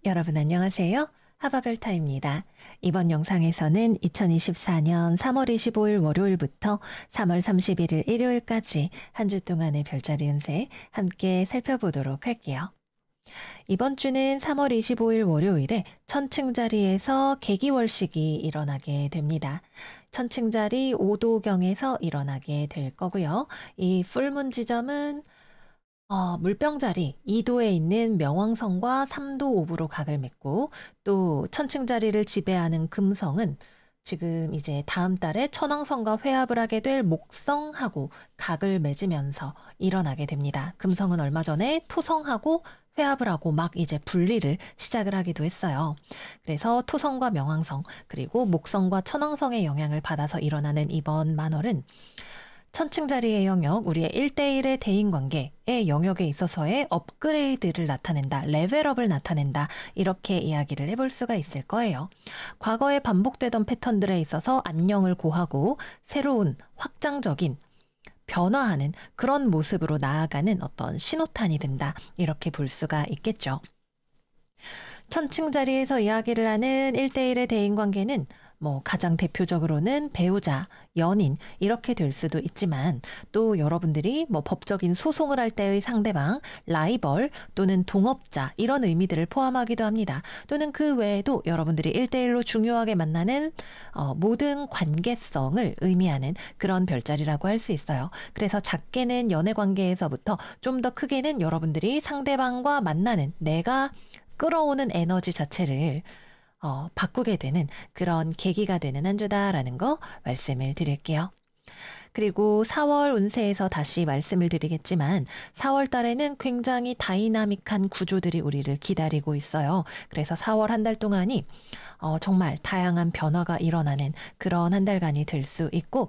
여러분 안녕하세요. 하바별타입니다. 이번 영상에서는 2024년 3월 25일 월요일부터 3월 31일 일요일까지 한 주 동안의 별자리 운세 함께 살펴보도록 할게요. 이번 주는 3월 25일 월요일에 천칭자리에서 개기월식이 일어나게 됩니다. 천칭자리 5도경에서 일어나게 될 거고요. 이 풀문 지점은 물병자리 2도에 있는 명왕성과 3도 5부로 각을 맺고, 또 천칭자리를 지배하는 금성은 지금 이제 다음 달에 천왕성과 회합을 하게 될 목성하고 각을 맺으면서 일어나게 됩니다. 금성은 얼마 전에 토성하고 회합을 하고 막 이제 분리를 시작을 하기도 했어요. 그래서 토성과 명왕성 그리고 목성과 천왕성의 영향을 받아서 일어나는 이번 만월은 천칭자리의 영역, 우리의 1대1의 대인관계의 영역에 있어서의 업그레이드를 나타낸다, 레벨업을 나타낸다, 이렇게 이야기를 해볼 수가 있을 거예요. 과거에 반복되던 패턴들에 있어서 안녕을 고하고 새로운 확장적인 변화하는 그런 모습으로 나아가는 어떤 신호탄이 된다, 이렇게 볼 수가 있겠죠. 천칭자리에서 이야기를 하는 1대1의 대인관계는 가장 대표적으로는 배우자, 연인 이렇게 될 수도 있지만, 또 여러분들이 법적인 소송을 할 때의 상대방, 라이벌 또는 동업자 이런 의미들을 포함하기도 합니다. 또는 그 외에도 여러분들이 1대1로 중요하게 만나는 모든 관계성을 의미하는 그런 별자리라고 할 수 있어요. 그래서 작게는 연애 관계에서부터 좀 더 크게는 여러분들이 상대방과 만나는, 내가 끌어오는 에너지 자체를 바꾸게 되는 그런 계기가 되는 한 주다라는 거 말씀을 드릴게요. 그리고 4월 운세에서 다시 말씀을 드리겠지만, 4월 달에는 굉장히 다이나믹한 구조들이 우리를 기다리고 있어요. 그래서 4월 한 달 동안이 정말 다양한 변화가 일어나는 그런 한 달간이 될 수 있고,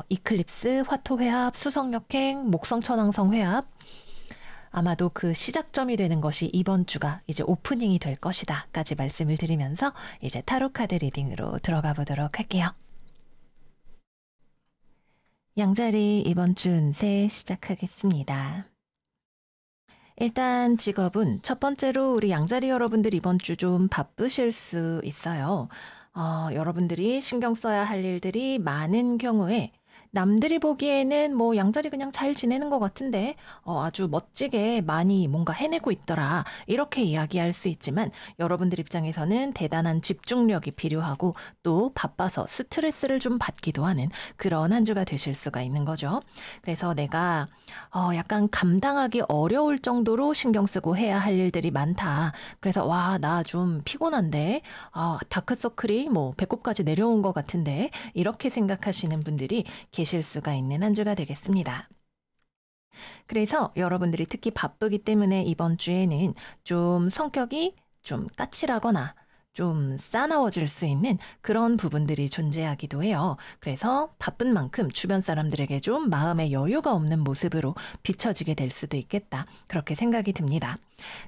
이클립스, 화토회합, 수성역행, 목성천왕성 회합, 아마도 그 시작점이 되는 것이 이번 주가 이제 오프닝이 될 것이다 까지 말씀을 드리면서 이제 타로카드 리딩으로 들어가 보도록 할게요. 양자리 이번 주 운세 시작하겠습니다. 일단 직업은 첫 번째로 우리 양자리 여러분들 이번 주 좀 바쁘실 수 있어요. 여러분들이 신경 써야 할 일들이 많은 경우에 남들이 보기에는 양자리 그냥 잘 지내는 것 같은데 아주 멋지게 많이 뭔가 해내고 있더라, 이렇게 이야기할 수 있지만, 여러분들 입장에서는 대단한 집중력이 필요하고 또 바빠서 스트레스를 좀 받기도 하는 그런 한 주가 되실 수가 있는 거죠. 그래서 내가 약간 감당하기 어려울 정도로 신경 쓰고 해야 할 일들이 많다. 그래서 나 좀 피곤한데, 다크서클이 배꼽까지 내려온 것 같은데, 이렇게 생각하시는 분들이 계실 수가 있는 한 주가 되겠습니다. 그래서 여러분들이 특히 바쁘기 때문에 이번 주에는 좀 성격이 좀 까칠하거나 좀 싸나워질 수 있는 그런 부분들이 존재하기도 해요. 그래서 바쁜 만큼 주변 사람들에게 좀 마음의 여유가 없는 모습으로 비춰지게 될 수도 있겠다, 그렇게 생각이 듭니다.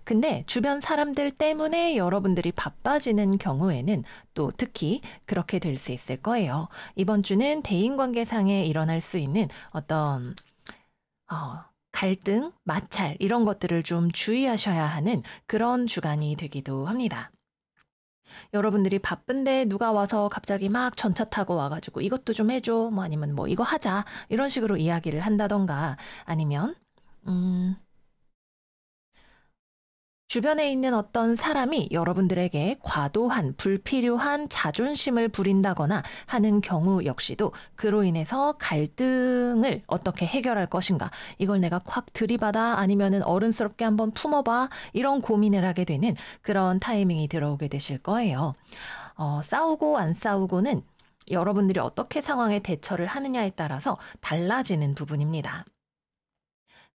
근데 주변 사람들 때문에 여러분들이 바빠지는 경우에는 또 특히 그렇게 될 수 있을 거예요. 이번 주는 대인관계상에 일어날 수 있는 어떤 갈등, 마찰 이런 것들을 좀 주의하셔야 하는 그런 주간이 되기도 합니다. 여러분들이 바쁜데 누가 와서 갑자기 막 전차 타고 와가지고 이것도 좀 해줘, 아니면 이거 하자, 이런 식으로 이야기를 한다던가, 아니면 주변에 있는 어떤 사람이 여러분들에게 과도한 불필요한 자존심을 부린다거나 하는 경우 역시도 그로 인해서 갈등을 어떻게 해결할 것인가, 이걸 내가 콱 들이받아 아니면은 어른스럽게 한번 품어봐, 이런 고민을 하게 되는 그런 타이밍이 들어오게 되실 거예요. 싸우고 안 싸우고는 여러분들이 어떻게 상황에 대처를 하느냐에 따라서 달라지는 부분입니다.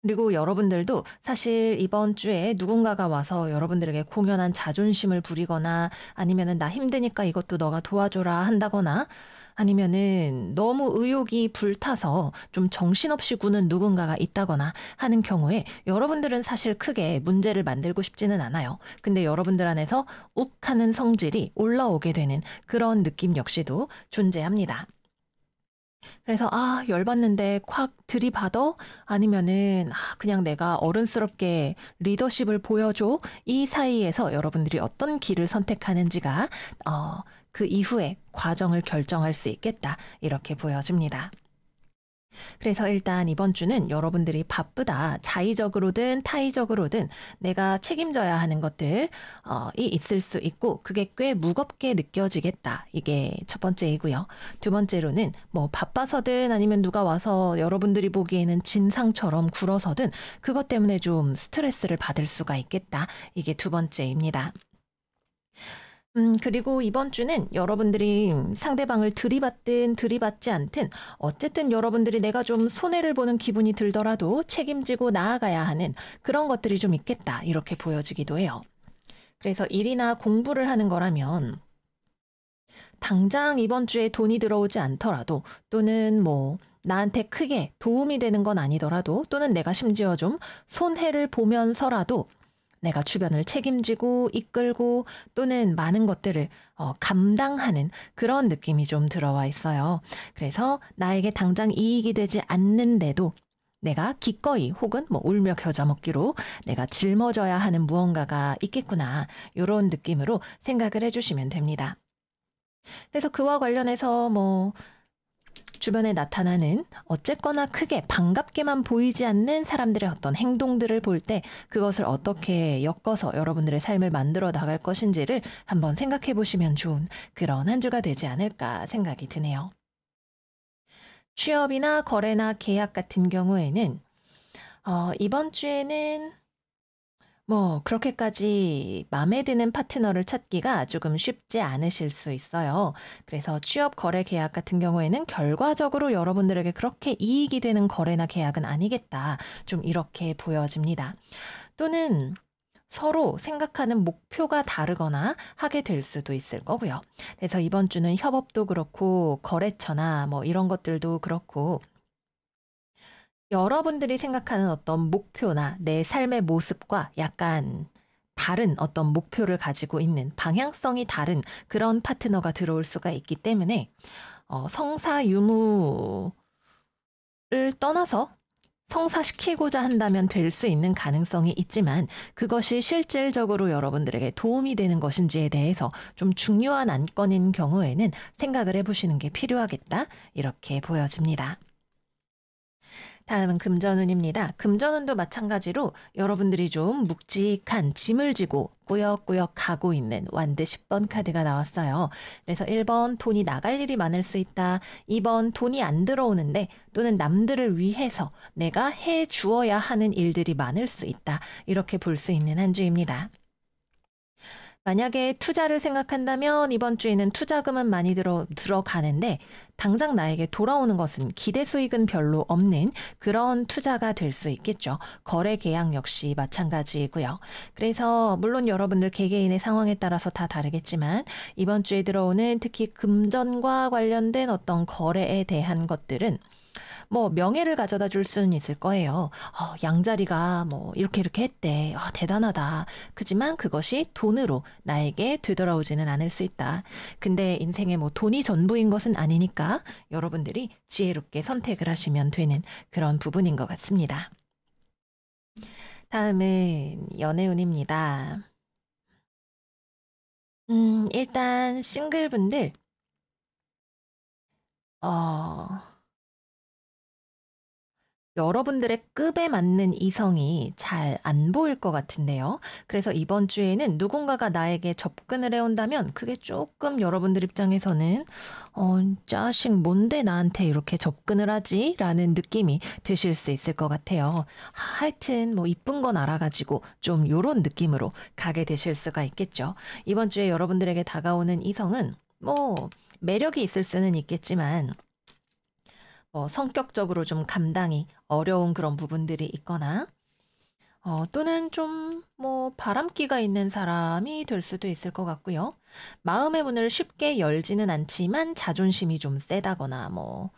그리고 여러분들도 사실 이번 주에 누군가가 와서 여러분들에게 공연한 자존심을 부리거나, 아니면은 나 힘드니까 이것도 너가 도와줘라 한다거나, 아니면은 너무 의욕이 불타서 좀 정신없이 구는 누군가가 있다거나 하는 경우에 여러분들은 사실 크게 문제를 만들고 싶지는 않아요. 근데 여러분들 안에서 욱하는 성질이 올라오게 되는 그런 느낌 역시도 존재합니다. 그래서 열받는데 콱 들이받아? 아니면은 그냥 내가 어른스럽게 리더십을 보여줘? 이 사이에서 여러분들이 어떤 길을 선택하는지가 그 이후의 과정을 결정할 수 있겠다. 이렇게 보여집니다. 그래서 일단 이번 주는 여러분들이 바쁘다, 자의적으로든 타의적으로든 내가 책임져야 하는 것들이 있을 수 있고 그게 꽤 무겁게 느껴지겠다. 이게 첫 번째이고요. 두 번째로는 뭐 바빠서든 아니면 누가 와서 여러분들이 보기에는 진상처럼 굴어서든 그것 때문에 좀 스트레스를 받을 수가 있겠다. 이게 두 번째입니다. 그리고 이번 주는 여러분들이 상대방을 들이받든 들이받지 않든 어쨌든 여러분들이 내가 좀 손해를 보는 기분이 들더라도 책임지고 나아가야 하는 그런 것들이 좀 있겠다. 이렇게 보여지기도 해요. 그래서 일이나 공부를 하는 거라면 당장 이번 주에 돈이 들어오지 않더라도 또는 뭐 나한테 크게 도움이 되는 건 아니더라도 또는 내가 심지어 좀 손해를 보면서라도 내가 주변을 책임지고 이끌고 또는 많은 것들을 감당하는 그런 느낌이 좀 들어와 있어요. 그래서 나에게 당장 이익이 되지 않는데도 내가 기꺼이 혹은 뭐 울며 겨자 먹기로 내가 짊어져야 하는 무언가가 있겠구나. 이런 느낌으로 생각을 해주시면 됩니다. 그래서 그와 관련해서 뭐 주변에 나타나는 어쨌거나 크게 반갑게만 보이지 않는 사람들의 어떤 행동들을 볼 때 그것을 어떻게 엮어서 여러분들의 삶을 만들어 나갈 것인지를 한번 생각해 보시면 좋은 그런 한 주가 되지 않을까 생각이 드네요. 취업이나 거래나 계약 같은 경우에는 이번 주에는 뭐 그렇게까지 마음에 드는 파트너를 찾기가 조금 쉽지 않으실 수 있어요. 그래서 취업 거래 계약 같은 경우에는 결과적으로 여러분들에게 그렇게 이익이 되는 거래나 계약은 아니겠다. 좀 이렇게 보여집니다. 또는 서로 생각하는 목표가 다르거나 하게 될 수도 있을 거고요. 그래서 이번 주는 협업도 그렇고 거래처나 뭐 이런 것들도 그렇고 여러분들이 생각하는 어떤 목표나 내 삶의 모습과 약간 다른 어떤 목표를 가지고 있는 방향성이 다른 그런 파트너가 들어올 수가 있기 때문에 성사 유무를 떠나서 성사시키고자 한다면 될 수 있는 가능성이 있지만 그것이 실질적으로 여러분들에게 도움이 되는 것인지에 대해서 좀 중요한 안건인 경우에는 생각을 해보시는 게 필요하겠다. 이렇게 보여집니다. 다음은 금전운입니다. 금전운도 마찬가지로 여러분들이 좀 묵직한 짐을 지고 꾸역꾸역 가고 있는 완드 10번 카드가 나왔어요. 그래서 1번 돈이 나갈 일이 많을 수 있다. 2번 돈이 안 들어오는데 또는 남들을 위해서 내가 해 주어야 하는 일들이 많을 수 있다. 이렇게 볼 수 있는 한 주입니다. 만약에 투자를 생각한다면 이번 주에는 투자금은 많이 들어가는데 당장 나에게 돌아오는 것은 기대 수익은 별로 없는 그런 투자가 될 수 있겠죠. 거래 계약 역시 마찬가지이고요. 그래서 물론 여러분들 개개인의 상황에 따라서 다 다르겠지만 이번 주에 들어오는 특히 금전과 관련된 어떤 거래에 대한 것들은 뭐 명예를 가져다 줄 수는 있을 거예요. 양자리가 뭐 이렇게 했대. 대단하다. 그지만 그것이 돈으로 나에게 되돌아오지는 않을 수 있다. 근데 인생에 뭐 돈이 전부인 것은 아니니까 여러분들이 지혜롭게 선택을 하시면 되는 그런 부분인 것 같습니다. 다음은 연애운입니다. 일단 싱글분들 여러분들의 급에 맞는 이성이 잘 안 보일 것 같은데요. 그래서 이번 주에는 누군가가 나에게 접근을 해온다면 그게 조금 여러분들 입장에서는 자식 뭔데 나한테 이렇게 접근을 하지? 라는 느낌이 드실 수 있을 것 같아요. 하여튼 뭐 이쁜 건 알아가지고 좀 요런 느낌으로 가게 되실 수가 있겠죠. 이번 주에 여러분들에게 다가오는 이성은 뭐 매력이 있을 수는 있겠지만 성격적으로 좀 감당이 어려운 그런 부분들이 있거나 또는 좀 뭐 바람기가 있는 사람이 될 수도 있을 것 같고요. 마음의 문을 쉽게 열지는 않지만 자존심이 좀 세다거나 뭐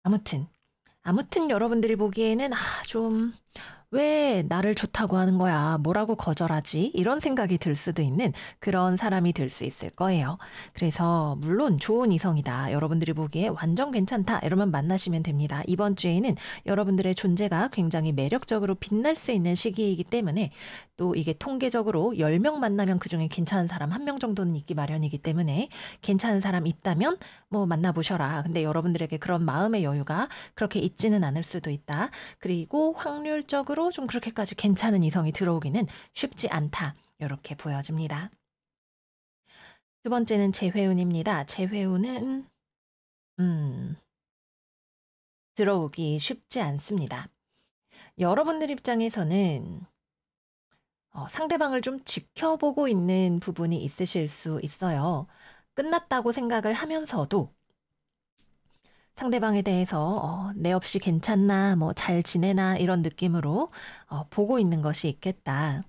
아무튼 여러분들이 보기에는 좀 왜 나를 좋다고 하는 거야? 뭐라고 거절하지? 이런 생각이 들 수도 있는 그런 사람이 될 수 있을 거예요. 그래서 물론 좋은 이성이다. 여러분들이 보기에 완전 괜찮다. 이러면 만나시면 됩니다. 이번 주에는 여러분들의 존재가 굉장히 매력적으로 빛날 수 있는 시기이기 때문에 또 이게 통계적으로 10명 만나면 그중에 괜찮은 사람 1명 정도는 있기 마련이기 때문에 괜찮은 사람 있다면 뭐 만나보셔라. 근데 여러분들에게 그런 마음의 여유가 그렇게 있지는 않을 수도 있다. 그리고 확률적으로 좀 그렇게까지 괜찮은 이성이 들어오기는 쉽지 않다. 이렇게 보여집니다. 두 번째는 재회운입니다. 재회운은 들어오기 쉽지 않습니다. 여러분들 입장에서는 상대방을 좀 지켜보고 있는 부분이 있으실 수 있어요. 끝났다고 생각을 하면서도 상대방에 대해서 내 없이 괜찮나, 뭐 잘 지내나 이런 느낌으로 보고 있는 것이 있겠다.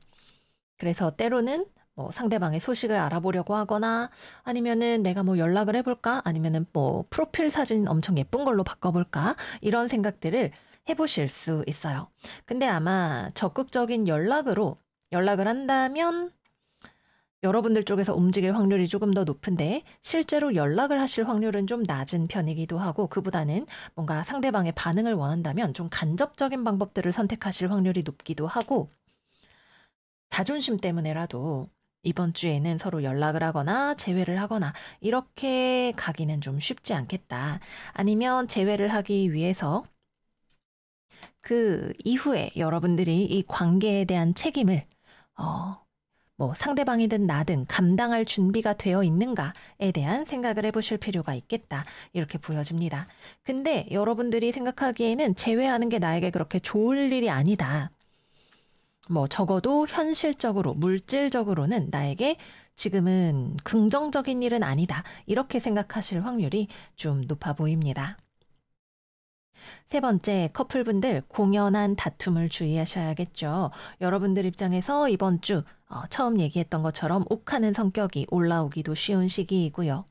그래서 때로는 뭐 상대방의 소식을 알아보려고 하거나 아니면은 내가 뭐 연락을 해볼까? 아니면은 뭐 프로필 사진 엄청 예쁜 걸로 바꿔볼까? 이런 생각들을 해보실 수 있어요. 근데 아마 적극적인 연락을 한다면 여러분들 쪽에서 움직일 확률이 조금 더 높은데 실제로 연락을 하실 확률은 좀 낮은 편이기도 하고 그보다는 뭔가 상대방의 반응을 원한다면 좀 간접적인 방법들을 선택하실 확률이 높기도 하고 자존심 때문에라도 이번 주에는 서로 연락을 하거나 재회를 하거나 이렇게 가기는 좀 쉽지 않겠다. 아니면 재회를 하기 위해서 그 이후에 여러분들이 이 관계에 대한 책임을 뭐 상대방이든 나든 감당할 준비가 되어 있는가에 대한 생각을 해보실 필요가 있겠다. 이렇게 보여집니다. 근데 여러분들이 생각하기에는 재회하는 게 나에게 그렇게 좋을 일이 아니다. 뭐 적어도 현실적으로, 물질적으로는 나에게 지금은 긍정적인 일은 아니다. 이렇게 생각하실 확률이 좀 높아 보입니다. 세 번째, 커플분들 공연한 다툼을 주의하셔야겠죠. 여러분들 입장에서 이번 주 처음 얘기했던 것처럼 욱하는 성격이 올라오기도 쉬운 시기이고요.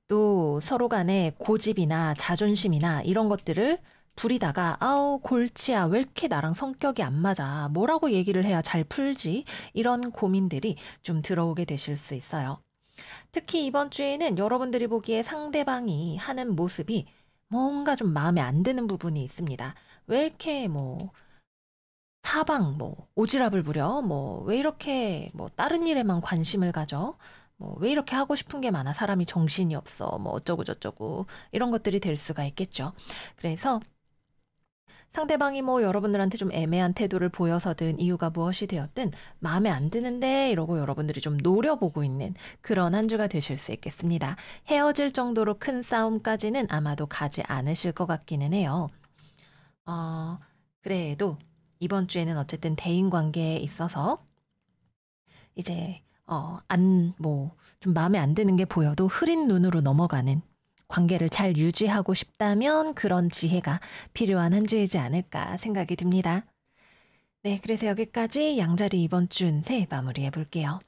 또 서로 간에 고집이나 자존심이나 이런 것들을 부리다가 아우 골치야 왜 이렇게 나랑 성격이 안 맞아 뭐라고 얘기를 해야 잘 풀지 이런 고민들이 좀 들어오게 되실 수 있어요. 특히 이번 주에는 여러분들이 보기에 상대방이 하는 모습이 뭔가 좀 마음에 안 드는 부분이 있습니다. 왜 이렇게 뭐 사방 뭐 오지랖을 부려 뭐 왜 이렇게 뭐 다른 일에만 관심을 가져 뭐 왜 이렇게 하고 싶은 게 많아 사람이 정신이 없어 뭐 어쩌고 저쩌고 이런 것들이 될 수가 있겠죠. 그래서 상대방이 뭐 여러분들한테 좀 애매한 태도를 보여서든 이유가 무엇이 되었든 마음에 안 드는데 이러고 여러분들이 좀 노려보고 있는 그런 한 주가 되실 수 있겠습니다. 헤어질 정도로 큰 싸움까지는 아마도 가지 않으실 것 같기는 해요. 그래도 이번 주에는 어쨌든 대인 관계에 있어서 이제 좀 마음에 안 드는 게 보여도 흐린 눈으로 넘어가는 관계를 잘 유지하고 싶다면 그런 지혜가 필요한 한 주이지 않을까 생각이 듭니다. 네, 그래서 여기까지 양자리 이번 주 운세 마무리해 볼게요.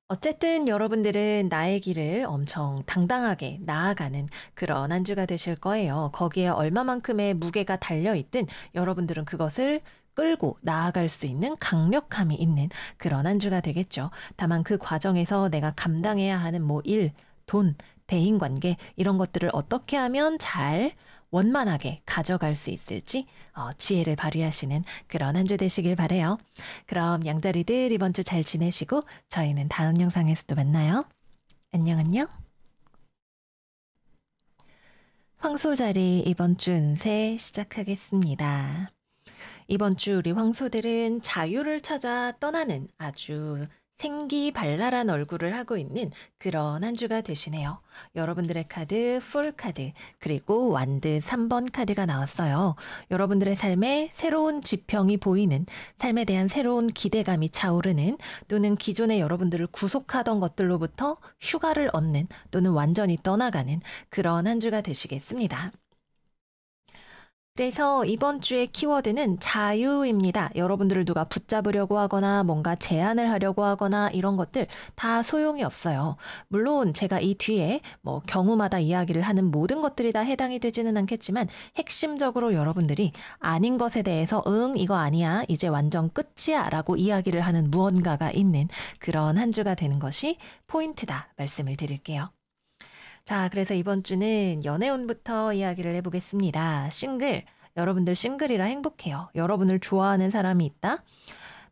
어쨌든 여러분들은 나의 길을 엄청 당당하게 나아가는 그런 한 주가 되실 거예요. 거기에 얼마만큼의 무게가 달려있든 여러분들은 그것을 끌고 나아갈 수 있는 강력함이 있는 그런 한 주가 되겠죠. 다만 그 과정에서 내가 감당해야 하는 뭐 일, 돈, 대인관계 이런 것들을 어떻게 하면 잘 원만하게 가져갈 수 있을지 지혜를 발휘하시는 그런 한 주 되시길 바래요. 그럼 양자리들 이번 주 잘 지내시고 저희는 다음 영상에서 또 만나요. 안녕 안녕. 황소자리 이번 주 운세 시작하겠습니다. 이번 주 우리 황소들은 자유를 찾아 떠나는 아주 생기발랄한 얼굴을 하고 있는 그런 한 주가 되시네요. 여러분들의 카드, 풀 카드, 그리고 완드 3번 카드가 나왔어요. 여러분들의 삶에 새로운 지평이 보이는, 삶에 대한 새로운 기대감이 차오르는, 또는 기존에 여러분들을 구속하던 것들로부터 휴가를 얻는, 또는 완전히 떠나가는 그런 한 주가 되시겠습니다. 그래서 이번 주의 키워드는 자유입니다. 여러분들을 누가 붙잡으려고 하거나 뭔가 제한을 하려고 하거나 이런 것들 다 소용이 없어요. 물론 제가 이 뒤에 뭐 경우마다 이야기를 하는 모든 것들이 다 해당이 되지는 않겠지만 핵심적으로 여러분들이 아닌 것에 대해서 이거 아니야. 이제 완전 끝이야. 라고 이야기를 하는 무언가가 있는 그런 한 주가 되는 것이 포인트다 말씀을 드릴게요. 자, 그래서 이번 주는 연애운부터 이야기를 해보겠습니다. 싱글, 여러분들 싱글이라 행복해요. 여러분을 좋아하는 사람이 있다?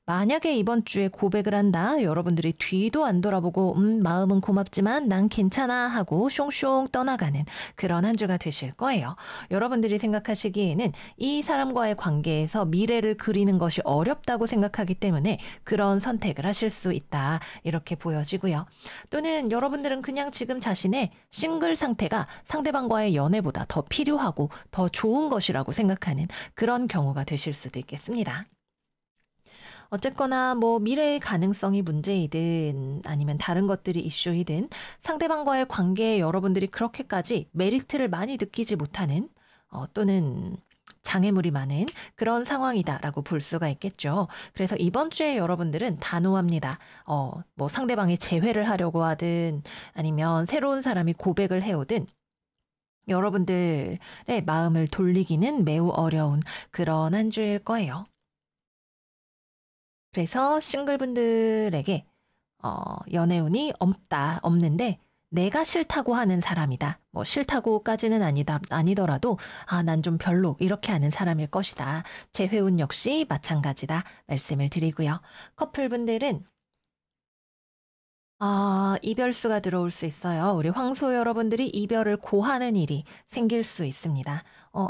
만약에 이번 주에 고백을 한다. 여러분들이 뒤도 안 돌아보고 마음은 고맙지만 난 괜찮아 하고 숑숑 떠나가는 그런 한 주가 되실 거예요. 여러분들이 생각하시기에는 이 사람과의 관계에서 미래를 그리는 것이 어렵다고 생각하기 때문에 그런 선택을 하실 수 있다. 이렇게 보여지고요. 또는 여러분들은 그냥 지금 자신의 싱글 상태가 상대방과의 연애보다 더 필요하고 더 좋은 것이라고 생각하는 그런 경우가 되실 수도 있겠습니다. 어쨌거나 뭐 미래의 가능성이 문제이든 아니면 다른 것들이 이슈이든 상대방과의 관계에 여러분들이 그렇게까지 메리트를 많이 느끼지 못하는 또는 장애물이 많은 그런 상황이다라고 볼 수가 있겠죠. 그래서 이번 주에 여러분들은 단호합니다. 뭐 상대방이 재회를 하려고 하든 아니면 새로운 사람이 고백을 해오든 여러분들의 마음을 돌리기는 매우 어려운 그런 한 주일 거예요. 그래서 싱글분들에게 연애운이 없는데 내가 싫다고 하는 사람이다. 뭐 싫다고까지는 아니더라도 난 좀 별로 이렇게 하는 사람일 것이다. 재회운 역시 마찬가지다 말씀을 드리고요. 커플분들은 이별수가 들어올 수 있어요. 우리 황소 여러분들이 이별을 고하는 일이 생길 수 있습니다.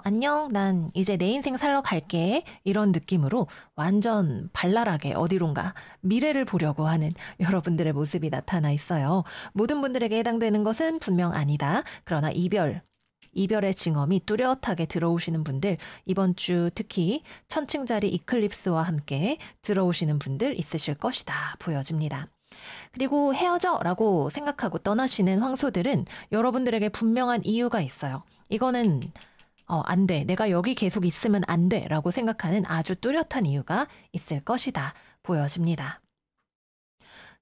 안녕, 난 이제 내 인생 살러 갈게. 이런 느낌으로 완전 발랄하게 어디론가 미래를 보려고 하는 여러분들의 모습이 나타나 있어요. 모든 분들에게 해당되는 것은 분명 아니다. 그러나 이별의 징험이 뚜렷하게 들어오시는 분들, 이번 주 특히 천칭자리 이클립스와 함께 들어오시는 분들 있으실 것이다 보여집니다. 그리고 헤어져라고 생각하고 떠나시는 황소들은 여러분들에게 분명한 이유가 있어요. 이거는 안 돼. 내가 여기 계속 있으면 안 돼. 라고 생각하는 아주 뚜렷한 이유가 있을 것이다 보여집니다.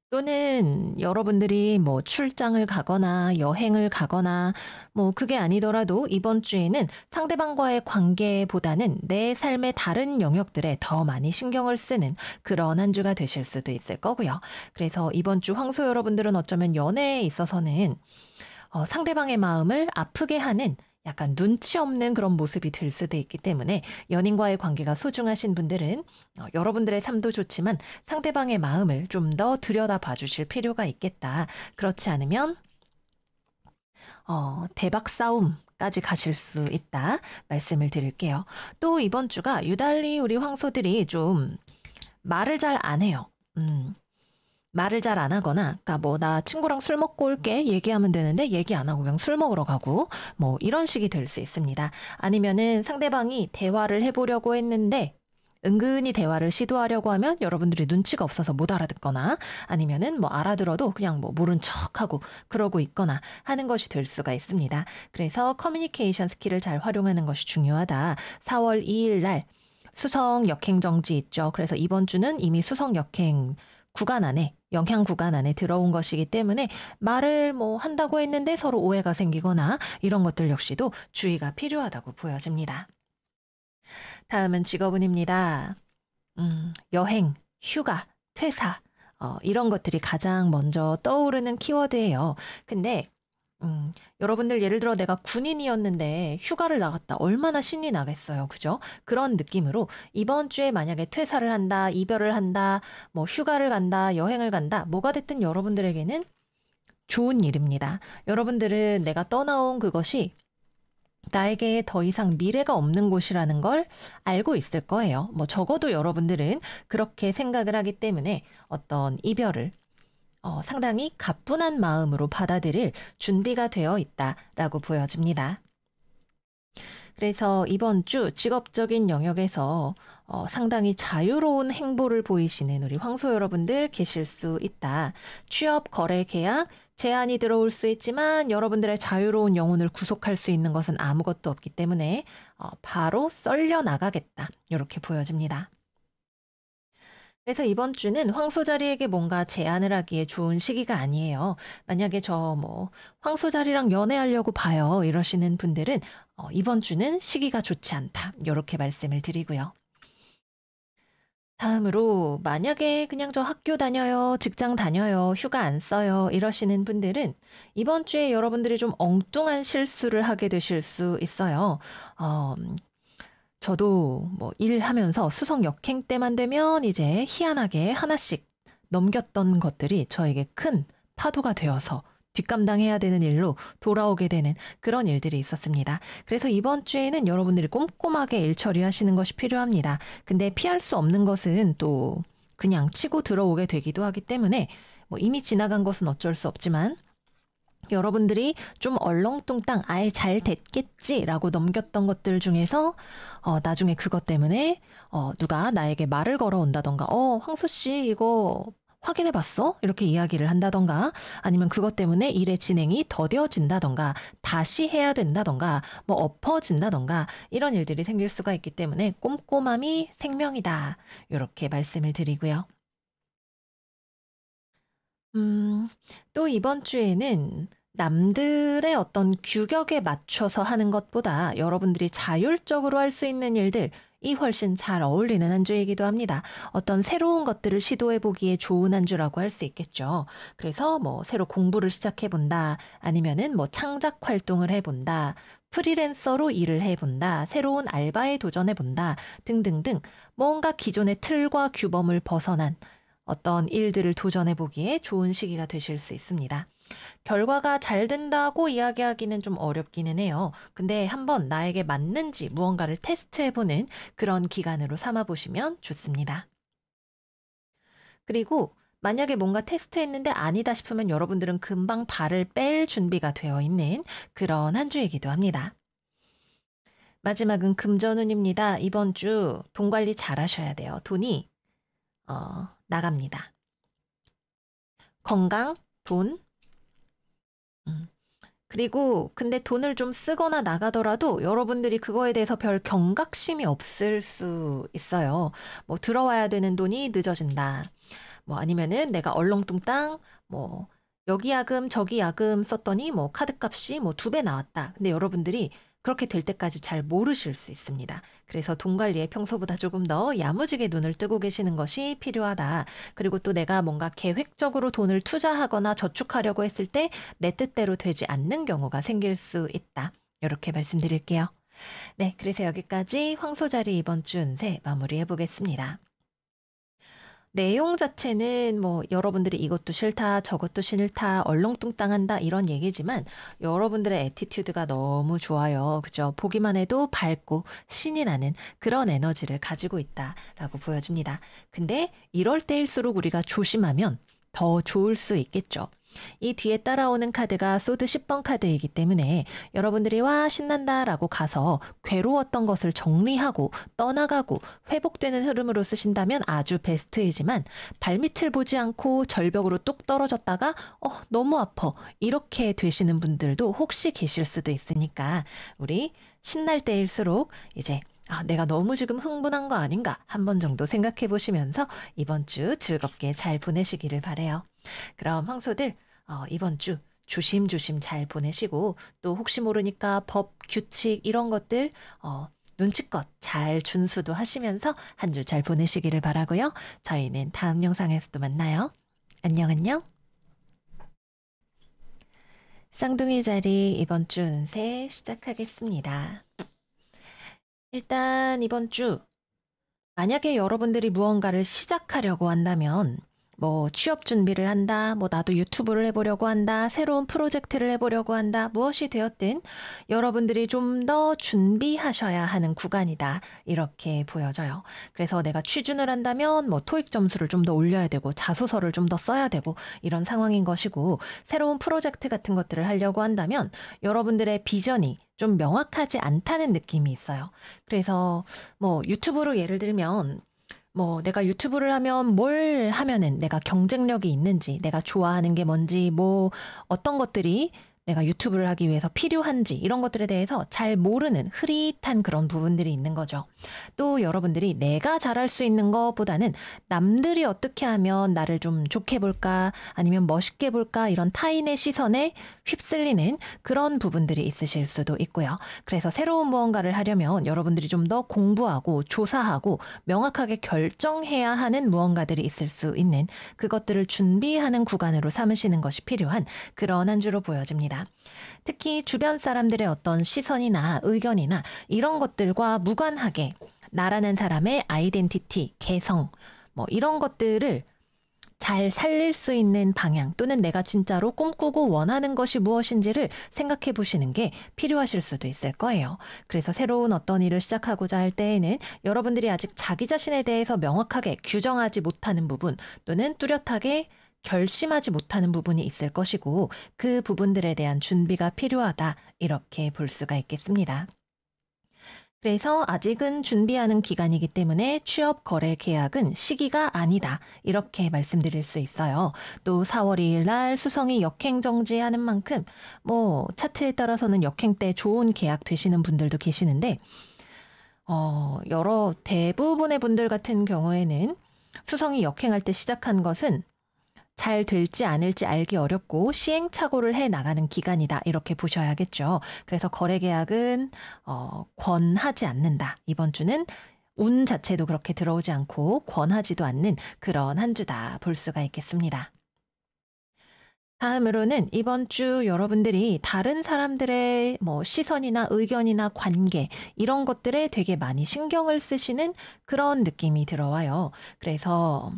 또는 여러분들이 뭐 출장을 가거나 여행을 가거나 뭐 그게 아니더라도 이번 주에는 상대방과의 관계보다는 내 삶의 다른 영역들에 더 많이 신경을 쓰는 그런 한 주가 되실 수도 있을 거고요. 그래서 이번 주 황소 여러분들은 어쩌면 연애에 있어서는 상대방의 마음을 아프게 하는 약간 눈치 없는 그런 모습이 될 수도 있기 때문에 연인과의 관계가 소중하신 분들은 여러분들의 삶도 좋지만 상대방의 마음을 좀 더 들여다봐 주실 필요가 있겠다. 그렇지 않으면 대박 싸움까지 가실 수 있다 말씀을 드릴게요. 또 이번 주가 유달리 우리 황소들이 좀 말을 잘 안 해요. 말을 잘 안 하거나, 그러니까 뭐 나 친구랑 술 먹고 올게 얘기하면 되는데 얘기 안 하고 그냥 술 먹으러 가고 뭐 이런 식이 될 수 있습니다. 아니면은 상대방이 대화를 해보려고 했는데 은근히 대화를 시도하려고 하면 여러분들이 눈치가 없어서 못 알아듣거나 아니면은 뭐 알아들어도 그냥 뭐 모른 척하고 그러고 있거나 하는 것이 될 수가 있습니다. 그래서 커뮤니케이션 스킬을 잘 활용하는 것이 중요하다. 4월 2일 날 수성 역행 정지 있죠. 그래서 이번 주는 이미 수성 역행 구간 안에 영향 구간 안에 들어온 것이기 때문에 말을 뭐 한다고 했는데 서로 오해가 생기거나 이런 것들 역시도 주의가 필요하다고 보여집니다. 다음은 직업운입니다. 여행, 휴가, 퇴사 이런 것들이 가장 먼저 떠오르는 키워드예요. 근데 여러분들 예를 들어 내가 군인이었는데 휴가를 나갔다. 얼마나 신이 나겠어요. 그죠? 그런 느낌으로 이번 주에 만약에 퇴사를 한다, 이별을 한다, 뭐 휴가를 간다, 여행을 간다, 뭐가 됐든 여러분들에게는 좋은 일입니다. 여러분들은 내가 떠나온 그것이 나에게 더 이상 미래가 없는 곳이라는 걸 알고 있을 거예요. 뭐 적어도 여러분들은 그렇게 생각을 하기 때문에 어떤 이별을 상당히 가뿐한 마음으로 받아들일 준비가 되어 있다라고 보여집니다. 그래서 이번 주 직업적인 영역에서 상당히 자유로운 행보를 보이시는 우리 황소 여러분들 계실 수 있다. 취업, 거래, 계약, 제한이 들어올 수 있지만 여러분들의 자유로운 영혼을 구속할 수 있는 것은 아무것도 없기 때문에 바로 썰려 나가겠다. 이렇게 보여집니다. 그래서 이번 주는 황소자리에게 뭔가 제안을 하기에 좋은 시기가 아니에요. 만약에 황소자리랑 연애하려고 봐요. 이러시는 분들은 이번 주는 시기가 좋지 않다. 이렇게 말씀을 드리고요. 다음으로 만약에 그냥 저 학교 다녀요, 직장 다녀요, 휴가 안 써요 이러시는 분들은 이번 주에 여러분들이 좀 엉뚱한 실수를 하게 되실 수 있어요. 저도 일하면서 수석 역행 때만 되면 이제 희한하게 하나씩 넘겼던 것들이 저에게 큰 파도가 되어서 뒷감당해야 되는 일로 돌아오게 되는 그런 일들이 있었습니다. 그래서 이번 주에는 여러분들이 꼼꼼하게 일 처리하시는 것이 필요합니다. 근데 피할 수 없는 것은 또 그냥 치고 들어오게 되기도 하기 때문에 이미 지나간 것은 어쩔 수 없지만 여러분들이 좀 얼렁뚱땅 아예 잘 됐겠지라고 넘겼던 것들 중에서 나중에 그것 때문에 누가 나에게 말을 걸어온다던가 황소 씨 이거 확인해 봤어? 이렇게 이야기를 한다던가 아니면 그것 때문에 일의 진행이 더뎌진다던가 다시 해야 된다던가 엎어진다던가 이런 일들이 생길 수가 있기 때문에 꼼꼼함이 생명이다. 이렇게 말씀을 드리고요. 또 이번 주에는 남들의 어떤 규격에 맞춰서 하는 것보다 여러분들이 자율적으로 할 수 있는 일들이 훨씬 잘 어울리는 한 주이기도 합니다. 어떤 새로운 것들을 시도해 보기에 좋은 한 주라고 할 수 있겠죠. 그래서 새로 공부를 시작해 본다, 아니면은 창작 활동을 해 본다, 프리랜서로 일을 해 본다, 새로운 알바에 도전해 본다 등등등 뭔가 기존의 틀과 규범을 벗어난 어떤 일들을 도전해 보기에 좋은 시기가 되실 수 있습니다. 결과가 잘 된다고 이야기하기는 좀 어렵기는 해요. 근데 한번 나에게 맞는지 무언가를 테스트해보는 그런 기간으로 삼아보시면 좋습니다. 그리고 만약에 뭔가 테스트했는데 아니다 싶으면 여러분들은 금방 발을 뺄 준비가 되어 있는 그런 한 주이기도 합니다. 마지막은 금전운입니다. 이번 주 돈 관리 잘 하셔야 돼요. 돈이 나갑니다. 건강, 돈, 그리고 근데 돈을 좀 쓰거나 나가더라도 여러분들이 그거에 대해서 별 경각심이 없을 수 있어요. 들어와야 되는 돈이 늦어진다. 아니면은 내가 얼렁뚱땅 여기 야금 저기 야금 썼더니 카드값이 2배 나왔다. 근데 여러분들이 그렇게 될 때까지 잘 모르실 수 있습니다. 그래서 돈 관리에 평소보다 조금 더 야무지게 눈을 뜨고 계시는 것이 필요하다. 그리고 또 내가 뭔가 계획적으로 돈을 투자하거나 저축하려고 했을 때 내 뜻대로 되지 않는 경우가 생길 수 있다. 이렇게 말씀드릴게요. 네, 그래서 여기까지 황소자리 이번 주 운세 마무리해 보겠습니다. 내용 자체는 여러분들이 이것도 싫다, 저것도 싫다, 얼렁뚱땅한다 이런 얘기지만 여러분들의 애티튜드가 너무 좋아요. 그죠? 보기만 해도 밝고 신이 나는 그런 에너지를 가지고 있다라고 보여줍니다. 근데 이럴 때일수록 우리가 조심하면 더 좋을 수 있겠죠. 이 뒤에 따라오는 카드가 소드 10번 카드이기 때문에 여러분들이 와 신난다라고 가서 괴로웠던 것을 정리하고 떠나가고 회복되는 흐름으로 쓰신다면 아주 베스트이지만 발밑을 보지 않고 절벽으로 뚝 떨어졌다가 너무 아파 이렇게 되시는 분들도 혹시 계실 수도 있으니까 우리 신날 때일수록 이제 내가 너무 지금 흥분한 거 아닌가 한 번 정도 생각해 보시면서 이번 주 즐겁게 잘 보내시기를 바라요. 그럼 황소들 이번 주 조심조심 잘 보내시고 또 혹시 모르니까 법, 규칙 이런 것들 눈치껏 잘 준수도 하시면서 한 주 잘 보내시기를 바라고요. 저희는 다음 영상에서 또 만나요. 안녕 안녕. 쌍둥이 자리 이번 주 운세 시작하겠습니다. 일단 이번 주 만약에 여러분들이 무언가를 시작하려고 한다면 뭐 취업 준비를 한다, 뭐 나도 유튜브를 해보려고 한다, 새로운 프로젝트를 해보려고 한다, 무엇이 되었든 여러분들이 좀 더 준비하셔야 하는 구간이다. 이렇게 보여져요. 그래서 내가 취준을 한다면 뭐 토익 점수를 좀 더 올려야 되고 자소서를 좀 더 써야 되고 이런 상황인 것이고, 새로운 프로젝트 같은 것들을 하려고 한다면 여러분들의 비전이 좀 명확하지 않다는 느낌이 있어요. 그래서 뭐 유튜브로 예를 들면 뭐 내가 유튜브를 하면 뭘 하면은 내가 경쟁력이 있는지, 내가 좋아하는 게 뭔지, 뭐 어떤 것들이 내가 유튜브를 하기 위해서 필요한지 이런 것들에 대해서 잘 모르는 흐릿한 그런 부분들이 있는 거죠. 또 여러분들이 내가 잘할 수 있는 것보다는 남들이 어떻게 하면 나를 좀 좋게 볼까 아니면 멋있게 볼까 이런 타인의 시선에 휩쓸리는 그런 부분들이 있으실 수도 있고요. 그래서 새로운 무언가를 하려면 여러분들이 좀 더 공부하고 조사하고 명확하게 결정해야 하는 무언가들이 있을 수 있는, 그것들을 준비하는 구간으로 삼으시는 것이 필요한 그런 한 주로 보여집니다. 특히 주변 사람들의 어떤 시선이나 의견이나 이런 것들과 무관하게 나라는 사람의 아이덴티티, 개성, 뭐 이런 것들을 잘 살릴 수 있는 방향, 또는 내가 진짜로 꿈꾸고 원하는 것이 무엇인지를 생각해 보시는 게 필요하실 수도 있을 거예요. 그래서 새로운 어떤 일을 시작하고자 할 때에는 여러분들이 아직 자기 자신에 대해서 명확하게 규정하지 못하는 부분, 또는 뚜렷하게 결심하지 못하는 부분이 있을 것이고, 그 부분들에 대한 준비가 필요하다. 이렇게 볼 수가 있겠습니다. 그래서 아직은 준비하는 기간이기 때문에 취업 거래 계약은 시기가 아니다. 이렇게 말씀드릴 수 있어요. 또 4월 2일 날 수성이 역행 정지하는 만큼 뭐 차트에 따라서는 역행 때 좋은 계약 되시는 분들도 계시는데, 여러 대부분의 분들 같은 경우에는 수성이 역행할 때 시작한 것은 잘 될지 않을지 알기 어렵고 시행착오를 해 나가는 기간이다. 이렇게 보셔야겠죠. 그래서 거래 계약은 권하지 않는다. 이번 주는 운 자체도 그렇게 들어오지 않고 권하지도 않는 그런 한 주다 볼 수가 있겠습니다. 다음으로는 이번 주 여러분들이 다른 사람들의 뭐 시선이나 의견이나 관계 이런 것들에 되게 많이 신경을 쓰시는 그런 느낌이 들어와요. 그래서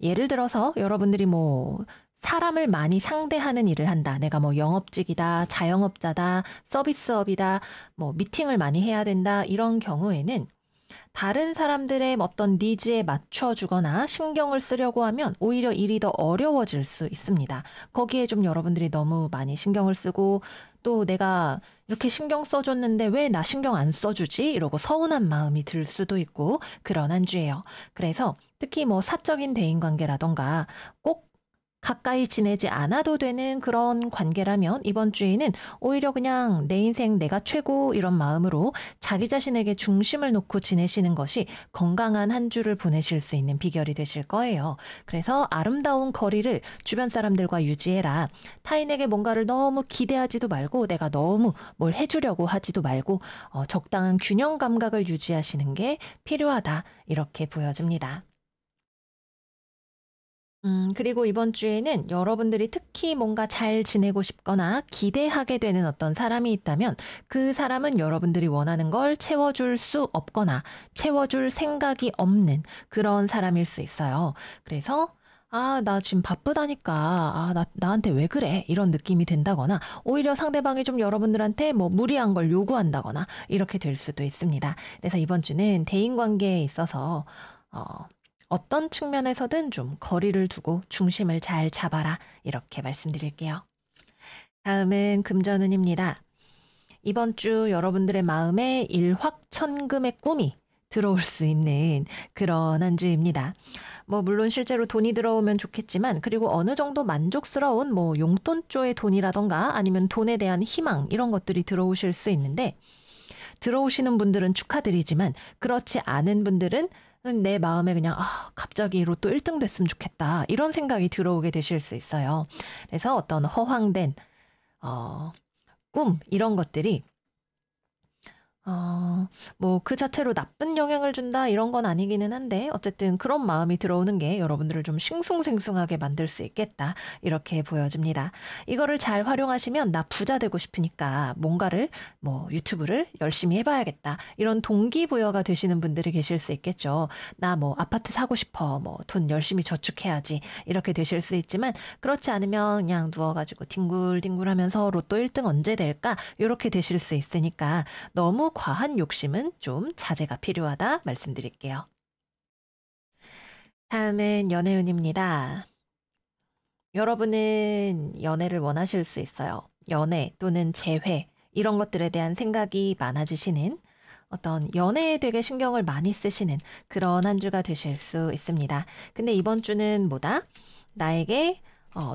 예를 들어서 여러분들이 뭐 사람을 많이 상대하는 일을 한다. 내가 뭐 영업직이다, 자영업자다, 서비스업이다, 뭐 미팅을 많이 해야 된다. 이런 경우에는 다른 사람들의 어떤 니즈에 맞춰주거나 신경을 쓰려고 하면 오히려 일이 더 어려워질 수 있습니다. 거기에 좀 여러분들이 너무 많이 신경을 쓰고, 또 내가 이렇게 신경 써줬는데 왜 나 신경 안 써주지? 이러고 서운한 마음이 들 수도 있고 그런 한 주예요. 그래서 특히 뭐 사적인 대인관계라던가 꼭 가까이 지내지 않아도 되는 그런 관계라면 이번 주에는 오히려 그냥 내 인생 내가 최고 이런 마음으로 자기 자신에게 중심을 놓고 지내시는 것이 건강한 한 주를 보내실 수 있는 비결이 되실 거예요. 그래서 아름다운 거리를 주변 사람들과 유지해라. 타인에게 뭔가를 너무 기대하지도 말고 내가 너무 뭘 해주려고 하지도 말고 적당한 균형 감각을 유지하시는 게 필요하다. 이렇게 보여집니다. 그리고 이번 주에는 여러분들이 특히 뭔가 잘 지내고 싶거나 기대하게 되는 어떤 사람이 있다면 그 사람은 여러분들이 원하는 걸 채워줄 수 없거나 채워줄 생각이 없는 그런 사람일 수 있어요. 그래서 나 지금 바쁘다니까. 나한테 왜 그래? 이런 느낌이 된다거나 오히려 상대방이 좀 여러분들한테 뭐 무리한 걸 요구한다거나 이렇게 될 수도 있습니다. 그래서 이번 주는 대인관계에 있어서 어떤 측면에서든 좀 거리를 두고 중심을 잘 잡아라. 이렇게 말씀드릴게요. 다음은 금전운입니다. 이번 주 여러분들의 마음에 일확천금의 꿈이 들어올 수 있는 그런 한 주입니다. 뭐 물론 실제로 돈이 들어오면 좋겠지만, 그리고 어느 정도 만족스러운 뭐 용돈조의 돈이라던가 아니면 돈에 대한 희망 이런 것들이 들어오실 수 있는데, 들어오시는 분들은 축하드리지만 그렇지 않은 분들은 내 마음에 그냥 갑자기 로또 1등 됐으면 좋겠다 이런 생각이 들어오게 되실 수 있어요. 그래서 어떤 허황된 꿈 이런 것들이 어 뭐 그 자체로 나쁜 영향을 준다 이런 건 아니기는 한데 어쨌든 그런 마음이 들어오는 게 여러분들을 좀 싱숭생숭하게 만들 수 있겠다 이렇게 보여집니다. 이거를 잘 활용하시면 '나 부자 되고 싶으니까 뭔가를 뭐 유튜브를 열심히 해 봐야겠다.' 이런 동기부여가 되시는 분들이 계실 수 있겠죠. '나 뭐 아파트 사고 싶어. 뭐 돈 열심히 저축해야지.' 이렇게 되실 수 있지만 그렇지 않으면 그냥 누워 가지고 뒹굴뒹굴하면서 '로또 1등 언제 될까?' 요렇게 되실 수 있으니까 너무 과한 욕심은 좀 자제가 필요하다 말씀드릴게요. 다음은 연애운입니다. 여러분은 연애를 원하실 수 있어요. 연애 또는 재회 이런 것들에 대한 생각이 많아지시는 어떤 연애에 되게 신경을 많이 쓰시는 그런 한 주가 되실 수 있습니다. 근데 이번 주는 뭐다? 나에게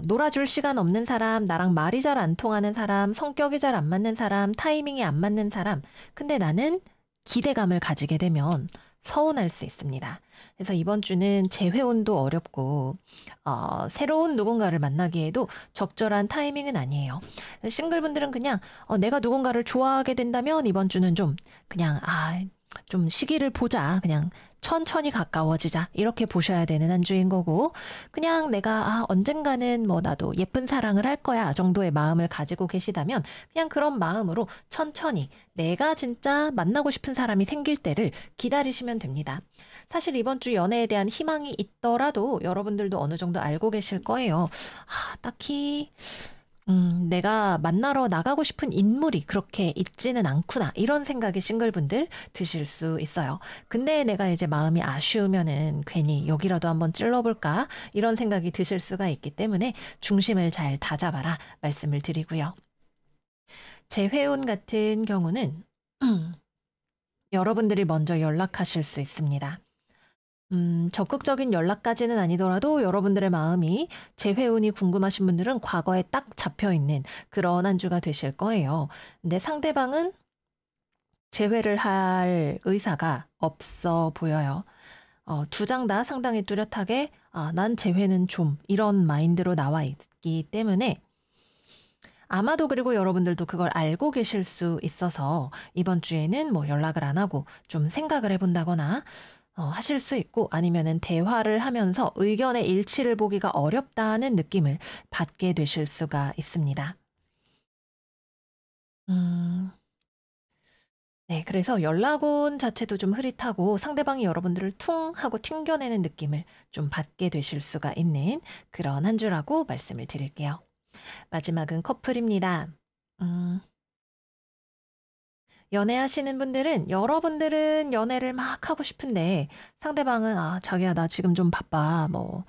놀아줄 시간 없는 사람, 나랑 말이 잘 안 통하는 사람, 성격이 잘 안 맞는 사람, 타이밍이 안 맞는 사람. 근데 나는 기대감을 가지게 되면 서운할 수 있습니다. 그래서 이번 주는 재회운도 어렵고 새로운 누군가를 만나기에도 적절한 타이밍은 아니에요. 싱글분들은 그냥 내가 누군가를 좋아하게 된다면 이번 주는 좀 그냥 좀 시기를 보자. 그냥 천천히 가까워지자. 이렇게 보셔야 되는 한 주인 거고 그냥 내가 언젠가는 뭐 나도 예쁜 사랑을 할 거야 정도의 마음을 가지고 계시다면 그냥 그런 마음으로 천천히 내가 진짜 만나고 싶은 사람이 생길 때를 기다리시면 됩니다. 사실 이번 주 연애에 대한 희망이 있더라도 여러분들도 어느 정도 알고 계실 거예요. 딱히 내가 만나러 나가고 싶은 인물이 그렇게 있지는 않구나. 이런 생각이 싱글분들 드실 수 있어요. 근데 내가 이제 마음이 아쉬우면은 괜히 여기라도 한번 찔러볼까? 이런 생각이 드실 수가 있기 때문에 중심을 잘 다잡아라 말씀을 드리고요. 재회운 같은 경우는 여러분들이 먼저 연락하실 수 있습니다. 적극적인 연락까지는 아니더라도 여러분들의 마음이 재회운이 궁금하신 분들은 과거에 딱 잡혀 있는 그런 한 주가 되실 거예요. 근데 상대방은 재회를 할 의사가 없어 보여요. 두 장 다 상당히 뚜렷하게 '난 재회는 좀.' 이런 마인드로 나와 있기 때문에 아마도 그리고 여러분들도 그걸 알고 계실 수 있어서 이번 주에는 뭐 연락을 안 하고 좀 생각을 해 본다거나 하실 수 있고 아니면은 대화를 하면서 의견의 일치를 보기가 어렵다는 느낌을 받게 되실 수가 있습니다. 음. 네. 그래서 연락운 자체도 좀 흐릿하고 상대방이 여러분들을 퉁 하고 튕겨내는 느낌을 좀 받게 되실 수가 있는 그런 한 주라고 말씀을 드릴게요. 마지막은 커플입니다. 음. 연애하시는 분들은 여러분들은 연애를 막 하고 싶은데 상대방은 자기야 나 지금 좀 바빠." 뭐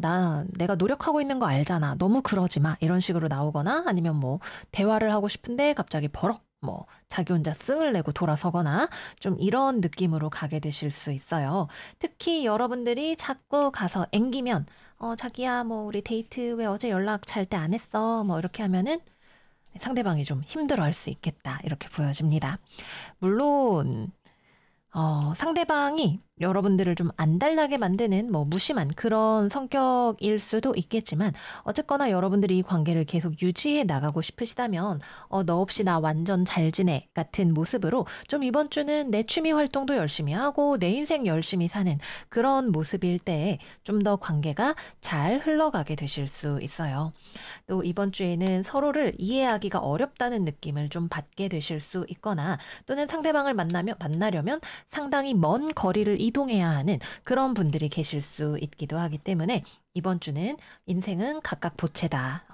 나 내가 노력하고 있는 거 알잖아. 너무 그러지 마." 이런 식으로 나오거나 아니면 뭐 대화를 하고 싶은데 갑자기 버럭 뭐 자기 혼자 승을 내고 돌아서거나 좀 이런 느낌으로 가게 되실 수 있어요. 특히 여러분들이 자꾸 가서 앵기면 자기야 뭐 우리 데이트 왜 어제 연락 잘 때 안 했어?" 뭐 이렇게 하면은 상대방이 좀 힘들어할 수 있겠다 이렇게 보여집니다. 물론 상대방이 여러분들을 좀 안달나게 만드는 뭐 무심한 그런 성격일 수도 있겠지만 어쨌거나 여러분들이 이 관계를 계속 유지해 나가고 싶으시다면 "너 없이 나 완전 잘 지내." 같은 모습으로 좀 이번 주는 내 취미 활동도 열심히 하고 내 인생 열심히 사는 그런 모습일 때 좀 더 관계가 잘 흘러가게 되실 수 있어요. 또 이번 주에는 서로를 이해하기가 어렵다는 느낌을 좀 받게 되실 수 있거나 또는 상대방을 만나려면 상당히 먼 거리를 이동해야 하는 그런 분들이 계실 수 있기도 하기 때문에 이번 주는 인생은 각각 보채다.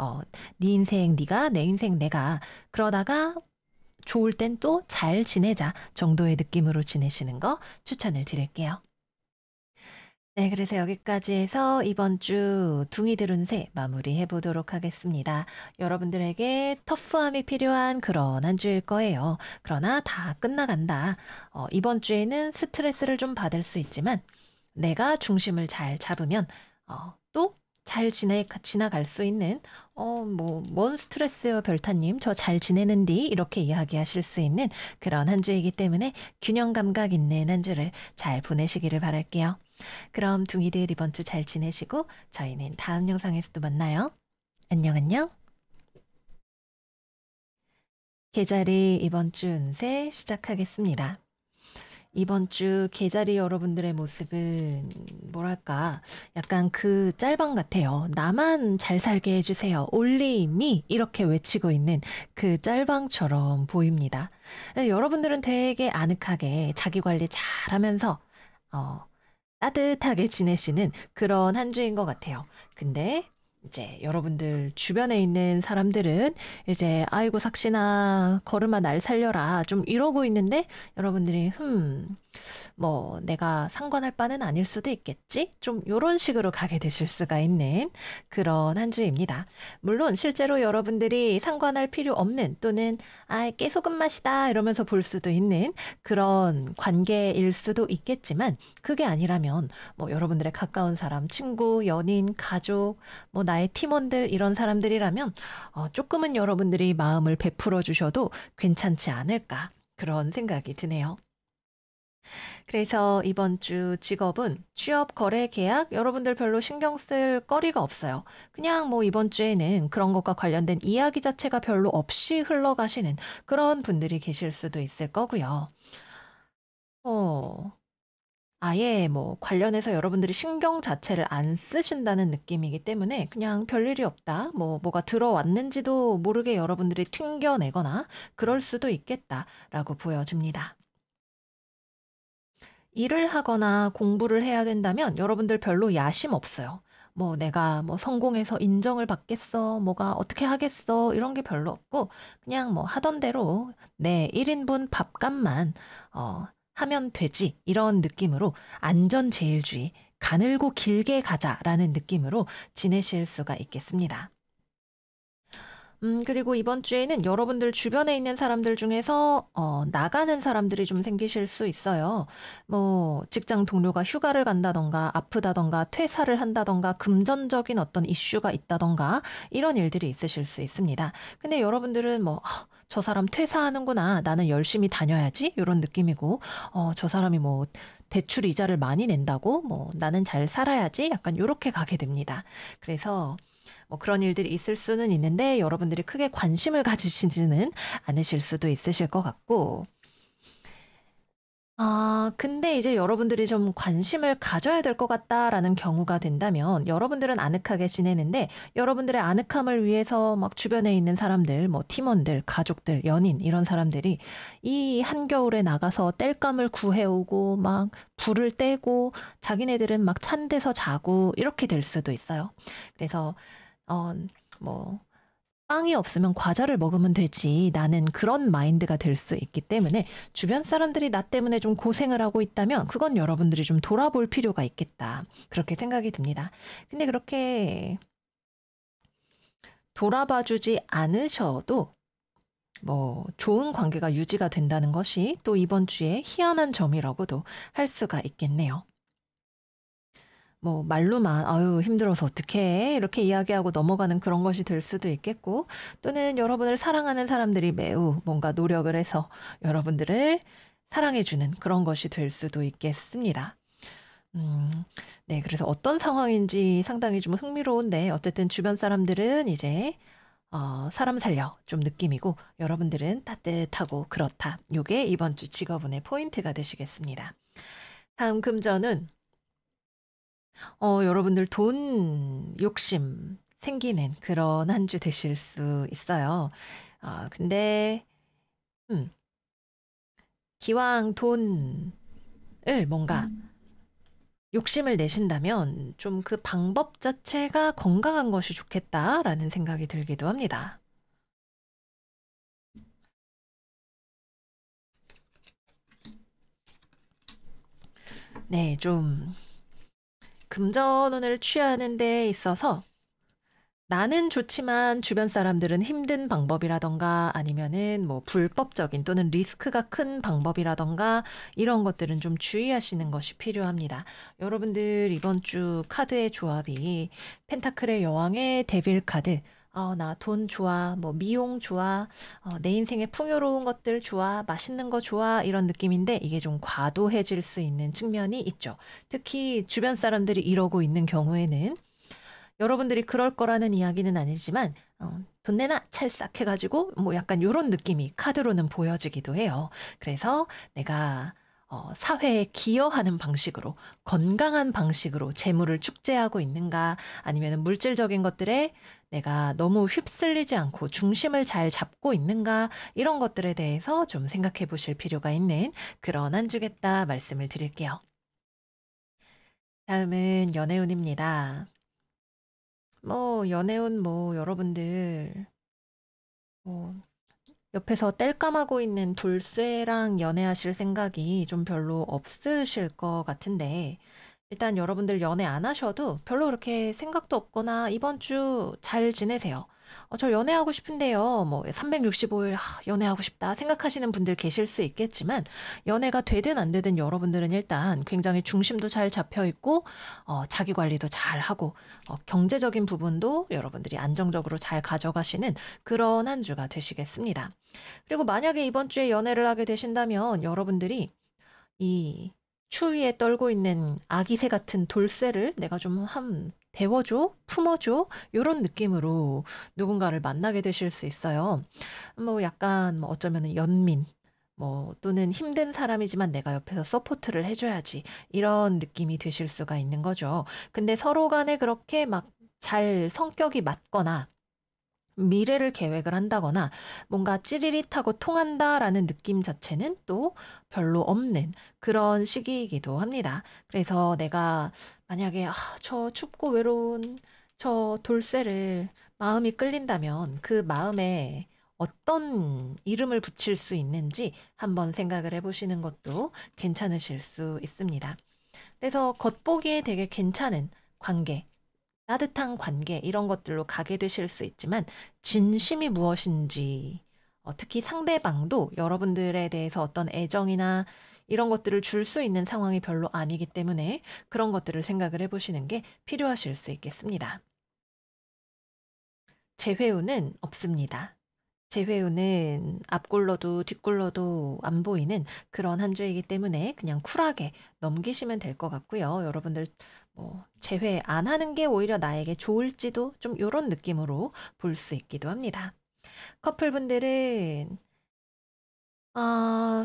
네 인생 네가 내 인생 내가 그러다가 좋을 땐 또 잘 지내자 정도의 느낌으로 지내시는 거 추천을 드릴게요. 네, 그래서 여기까지 해서 이번 주 둥이 들은 새 마무리해 보도록 하겠습니다. 여러분들에게 터프함이 필요한 그런 한 주일 거예요. 그러나 다 끝나간다. 이번 주에는 스트레스를 좀 받을 수 있지만 내가 중심을 잘 잡으면 또 잘 지나갈 수 있는 뭐 "뭔 스트레스요 별타님. 저 잘 지내는디." 이렇게 이야기하실 수 있는 그런 한 주이기 때문에 균형 감각 있는 한 주를 잘 보내시기를 바랄게요. 그럼 둥이들 이번 주 잘 지내시고 저희는 다음 영상에서 또 만나요. 안녕, 안녕. 계자리 이번 주 운세 시작하겠습니다. 이번 주 계자리 여러분들의 모습은 뭐랄까 약간 그 짤방 같아요. 나만 잘 살게 해주세요. Only me 이렇게 외치고 있는 그 짤방처럼 보입니다. 여러분들은 되게 아늑하게 자기 관리 잘하면서 따뜻하게 지내시는 그런 한 주인 것 같아요. 근데 이제 여러분들 주변에 있는 사람들은 이제 아이고 삭신아 걸음아 날 살려라 좀 이러고 있는데 여러분들이 뭐 내가 상관할 바는 아닐 수도 있겠지? 좀 요런 식으로 가게 되실 수가 있는 그런 한 주입니다. 물론 실제로 여러분들이 상관할 필요 없는 또는 깨소금 맛이다 이러면서 볼 수도 있는 그런 관계일 수도 있겠지만 그게 아니라면 뭐 여러분들의 가까운 사람, 친구, 연인, 가족, 뭐 나의 팀원들 이런 사람들이라면 조금은 여러분들이 마음을 베풀어 주셔도 괜찮지 않을까 그런 생각이 드네요. 그래서 이번 주 직업은 취업, 거래, 계약 여러분들 별로 신경 쓸 거리가 없어요. 그냥 뭐 이번 주에는 그런 것과 관련된 이야기 자체가 별로 없이 흘러가시는 그런 분들이 계실 수도 있을 거고요. 어, 아예 뭐 관련해서 여러분들이 신경 자체를 안 쓰신다는 느낌이기 때문에 그냥 별일이 없다. 뭐가 들어왔는지도 모르게 여러분들이 튕겨내거나 그럴 수도 있겠다라고 보여집니다. 일을 하거나 공부를 해야 된다면 여러분들 별로 야심 없어요. 뭐 내가 뭐 성공해서 인정을 받겠어, 뭐가 어떻게 하겠어, 이런 게 별로 없고, 그냥 뭐 하던 대로 내 1인분 밥값만, 하면 되지. 이런 느낌으로 안전제일주의, 가늘고 길게 가자라는 느낌으로 지내실 수가 있겠습니다. 그리고 이번 주에는 여러분들 주변에 있는 사람들 중에서 나가는 사람들이 좀 생기실 수 있어요. 뭐 직장 동료가 휴가를 간다던가 아프다던가 퇴사를 한다던가 금전적인 어떤 이슈가 있다던가 이런 일들이 있으실 수 있습니다. 근데 여러분들은 뭐 저 사람 퇴사하는구나. 나는 열심히 다녀야지. 이런 느낌이고 저 사람이 뭐 대출 이자를 많이 낸다고 뭐 나는 잘 살아야지. 약간 요렇게 가게 됩니다. 그래서 뭐 그런 일들이 있을 수는 있는데 여러분들이 크게 관심을 가지시지는 않으실 수도 있으실 것 같고 근데 이제 여러분들이 좀 관심을 가져야 될 것 같다라는 경우가 된다면 여러분들은 아늑하게 지내는데 여러분들의 아늑함을 위해서 막 주변에 있는 사람들, 뭐 팀원들, 가족들, 연인 이런 사람들이 이 한겨울에 나가서 땔감을 구해오고 막 불을 떼고 자기네들은 막 찬 데서 자고 이렇게 될 수도 있어요. 그래서 뭐 빵이 없으면 과자를 먹으면 되지. 나는 그런 마인드가 될 수 있기 때문에 주변 사람들이 나 때문에 좀 고생을 하고 있다면 그건 여러분들이 좀 돌아볼 필요가 있겠다. 그렇게 생각이 듭니다. 근데 그렇게 돌아봐 주지 않으셔도 뭐 좋은 관계가 유지가 된다는 것이 또 이번 주에 희한한 점이라고도 할 수가 있겠네요. 뭐 말로만 "아유 힘들어서 어떡해." 이렇게 이야기하고 넘어가는 그런 것이 될 수도 있겠고 또는 여러분을 사랑하는 사람들이 매우 뭔가 노력을 해서 여러분들을 사랑해 주는 그런 것이 될 수도 있겠습니다. 네 그래서 어떤 상황인지 상당히 좀 흥미로운데 어쨌든 주변 사람들은 이제 사람 살려 좀 느낌이고 여러분들은 따뜻하고 그렇다. 요게 이번 주 직업운의 포인트가 되시겠습니다. 다음 금전은 여러분들 돈 욕심 생기는 그런 한 주 되실 수 있어요. 근데 음 기왕 돈을 뭔가 욕심을 내신다면 좀 그 방법 자체가 건강한 것이 좋겠다라는 생각이 들기도 합니다. 네, 좀 금전운을 취하는 데 있어서 나는 좋지만 주변 사람들은 힘든 방법이라던가 아니면은 뭐 불법적인 또는 리스크가 큰 방법이라던가 이런 것들은 좀 주의하시는 것이 필요합니다. 여러분들 이번 주 카드의 조합이 펜타클의 여왕의 데빌 카드, 나 돈 좋아, 뭐 미용 좋아, 내 인생에 풍요로운 것들 좋아, 맛있는 거 좋아 이런 느낌인데 이게 좀 과도해질 수 있는 측면이 있죠. 특히 주변 사람들이 이러고 있는 경우에는 여러분들이 그럴 거라는 이야기는 아니지만 돈 내놔 찰싹 해가지고 뭐 약간 요런 느낌이 카드로는 보여지기도 해요. 그래서 내가 사회에 기여하는 방식으로 건강한 방식으로 재물을 축제하고 있는가 아니면 물질적인 것들에 내가 너무 휩쓸리지 않고 중심을 잘 잡고 있는가 이런 것들에 대해서 좀 생각해 보실 필요가 있는 그런 한 주겠다 말씀을 드릴게요. 다음은 연애운입니다. 뭐 연애운 뭐 여러분들 뭐 옆에서 땔감하고 있는 돌쇠랑 연애하실 생각이 좀 별로 없으실 것 같은데 일단 여러분들 연애 안 하셔도 별로 그렇게 생각도 없거나 이번 주 잘 지내세요. 저 연애하고 싶은데요. 뭐 365일 연애하고 싶다 생각하시는 분들 계실 수 있겠지만 연애가 되든 안 되든 여러분들은 일단 굉장히 중심도 잘 잡혀 있고 자기 관리도 잘 하고 경제적인 부분도 여러분들이 안정적으로 잘 가져가시는 그런 한 주가 되시겠습니다. 그리고 만약에 이번 주에 연애를 하게 되신다면 여러분들이 이 추위에 떨고 있는 아기새 같은 돌쇠를 내가 좀 데워줘, 품어줘, 요런 느낌으로 누군가를 만나게 되실 수 있어요. 뭐 약간 뭐 어쩌면은 연민, 뭐 또는 힘든 사람이지만 내가 옆에서 서포트를 해줘야지 이런 느낌이 되실 수가 있는 거죠. 근데 서로 간에 그렇게 막 잘 성격이 맞거나 미래를 계획을 한다거나 뭔가 찌릿하고 통한다라는 느낌 자체는 또 별로 없는 그런 시기이기도 합니다. 그래서 내가 만약에 저 춥고 외로운 저 돌쇠를 마음이 끌린다면 그 마음에 어떤 이름을 붙일 수 있는지 한번 생각을 해보시는 것도 괜찮으실 수 있습니다. 그래서 겉보기에 되게 괜찮은 관계, 따뜻한 관계 이런 것들로 가게 되실 수 있지만 진심이 무엇인지 특히 상대방도 여러분들에 대해서 어떤 애정이나 이런 것들을 줄 수 있는 상황이 별로 아니기 때문에 그런 것들을 생각을 해보시는 게 필요하실 수 있겠습니다. 재회운은 없습니다. 재회운은 앞굴러도 뒷굴러도 안 보이는 그런 한 주이기 때문에 그냥 쿨하게 넘기시면 될 것 같고요. 여러분들 뭐 재회 안 하는 게 오히려 나에게 좋을지도 좀 이런 느낌으로 볼 수 있기도 합니다. 커플분들은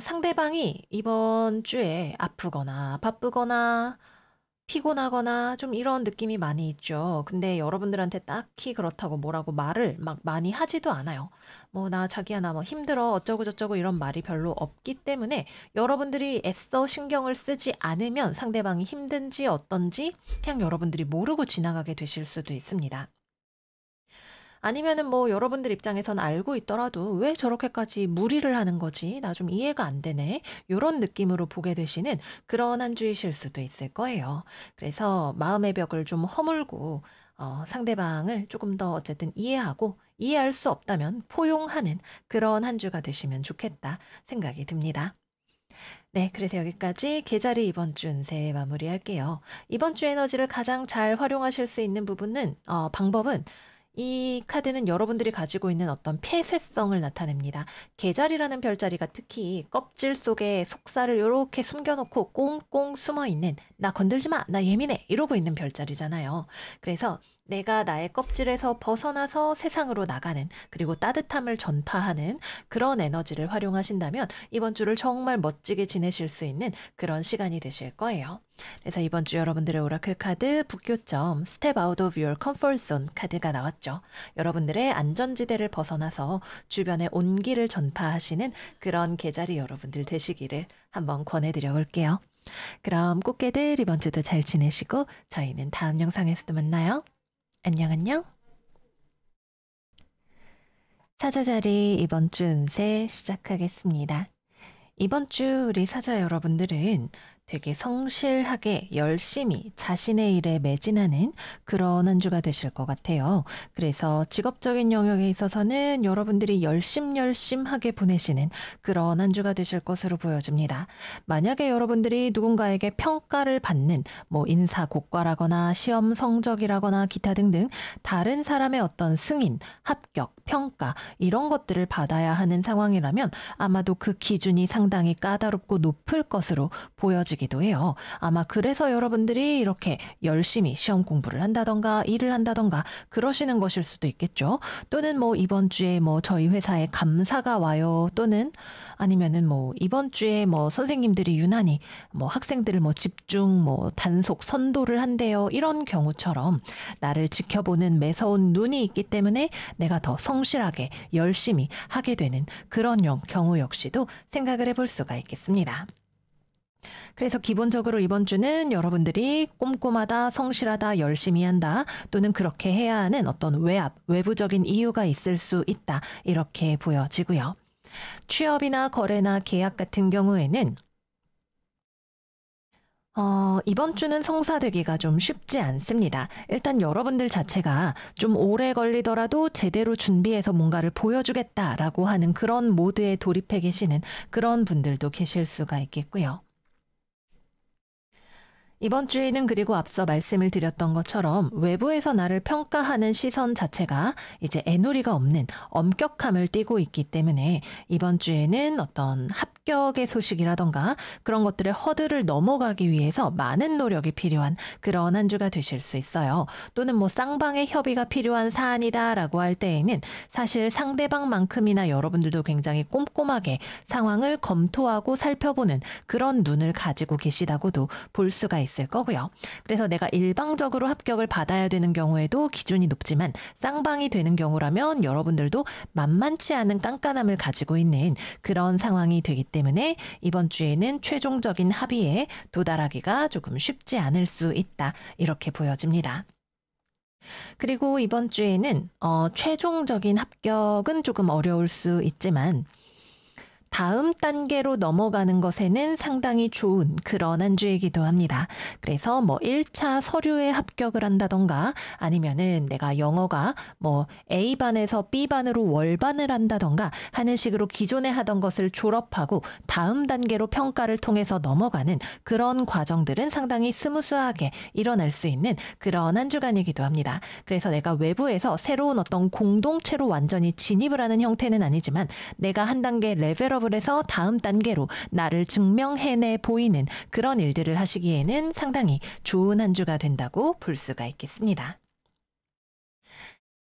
상대방이 이번 주에 아프거나 바쁘거나 피곤하거나 좀 이런 느낌이 많이 있죠. 근데 여러분들한테 딱히 그렇다고 뭐라고 말을 막 많이 하지도 않아요. 뭐, 나 자기야, 나 뭐 힘들어, 어쩌고 저쩌고 이런 말이 별로 없기 때문에 여러분들이 애써 신경을 쓰지 않으면 상대방이 힘든지 어떤지 그냥 여러분들이 모르고 지나가게 되실 수도 있습니다. 아니면은 뭐 여러분들 입장에선 알고 있더라도 왜 저렇게까지 무리를 하는 거지? 나 좀 이해가 안 되네. 요런 느낌으로 보게 되시는 그런 한 주이실 수도 있을 거예요. 그래서 마음의 벽을 좀 허물고 상대방을 조금 더 어쨌든 이해하고 이해할 수 없다면 포용하는 그런 한 주가 되시면 좋겠다 생각이 듭니다. 네, 그래서 여기까지 계자리 이번 주 운세 마무리할게요. 이번 주 에너지를 가장 잘 활용하실 수 있는 방법은 이 카드는 여러분들이 가지고 있는 어떤 폐쇄성을 나타냅니다. 계자리라는 별자리가 특히 껍질 속에 속살을 이렇게 숨겨놓고 꽁꽁 숨어있는 나 건들지 마, 나 예민해 이러고 있는 별자리잖아요. 그래서 내가 나의 껍질에서 벗어나서 세상으로 나가는 그리고 따뜻함을 전파하는 그런 에너지를 활용하신다면 이번 주를 정말 멋지게 지내실 수 있는 그런 시간이 되실 거예요. 그래서 이번 주 여러분들의 오라클 카드 북교점 Step Out of Your Comfort Zone 카드가 나왔죠. 여러분들의 안전지대를 벗어나서 주변의 온기를 전파하시는 그런 계자리 여러분들 되시기를 한번 권해드려 볼게요. 그럼 꽃게들 이번 주도 잘 지내시고 저희는 다음 영상에서도 만나요. 안녕 안녕. 사자자리 이번 주 운세 시작하겠습니다. 이번 주 우리 사자 여러분들은 되게 성실하게 열심히 자신의 일에 매진하는 그런 한 주가 되실 것 같아요. 그래서 직업적인 영역에 있어서는 여러분들이 열심하게 보내시는 그런 한 주가 되실 것으로 보여집니다. 만약에 여러분들이 누군가에게 평가를 받는 뭐 인사 고과라거나 시험 성적이라거나 기타 등등 다른 사람의 어떤 승인, 합격, 평가 이런 것들을 받아야 하는 상황이라면 아마도 그 기준이 상당히 까다롭고 높을 것으로 보여지고 보여지기도 해요. 아마 그래서 여러분들이 이렇게 열심히 시험 공부를 한다던가 일을 한다던가 그러시는 것일 수도 있겠죠. 또는 뭐 이번 주에 뭐 저희 회사에 감사가 와요. 또는 아니면은 뭐 이번 주에 뭐 선생님들이 유난히 뭐 학생들을 뭐 집중 뭐 단속 선도를 한대요. 이런 경우처럼 나를 지켜보는 매서운 눈이 있기 때문에 내가 더 성실하게 열심히 하게 되는 그런 경우 역시도 생각을 해볼 수가 있겠습니다. 그래서 기본적으로 이번 주는 여러분들이 꼼꼼하다, 성실하다, 열심히 한다, 또는 그렇게 해야 하는 어떤 외부적인 이유가 있을 수 있다, 이렇게 보여지고요. 취업이나 거래나 계약 같은 경우에는 이번 주는 성사되기가 좀 쉽지 않습니다. 일단 여러분들 자체가 좀 오래 걸리더라도 제대로 준비해서 뭔가를 보여주겠다라고 하는 그런 모드에 돌입해 계시는 그런 분들도 계실 수가 있겠고요. 이번 주에는 그리고 앞서 말씀을 드렸던 것처럼 외부에서 나를 평가하는 시선 자체가 이제 애누리가 없는 엄격함을 띠고 있기 때문에 이번 주에는 어떤 합격의 소식이라던가 그런 것들의 허들을 넘어가기 위해서 많은 노력이 필요한 그런 한 주가 되실 수 있어요. 또는 뭐 쌍방의 협의가 필요한 사안이다라고 할 때에는 사실 상대방만큼이나 여러분들도 굉장히 꼼꼼하게 상황을 검토하고 살펴보는 그런 눈을 가지고 계시다고도 볼 수가 있을 거고요. 그래서 내가 일방적으로 합격을 받아야 되는 경우에도 기준이 높지만 쌍방이 되는 경우라면 여러분들도 만만치 않은 깐깐함을 가지고 있는 그런 상황이 되기 때문에 이번 주에는 최종적인 합의에 도달하기가 조금 쉽지 않을 수 있다. 이렇게 보여집니다. 그리고 이번 주에는 최종적인 합격은 조금 어려울 수 있지만 다음 단계로 넘어가는 것에는 상당히 좋은 그런 한 주이기도 합니다. 그래서 뭐 1차 서류에 합격을 한다던가 아니면은 내가 영어가 뭐 A반에서 B반으로 월반을 한다던가 하는 식으로 기존에 하던 것을 졸업하고 다음 단계로 평가를 통해서 넘어가는 그런 과정들은 상당히 스무스하게 일어날 수 있는 그런 한 주간이기도 합니다. 그래서 내가 외부에서 새로운 어떤 공동체로 완전히 진입을 하는 형태는 아니지만 내가 한 단계 레벨업을 해서 다음 단계로 나를 증명해내 보이는 그런 일들을 하시기에는 상당히 좋은 한 주가 된다고 볼 수가 있겠습니다.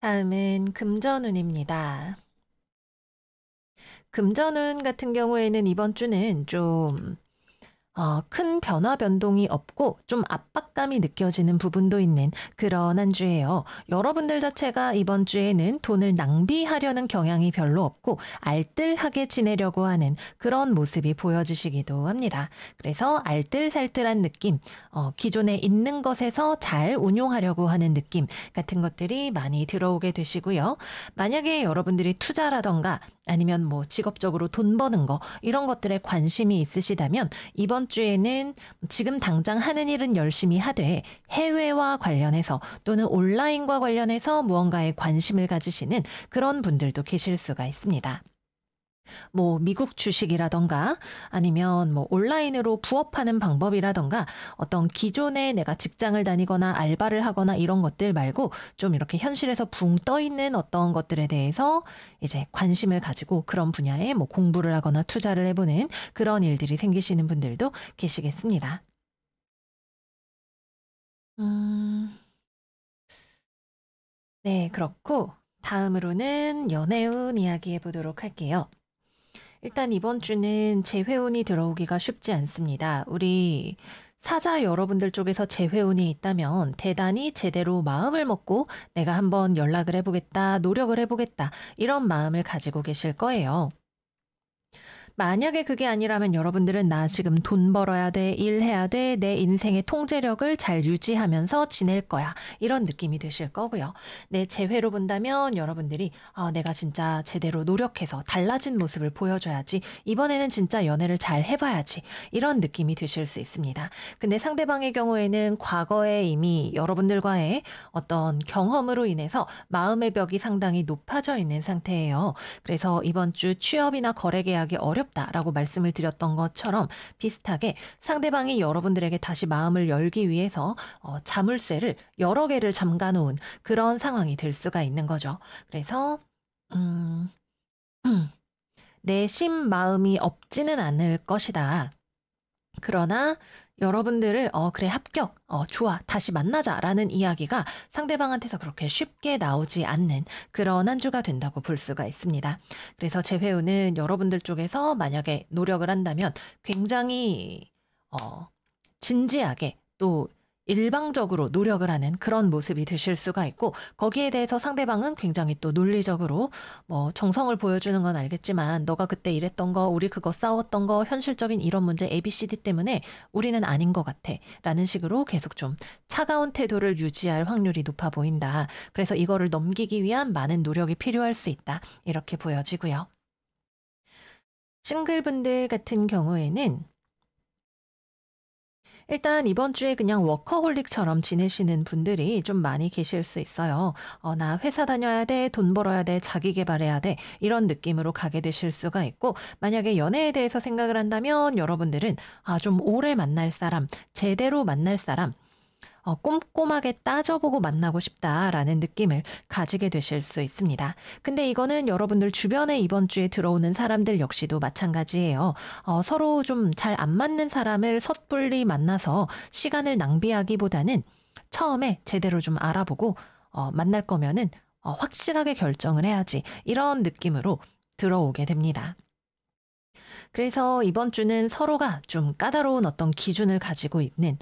다음은 금전운입니다. 금전운 같은 경우에는 이번 주는 좀 큰 변화 변동이 없고 좀 압박감이 느껴지는 부분도 있는 그런 한 주예요. 여러분들 자체가 이번 주에는 돈을 낭비하려는 경향이 별로 없고 알뜰하게 지내려고 하는 그런 모습이 보여지시기도 합니다. 그래서 알뜰살뜰한 느낌, 기존에 있는 것에서 잘 운용하려고 하는 느낌 같은 것들이 많이 들어오게 되시고요. 만약에 여러분들이 투자라던가 아니면 뭐 직업적으로 돈 버는 거 이런 것들에 관심이 있으시다면 이번 주에는 지금 당장 하는 일은 열심히 하되 해외와 관련해서 또는 온라인과 관련해서 무언가에 관심을 가지시는 그런 분들도 계실 수가 있습니다. 뭐 미국 주식이라던가 아니면 뭐 온라인으로 부업하는 방법이라던가 어떤 기존에 내가 직장을 다니거나 알바를 하거나 이런 것들 말고 좀 이렇게 현실에서 붕 떠 있는 어떤 것들에 대해서 이제 관심을 가지고 그런 분야에 뭐 공부를 하거나 투자를 해보는 그런 일들이 생기시는 분들도 계시겠습니다. 음, 네, 그렇고 다음으로는 연애운 이야기해 보도록 할게요. 일단 이번 주는 재회운이 들어오기가 쉽지 않습니다. 우리 사자 여러분들 쪽에서 재회운이 있다면 대단히 제대로 마음을 먹고 내가 한번 연락을 해보겠다, 노력을 해보겠다, 이런 마음을 가지고 계실 거예요. 만약에 그게 아니라면 여러분들은 나 지금 돈 벌어야 돼, 일해야 돼, 내 인생의 통제력을 잘 유지하면서 지낼 거야. 이런 느낌이 드실 거고요. 내 재회로 본다면 여러분들이 내가 진짜 제대로 노력해서 달라진 모습을 보여줘야지. 이번에는 진짜 연애를 잘 해봐야지. 이런 느낌이 드실 수 있습니다. 근데 상대방의 경우에는 과거에 이미 여러분들과의 어떤 경험으로 인해서 마음의 벽이 상당히 높아져 있는 상태예요. 그래서 이번 주 취업이나 거래 계약이 어렵다라고 말씀을 드렸던 것처럼 비슷하게 상대방이 여러분들에게 다시 마음을 열기 위해서 자물쇠를 여러 개를 잠가 놓은 그런 상황이 될 수가 있는 거죠. 그래서 음, 내 심 마음이 없지는 않을 것이다. 그러나 여러분들을 그래 합격, 좋아, 다시 만나자라는 이야기가 상대방한테서 그렇게 쉽게 나오지 않는 그런 한 주가 된다고 볼 수가 있습니다. 그래서 제 회우는 여러분들 쪽에서 만약에 노력을 한다면 굉장히 진지하게 또 일방적으로 노력을 하는 그런 모습이 되실 수가 있고, 거기에 대해서 상대방은 굉장히 또 논리적으로 뭐 정성을 보여주는 건 알겠지만 너가 그때 이랬던 거, 우리 그거 싸웠던 거, 현실적인 이런 문제 ABCD 때문에 우리는 아닌 것 같아 라는 식으로 계속 좀 차가운 태도를 유지할 확률이 높아 보인다. 그래서 이거를 넘기기 위한 많은 노력이 필요할 수 있다, 이렇게 보여지고요. 싱글분들 같은 경우에는 일단 이번 주에 그냥 워커홀릭처럼 지내시는 분들이 좀 많이 계실 수 있어요. 나 회사 다녀야 돼, 돈 벌어야 돼, 자기 개발해야 돼, 이런 느낌으로 가게 되실 수가 있고, 만약에 연애에 대해서 생각을 한다면 여러분들은 좀 오래 만날 사람, 제대로 만날 사람, 꼼꼼하게 따져보고 만나고 싶다라는 느낌을 가지게 되실 수 있습니다. 근데 이거는 여러분들 주변에 이번 주에 들어오는 사람들 역시도 마찬가지예요. 서로 좀 잘 안 맞는 사람을 섣불리 만나서 시간을 낭비하기보다는 처음에 제대로 좀 알아보고 만날 거면은 확실하게 결정을 해야지, 이런 느낌으로 들어오게 됩니다. 그래서 이번 주는 서로가 좀 까다로운 어떤 기준을 가지고 있는,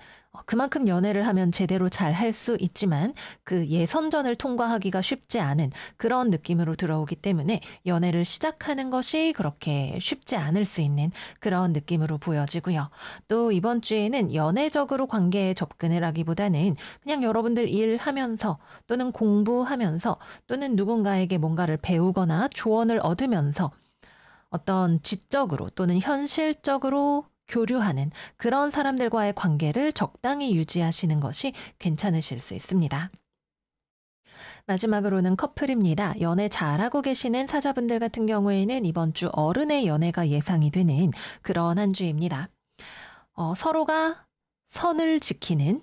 그만큼 연애를 하면 제대로 잘 할 수 있지만 그 예선전을 통과하기가 쉽지 않은 그런 느낌으로 들어오기 때문에 연애를 시작하는 것이 그렇게 쉽지 않을 수 있는 그런 느낌으로 보여지고요. 또 이번 주에는 연애적으로 관계에 접근을 하기보다는 그냥 여러분들 일하면서 또는 공부하면서 또는 누군가에게 뭔가를 배우거나 조언을 얻으면서 어떤 지적으로 또는 현실적으로 교류하는 그런 사람들과의 관계를 적당히 유지하시는 것이 괜찮으실 수 있습니다. 마지막으로는 커플입니다. 연애 잘하고 계시는 사자분들 같은 경우에는 이번 주 어른의 연애가 예상이 되는 그런 한 주입니다. 서로가 선을 지키는,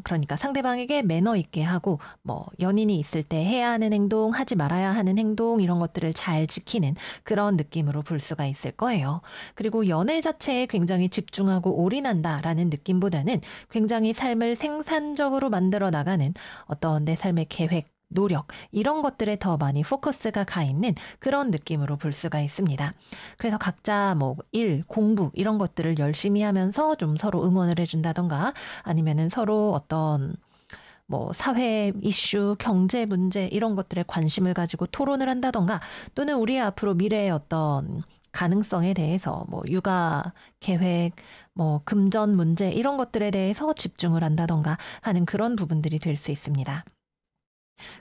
그러니까 상대방에게 매너 있게 하고 뭐 연인이 있을 때 해야 하는 행동, 하지 말아야 하는 행동, 이런 것들을 잘 지키는 그런 느낌으로 볼 수가 있을 거예요. 그리고 연애 자체에 굉장히 집중하고 올인한다라는 느낌보다는 굉장히 삶을 생산적으로 만들어 나가는 어떤 내 삶의 계획, 노력, 이런 것들에 더 많이 포커스가 가 있는 그런 느낌으로 볼 수가 있습니다. 그래서 각자 뭐 일, 공부 이런 것들을 열심히 하면서 좀 서로 응원을 해준다던가, 아니면은 서로 어떤 뭐 사회 이슈, 경제 문제 이런 것들에 관심을 가지고 토론을 한다던가, 또는 우리의 앞으로 미래의 어떤 가능성에 대해서 뭐 육아 계획, 뭐 금전 문제 이런 것들에 대해서 집중을 한다던가 하는 그런 부분들이 될 수 있습니다.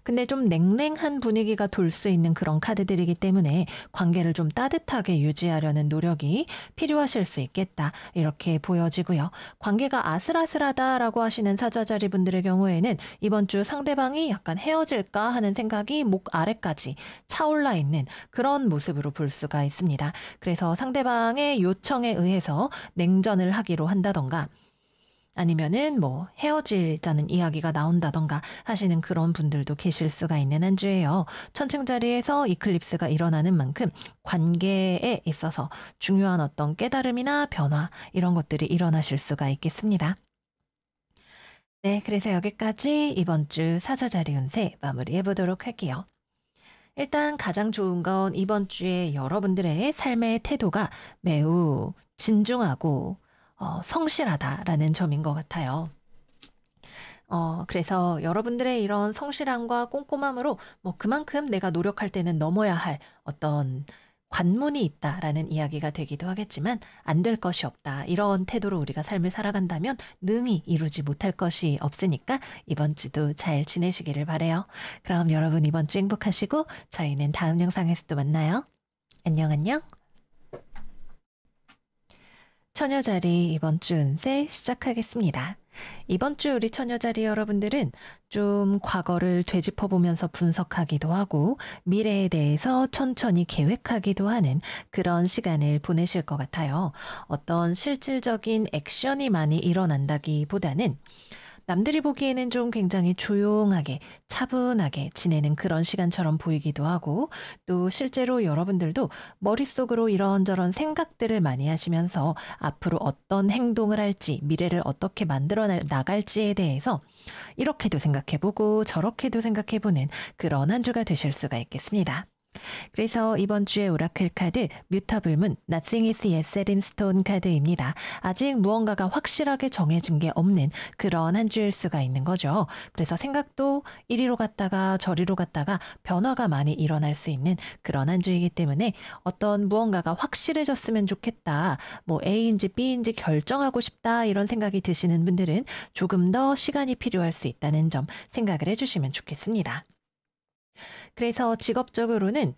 근데 좀 냉랭한 분위기가 돌 수 있는 그런 카드들이기 때문에 관계를 좀 따뜻하게 유지하려는 노력이 필요하실 수 있겠다, 이렇게 보여지고요. 관계가 아슬아슬하다라고 하시는 사자자리 분들의 경우에는 이번 주 상대방이 약간 헤어질까 하는 생각이 목 아래까지 차올라 있는 그런 모습으로 볼 수가 있습니다. 그래서 상대방의 요청에 의해서 냉전을 하기로 한다던가, 아니면은 뭐 헤어지자는 이야기가 나온다던가 하시는 그런 분들도 계실 수가 있는 한 주예요. 천층자리에서 이클립스가 일어나는 만큼 관계에 있어서 중요한 어떤 깨달음이나 변화, 이런 것들이 일어나실 수가 있겠습니다. 네, 그래서 여기까지 이번 주 사자자리 운세 마무리해 보도록 할게요. 일단 가장 좋은 건 이번 주에 여러분들의 삶의 태도가 매우 진중하고 성실하다라는 점인 것 같아요. 그래서 여러분들의 이런 성실함과 꼼꼼함으로 뭐 그만큼 내가 노력할 때는 넘어야 할 어떤 관문이 있다라는 이야기가 되기도 하겠지만, 안 될 것이 없다, 이런 태도로 우리가 삶을 살아간다면 능히 이루지 못할 것이 없으니까 이번 주도 잘 지내시기를 바라요. 그럼 여러분 이번 주 행복하시고 저희는 다음 영상에서 또 만나요. 안녕 안녕. 처녀자리 이번 주 운세 시작하겠습니다. 이번 주 우리 처녀자리 여러분들은 좀 과거를 되짚어보면서 분석하기도 하고 미래에 대해서 천천히 계획하기도 하는 그런 시간을 보내실 것 같아요. 어떤 실질적인 액션이 많이 일어난다기보다는 남들이 보기에는 좀 굉장히 조용하게 차분하게 지내는 그런 시간처럼 보이기도 하고 또 실제로 여러분들도 머릿속으로 이런저런 생각들을 많이 하시면서 앞으로 어떤 행동을 할지 미래를 어떻게 만들어 나갈지에 대해서 이렇게도 생각해보고 저렇게도 생각해보는 그런 한 주가 되실 수가 있겠습니다. 그래서 이번 주의 오라클 카드 뮤터블문 Nothing is yet set in stone 카드입니다. 아직 무언가가 확실하게 정해진 게 없는 그런 한 주일 수가 있는 거죠. 그래서 생각도 이리로 갔다가 저리로 갔다가 변화가 많이 일어날 수 있는 그런 한 주이기 때문에 어떤 무언가가 확실해졌으면 좋겠다. 뭐 A인지 B인지 결정하고 싶다 이런 생각이 드시는 분들은 조금 더 시간이 필요할 수 있다는 점 생각을 해주시면 좋겠습니다. 그래서 직업적으로는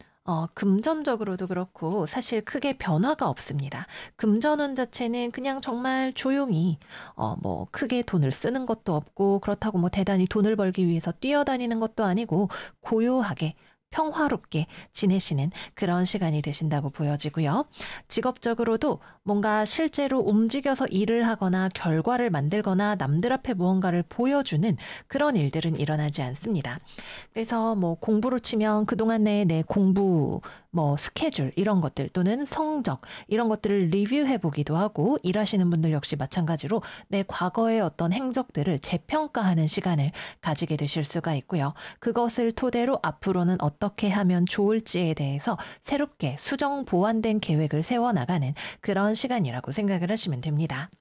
금전적으로도 그렇고 사실 크게 변화가 없습니다. 금전운 자체는 그냥 정말 조용히 뭐 크게 돈을 쓰는 것도 없고 그렇다고 뭐 대단히 돈을 벌기 위해서 뛰어다니는 것도 아니고 고요하게 평화롭게 지내시는 그런 시간이 되신다고 보여지고요. 직업적으로도 뭔가 실제로 움직여서 일을 하거나 결과를 만들거나 남들 앞에 무언가를 보여주는 그런 일들은 일어나지 않습니다. 그래서 뭐 공부로 치면 그동안 내 공부 뭐 스케줄 이런 것들 또는 성적 이런 것들을 리뷰해 보기도 하고 일하시는 분들 역시 마찬가지로 내 과거의 어떤 행적들을 재평가하는 시간을 가지게 되실 수가 있고요. 그것을 토대로 앞으로는 어떻게 하면 좋을지에 대해서 새롭게 수정 보완된 계획을 세워나가는 그런 시간이라고 생각을 하시면 됩니다.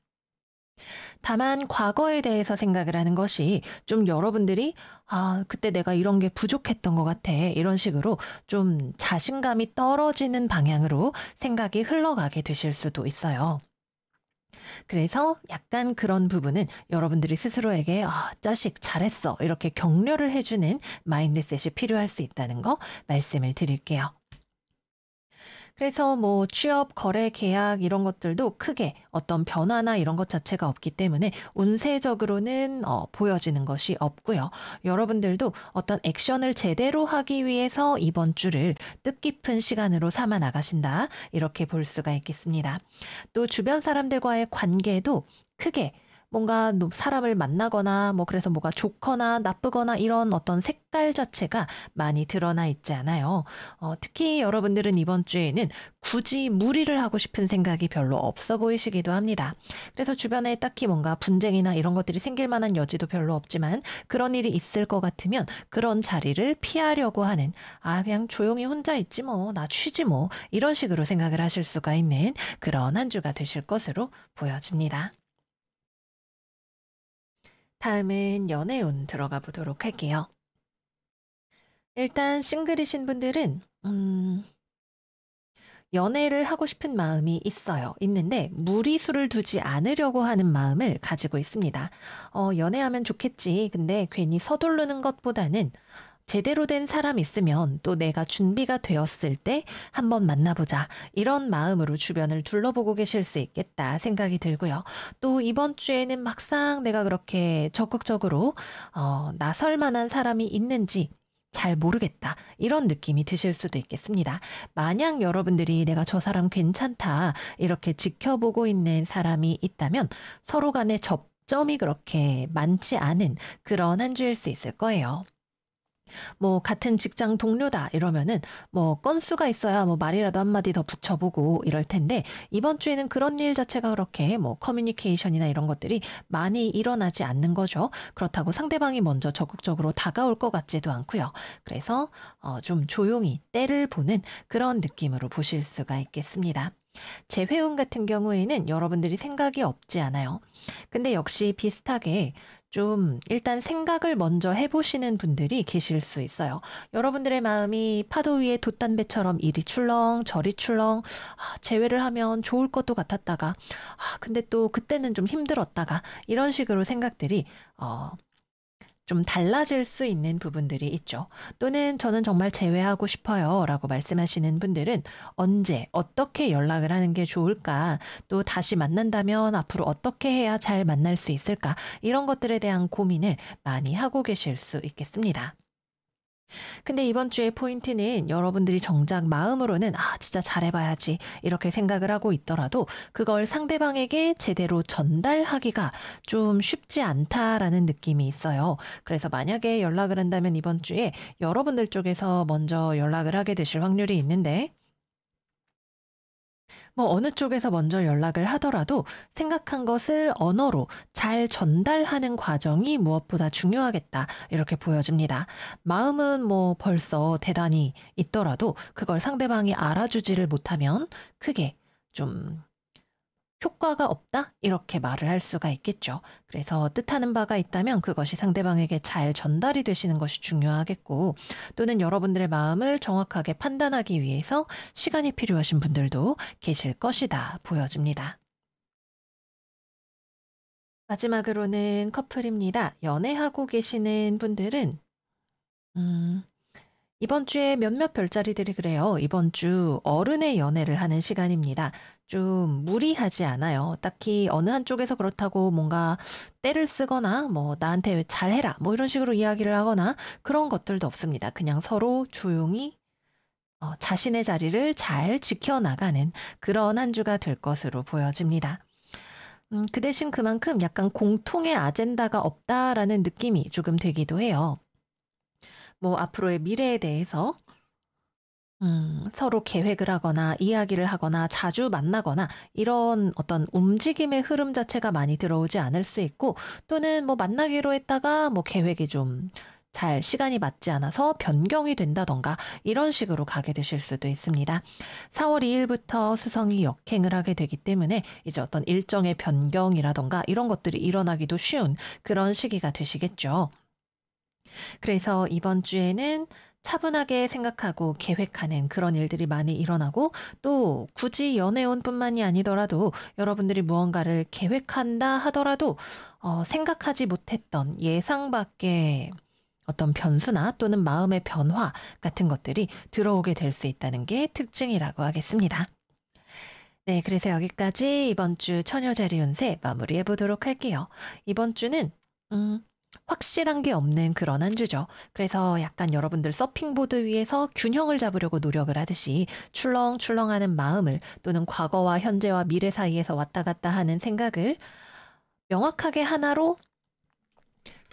다만 과거에 대해서 생각을 하는 것이 좀 여러분들이 그때 내가 이런 게 부족했던 것 같아. 이런 식으로 좀 자신감이 떨어지는 방향으로 생각이 흘러가게 되실 수도 있어요. 그래서 약간 그런 부분은 여러분들이 스스로에게 자식 잘했어. 이렇게 격려를 해주는 마인드셋이 필요할 수 있다는 거 말씀을 드릴게요. 그래서 뭐 취업, 거래, 계약 이런 것들도 크게 어떤 변화나 이런 것 자체가 없기 때문에 운세적으로는 보여지는 것이 없고요. 여러분들도 어떤 액션을 제대로 하기 위해서 이번 주를 뜻깊은 시간으로 삼아 나가신다. 이렇게 볼 수가 있겠습니다. 또 주변 사람들과의 관계도 크게 뭔가 사람을 만나거나 뭐 그래서 뭐가 좋거나 나쁘거나 이런 어떤 색깔 자체가 많이 드러나 있지 않아요. 특히 여러분들은 이번 주에는 굳이 무리를 하고 싶은 생각이 별로 없어 보이시기도 합니다. 그래서 주변에 딱히 뭔가 분쟁이나 이런 것들이 생길 만한 여지도 별로 없지만 그런 일이 있을 것 같으면 그런 자리를 피하려고 하는 그냥 조용히 혼자 있지 뭐 나 쉬지 뭐 이런 식으로 생각을 하실 수가 있는 그런 한 주가 되실 것으로 보여집니다. 다음은 연애운 들어가 보도록 할게요. 일단 싱글이신 분들은 연애를 하고 싶은 마음이 있어요. 있는데 무리수를 두지 않으려고 하는 마음을 가지고 있습니다. 연애하면 좋겠지. 근데 괜히 서두르는 것보다는 제대로 된 사람 있으면 또 내가 준비가 되었을 때 한번 만나보자. 이런 마음으로 주변을 둘러보고 계실 수 있겠다 생각이 들고요. 또 이번 주에는 막상 내가 그렇게 적극적으로 나설 만한 사람이 있는지 잘 모르겠다. 이런 느낌이 드실 수도 있겠습니다. 만약 여러분들이 내가 저 사람 괜찮다. 이렇게 지켜보고 있는 사람이 있다면 서로 간의 접점이 그렇게 많지 않은 그런 한 주일 수 있을 거예요. 뭐 같은 직장 동료다 이러면은 뭐 건수가 있어야 뭐 말이라도 한마디 더 붙여보고 이럴 텐데 이번 주에는 그런 일 자체가 그렇게 뭐 커뮤니케이션이나 이런 것들이 많이 일어나지 않는 거죠. 그렇다고 상대방이 먼저 적극적으로 다가올 것 같지도 않고요. 그래서 좀 조용히 때를 보는 그런 느낌으로 보실 수가 있겠습니다. 재회운 같은 경우에는 여러분들이 생각이 없지 않아요. 근데 역시 비슷하게 좀 일단 생각을 먼저 해보시는 분들이 계실 수 있어요. 여러분들의 마음이 파도 위에 돛담배처럼 이리 출렁 저리 출렁 재회를 하면 좋을 것도 같았다가 근데 또 그때는 좀 힘들었다가 이런 식으로 생각들이 좀 달라질 수 있는 부분들이 있죠. 또는 저는 정말 재회하고 싶어요 라고 말씀하시는 분들은 언제 어떻게 연락을 하는 게 좋을까 또 다시 만난다면 앞으로 어떻게 해야 잘 만날 수 있을까 이런 것들에 대한 고민을 많이 하고 계실 수 있겠습니다. 근데 이번 주의 포인트는 여러분들이 정작 마음으로는 진짜 잘해봐야지 이렇게 생각을 하고 있더라도 그걸 상대방에게 제대로 전달하기가 좀 쉽지 않다라는 느낌이 있어요. 그래서 만약에 연락을 한다면 이번 주에 여러분들 쪽에서 먼저 연락을 하게 되실 확률이 있는데 뭐 어느 쪽에서 먼저 연락을 하더라도 생각한 것을 언어로 잘 전달하는 과정이 무엇보다 중요하겠다. 이렇게 보여집니다. 마음은 뭐 벌써 대단히 있더라도 그걸 상대방이 알아주지를 못하면 크게 좀 효과가 없다? 이렇게 말을 할 수가 있겠죠. 그래서 뜻하는 바가 있다면 그것이 상대방에게 잘 전달이 되시는 것이 중요하겠고, 또는 여러분들의 마음을 정확하게 판단하기 위해서 시간이 필요하신 분들도 계실 것이다 보여집니다. 마지막으로는 커플입니다. 연애하고 계시는 분들은 음, 이번 주에 몇몇 별자리들이 그래요. 이번 주 어른의 연애를 하는 시간입니다. 좀 무리하지 않아요. 딱히 어느 한쪽에서 그렇다고 뭔가 때를 쓰거나 뭐 나한테 잘해라 뭐 이런 식으로 이야기를 하거나 그런 것들도 없습니다. 그냥 서로 조용히 자신의 자리를 잘 지켜나가는 그런 한 주가 될 것으로 보여집니다. 그 대신 그만큼 약간 공통의 아젠다가 없다라는 느낌이 조금 되기도 해요. 뭐 앞으로의 미래에 대해서 서로 계획을 하거나 이야기를 하거나 자주 만나거나 이런 어떤 움직임의 흐름 자체가 많이 들어오지 않을 수 있고, 또는 뭐 만나기로 했다가 뭐 계획이 좀 잘 시간이 맞지 않아서 변경이 된다던가 이런 식으로 가게 되실 수도 있습니다. 4월 2일부터 수성이 역행을 하게 되기 때문에 이제 어떤 일정의 변경이라던가 이런 것들이 일어나기도 쉬운 그런 시기가 되시겠죠. 그래서 이번 주에는 차분하게 생각하고 계획하는 그런 일들이 많이 일어나고, 또 굳이 연애운뿐만이 아니더라도 여러분들이 무언가를 계획한다 하더라도 생각하지 못했던 예상 밖의 어떤 변수나 또는 마음의 변화 같은 것들이 들어오게 될 수 있다는 게 특징이라고 하겠습니다. 네, 그래서 여기까지 이번 주 처녀자리 운세 마무리해 보도록 할게요. 이번 주는 확실한 게 없는 그런 한 주죠. 그래서 약간 여러분들 서핑보드 위에서 균형을 잡으려고 노력을 하듯이 출렁출렁하는 마음을, 또는 과거와 현재와 미래 사이에서 왔다 갔다 하는 생각을 명확하게 하나로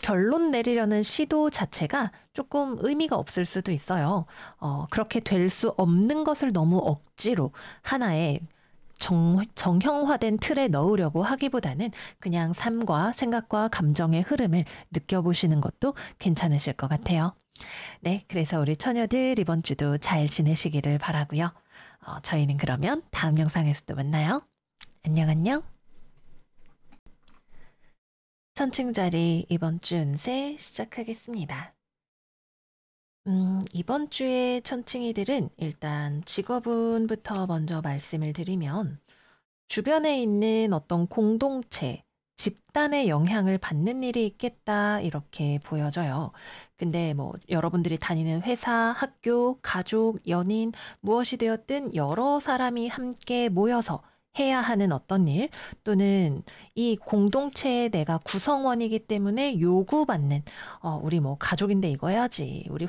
결론 내리려는 시도 자체가 조금 의미가 없을 수도 있어요. 그렇게 될 수 없는 것을 너무 억지로 하나의 정형화된 틀에 넣으려고 하기보다는 그냥 삶과 생각과 감정의 흐름을 느껴보시는 것도 괜찮으실 것 같아요. 네, 그래서 우리 처녀들 이번 주도 잘 지내시기를 바라고요. 저희는 그러면 다음 영상에서 또 만나요. 안녕 안녕. 천칭자리 이번 주 운세 시작하겠습니다. 이번 주의 천칭이들은 일단 직업운부터 먼저 말씀을 드리면, 주변에 있는 어떤 공동체, 집단의 영향을 받는 일이 있겠다 이렇게 보여져요. 근데 뭐 여러분들이 다니는 회사, 학교, 가족, 연인 무엇이 되었든 여러 사람이 함께 모여서 해야 하는 어떤 일, 또는 이 공동체의 내가 구성원이기 때문에 요구받는 우리 뭐 가족인데 이거 해야지, 우리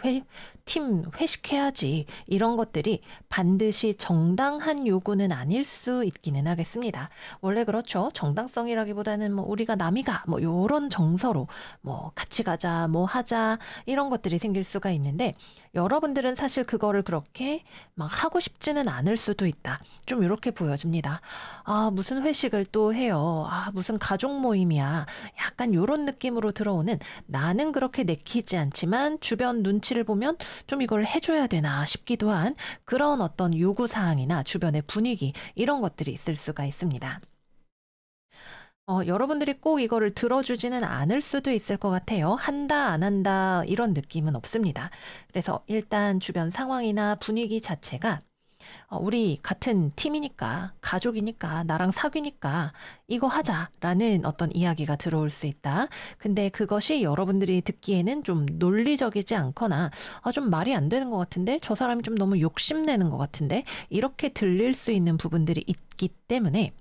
팀 회식해야지, 이런 것들이 반드시 정당한 요구는 아닐 수 있기는 하겠습니다. 원래 그렇죠. 정당성이라기보다는 뭐 우리가 남이가 뭐 요런 정서로 뭐 같이 가자, 뭐 하자, 이런 것들이 생길 수가 있는데, 여러분들은 사실 그거를 그렇게 막 하고 싶지는 않을 수도 있다. 좀 이렇게 보여집니다. 무슨 회식을 또 해요. 무슨 가족 모임이야. 약간 요런 느낌으로 들어오는, 나는 그렇게 내키지 않지만 주변 눈치를 보면 좀 이걸 해줘야 되나 싶기도 한 그런 어떤 요구사항이나 주변의 분위기, 이런 것들이 있을 수가 있습니다. 여러분들이 꼭 이거를 들어주지는 않을 수도 있을 것 같아요. 한다, 안 한다, 이런 느낌은 없습니다. 그래서 일단 주변 상황이나 분위기 자체가 우리 같은 팀이니까, 가족이니까, 나랑 사귀니까 이거 하자라는 어떤 이야기가 들어올 수 있다. 근데 그것이 여러분들이 듣기에는 좀 논리적이지 않거나 좀 말이 안 되는 것 같은데, 저 사람이 좀 너무 욕심내는 것 같은데, 이렇게 들릴 수 있는 부분들이 있기 때문에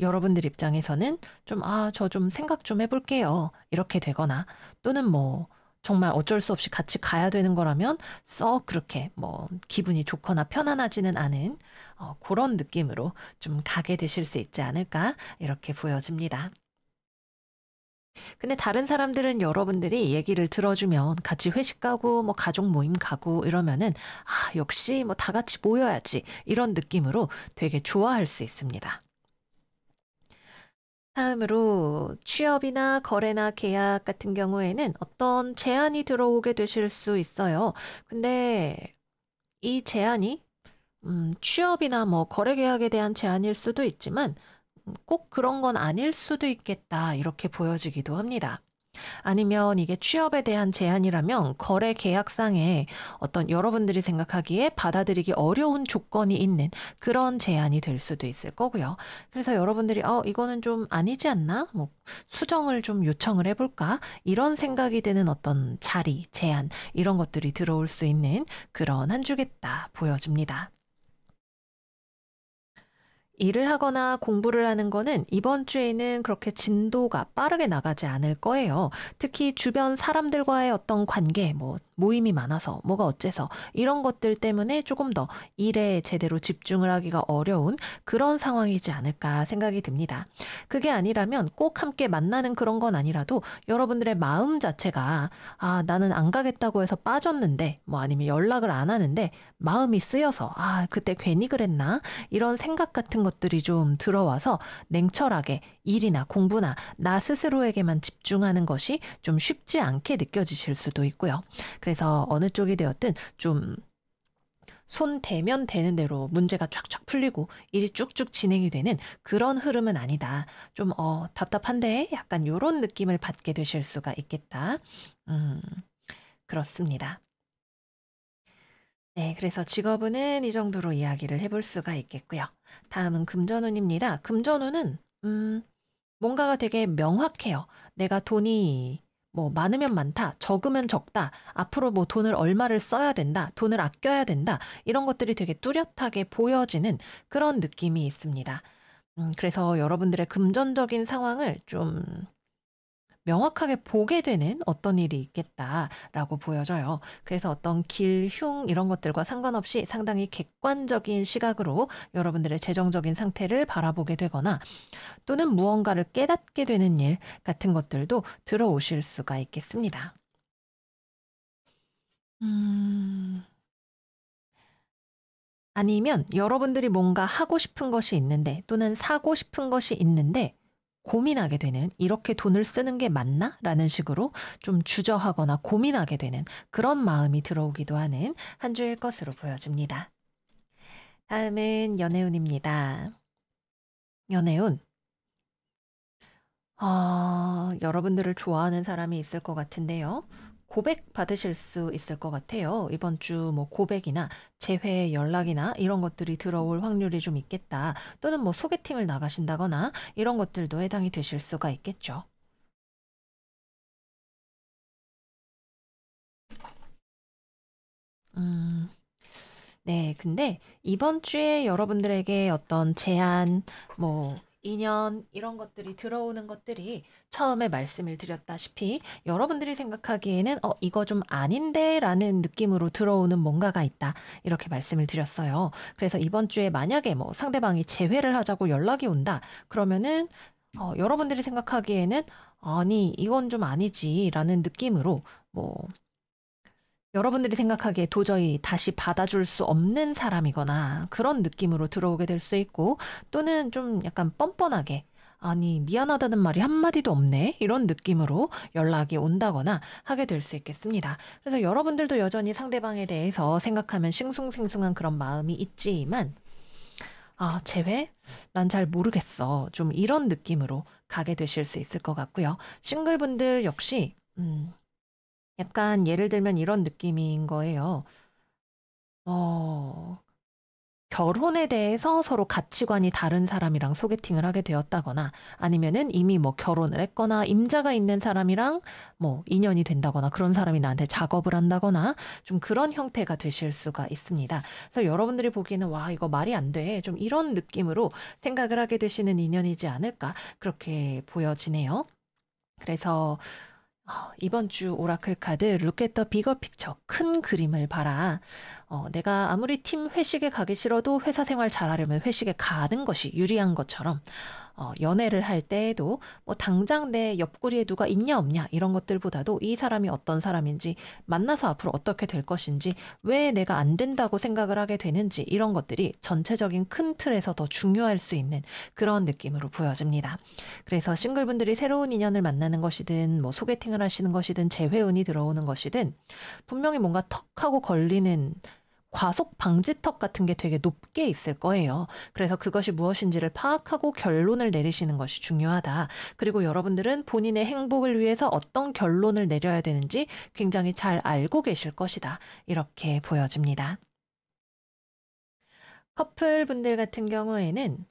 여러분들 입장에서는 좀 저 좀 생각 좀 해볼게요, 이렇게 되거나, 또는 뭐 정말 어쩔 수 없이 같이 가야 되는 거라면 썩 그렇게 뭐 기분이 좋거나 편안하지는 않은 그런 느낌으로 좀 가게 되실 수 있지 않을까 이렇게 보여집니다. 근데 다른 사람들은 여러분들이 얘기를 들어주면 같이 회식 가고 뭐 가족 모임 가고 이러면은 아, 역시 뭐 다 같이 모여야지 이런 느낌으로 되게 좋아할 수 있습니다. 다음으로 취업이나 거래나 계약 같은 경우에는 어떤 제안이 들어오게 되실 수 있어요. 근데 이 제안이 취업이나 뭐 거래 계약에 대한 제안일 수도 있지만 꼭 그런 건 아닐 수도 있겠다 이렇게 보여지기도 합니다. 아니면 이게 취업에 대한 제안이라면 거래 계약상에 어떤 여러분들이 생각하기에 받아들이기 어려운 조건이 있는 그런 제안이 될 수도 있을 거고요. 그래서 여러분들이 이거는 좀 아니지 않나? 뭐 수정을 좀 요청을 해볼까? 이런 생각이 드는 어떤 자리, 제안 이런 것들이 들어올 수 있는 그런 한 주겠다 보여집니다. 일을 하거나 공부를 하는 거는 이번 주에는 그렇게 진도가 빠르게 나가지 않을 거예요. 특히 주변 사람들과의 어떤 관계, 뭐 모임이 많아서 뭐가 어째서 이런 것들 때문에 조금 더 일에 제대로 집중을 하기가 어려운 그런 상황이지 않을까 생각이 듭니다. 그게 아니라면 꼭 함께 만나는 그런 건 아니라도 여러분들의 마음 자체가 아, 나는 안 가겠다고 해서 빠졌는데 뭐 아니면 연락을 안 하는데 마음이 쓰여서 아, 그때 괜히 그랬나? 이런 생각 같은 것들이 좀 들어와서 냉철하게 일이나 공부나 나 스스로에게만 집중하는 것이 좀 쉽지 않게 느껴지실 수도 있고요. 그래서 어느 쪽이 되었든 좀 손 대면 되는 대로 문제가 쫙쫙 풀리고 일이 쭉쭉 진행이 되는 그런 흐름은 아니다. 좀 답답한데 약간 요런 느낌을 받게 되실 수가 있겠다. 음, 그렇습니다. 네, 그래서 직업운은 이 정도로 이야기를 해볼 수가 있겠고요. 다음은 금전운입니다. 금전운은 뭔가가 되게 명확해요. 내가 돈이 뭐 많으면 많다, 적으면 적다, 앞으로 뭐 돈을 얼마를 써야 된다, 돈을 아껴야 된다, 이런 것들이 되게 뚜렷하게 보여지는 그런 느낌이 있습니다. 그래서 여러분들의 금전적인 상황을 좀 명확하게 보게 되는 어떤 일이 있겠다라고 보여져요. 그래서 어떤 길, 흉 이런 것들과 상관없이 상당히 객관적인 시각으로 여러분들의 재정적인 상태를 바라보게 되거나 또는 무언가를 깨닫게 되는 일 같은 것들도 들어오실 수가 있겠습니다. 음, 아니면 여러분들이 뭔가 하고 싶은 것이 있는데 또는 사고 싶은 것이 있는데 고민하게 되는 이렇게 돈을 쓰는 게 맞나? 라는 식으로 좀 주저하거나 고민하게 되는 그런 마음이 들어오기도 하는 한 주일 것으로 보여집니다. 다음은 연애운입니다. 연애운. 여러분들을 좋아하는 사람이 있을 것 같은데요. 고백 받으실 수 있을 것 같아요. 이번 주 뭐 고백이나 재회 연락이나 이런 것들이 들어올 확률이 좀 있겠다. 또는 뭐 소개팅을 나가신다거나 이런 것들도 해당이 되실 수가 있겠죠. 음, 네. 근데 이번 주에 여러분들에게 어떤 제안, 뭐 인연 이런 것들이 들어오는 것들이 처음에 말씀을 드렸다시피 여러분들이 생각하기에는 이거 좀 아닌데라는 느낌으로 들어오는 뭔가가 있다. 이렇게 말씀을 드렸어요. 그래서 이번 주에 만약에 뭐 상대방이 재회를 하자고 연락이 온다. 그러면은 여러분들이 생각하기에는 아니, 이건 좀 아니지라는 느낌으로 뭐 여러분들이 생각하기에 도저히 다시 받아줄 수 없는 사람이거나 그런 느낌으로 들어오게 될 수 있고 또는 좀 약간 뻔뻔하게 아니 미안하다는 말이 한마디도 없네 이런 느낌으로 연락이 온다거나 하게 될 수 있겠습니다. 그래서 여러분들도 여전히 상대방에 대해서 생각하면 싱숭생숭한 그런 마음이 있지만 아, 재회? 난 잘 모르겠어. 좀 이런 느낌으로 가게 되실 수 있을 것 같고요. 싱글분들 역시 약간 예를 들면 이런 느낌인 거예요. 어, 결혼에 대해서 서로 가치관이 다른 사람이랑 소개팅을 하게 되었다거나 아니면은 이미 뭐 결혼을 했거나 임자가 있는 사람이랑 뭐 인연이 된다거나 그런 사람이 나한테 작업을 한다거나 좀 그런 형태가 되실 수가 있습니다. 그래서 여러분들이 보기에는 와, 이거 말이 안 돼. 좀 이런 느낌으로 생각을 하게 되시는 인연이지 않을까 그렇게 보여지네요. 그래서 이번 주 오라클 카드 Look at the bigger picture. 큰 그림을 봐라. 내가 아무리 팀 회식에 가기 싫어도 회사 생활 잘하려면 회식에 가는 것이 유리한 것처럼 연애를 할 때에도 뭐 당장 내 옆구리에 누가 있냐 없냐 이런 것들보다도 이 사람이 어떤 사람인지 만나서 앞으로 어떻게 될 것인지 왜 내가 안 된다고 생각을 하게 되는지 이런 것들이 전체적인 큰 틀에서 더 중요할 수 있는 그런 느낌으로 보여집니다. 그래서 싱글분들이 새로운 인연을 만나는 것이든 뭐 소개팅을 하시는 것이든 재회운이 들어오는 것이든 분명히 뭔가 턱하고 걸리는 과속 방지턱 같은 게 되게 높게 있을 거예요. 그래서 그것이 무엇인지를 파악하고 결론을 내리시는 것이 중요하다. 그리고 여러분들은 본인의 행복을 위해서 어떤 결론을 내려야 되는지 굉장히 잘 알고 계실 것이다. 이렇게 보여집니다. 커플분들 같은 경우에는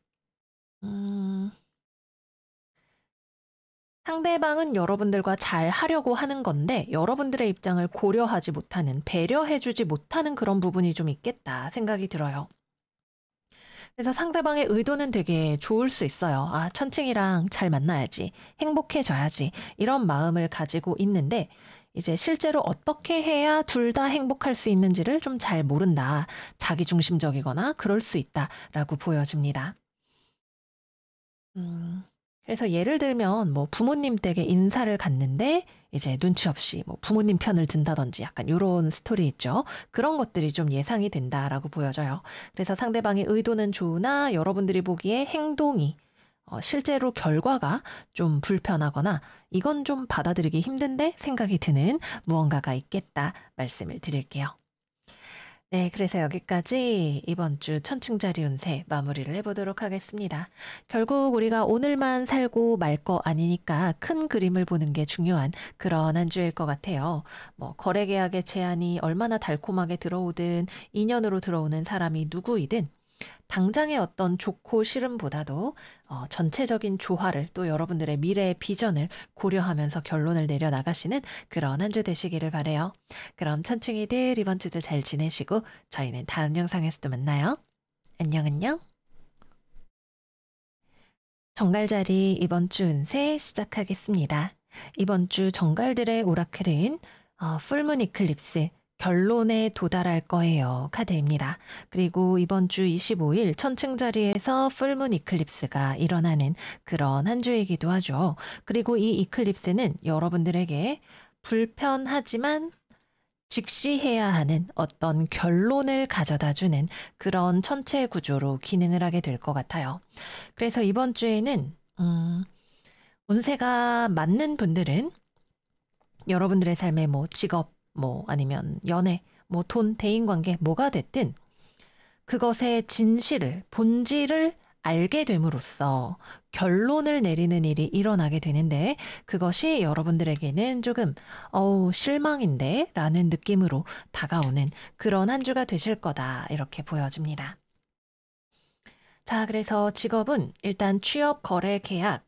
상대방은 여러분들과 잘 하려고 하는 건데 여러분들의 입장을 고려하지 못하는, 배려해주지 못하는 그런 부분이 좀 있겠다 생각이 들어요. 그래서 상대방의 의도는 되게 좋을 수 있어요. 천칭이랑 잘 만나야지, 행복해져야지 이런 마음을 가지고 있는데 이제 실제로 어떻게 해야 둘 다 행복할 수 있는지를 좀 잘 모른다. 자기중심적이거나 그럴 수 있다라고 보여집니다. 그래서 예를 들면 뭐 부모님 댁에 인사를 갔는데 이제 눈치 없이 뭐 부모님 편을 든다든지 약간 요런 스토리 있죠. 그런 것들이 좀 예상이 된다라고 보여져요. 그래서 상대방의 의도는 좋으나 여러분들이 보기에 행동이 실제로 결과가 좀 불편하거나 이건 좀 받아들이기 힘든데 생각이 드는 무언가가 있겠다 말씀을 드릴게요. 네, 그래서 여기까지 이번 주 천칭자리 운세 마무리를 해보도록 하겠습니다. 결국 우리가 오늘만 살고 말 거 아니니까 큰 그림을 보는 게 중요한 그런 한 주일 것 같아요. 뭐 거래 계약의 제안이 얼마나 달콤하게 들어오든 인연으로 들어오는 사람이 누구이든 당장의 어떤 좋고 싫음보다도 전체적인 조화를 또 여러분들의 미래의 비전을 고려하면서 결론을 내려 나가시는 그런 한 주 되시기를 바래요. 그럼 천칭이들 이번 주도 잘 지내시고 저희는 다음 영상에서 또 만나요. 안녕 안녕. 정갈자리 이번 주 운세 시작하겠습니다. 이번 주 정갈들의 오라클은 풀문 이클립스 결론에 도달할 거예요 카드입니다. 그리고 이번 주 25일 천칭자리에서 풀문 이클립스가 일어나는 그런 한 주이기도 하죠. 그리고 이 이클립스는 여러분들에게 불편하지만 직시해야 하는 어떤 결론을 가져다주는 그런 천체 구조로 기능을 하게 될 것 같아요. 그래서 이번 주에는 운세가 맞는 분들은 여러분들의 삶의 뭐 직업, 뭐 아니면 연애, 뭐 돈, 대인관계 뭐가 됐든 그것의 진실을, 본질을 알게 됨으로써 결론을 내리는 일이 일어나게 되는데 그것이 여러분들에게는 조금 실망인데 라는 느낌으로 다가오는 그런 한 주가 되실 거다 이렇게 보여집니다. 자, 그래서 직업은 일단 취업, 거래, 계약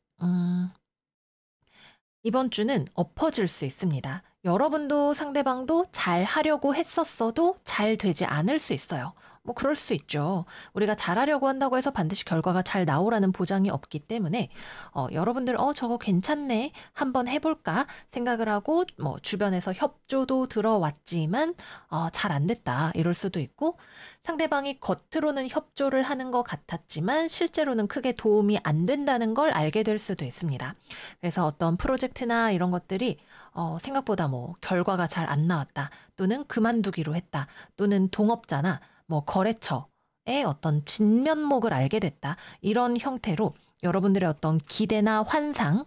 이번 주는 엎어질 수 있습니다. 여러분도 상대방도 잘 하려고 했었어도 잘 되지 않을 수 있어요. 뭐 그럴 수 있죠. 우리가 잘하려고 한다고 해서 반드시 결과가 잘 나오라는 보장이 없기 때문에 여러분들 저거 괜찮네 한번 해볼까 생각을 하고 뭐 주변에서 협조도 들어왔지만 잘 안 됐다 이럴 수도 있고 상대방이 겉으로는 협조를 하는 것 같았지만 실제로는 크게 도움이 안 된다는 걸 알게 될 수도 있습니다. 그래서 어떤 프로젝트나 이런 것들이 생각보다 뭐 결과가 잘 안 나왔다 또는 그만두기로 했다 또는 동업자나 뭐 거래처의 어떤 진면목을 알게 됐다. 이런 형태로 여러분들의 어떤 기대나 환상,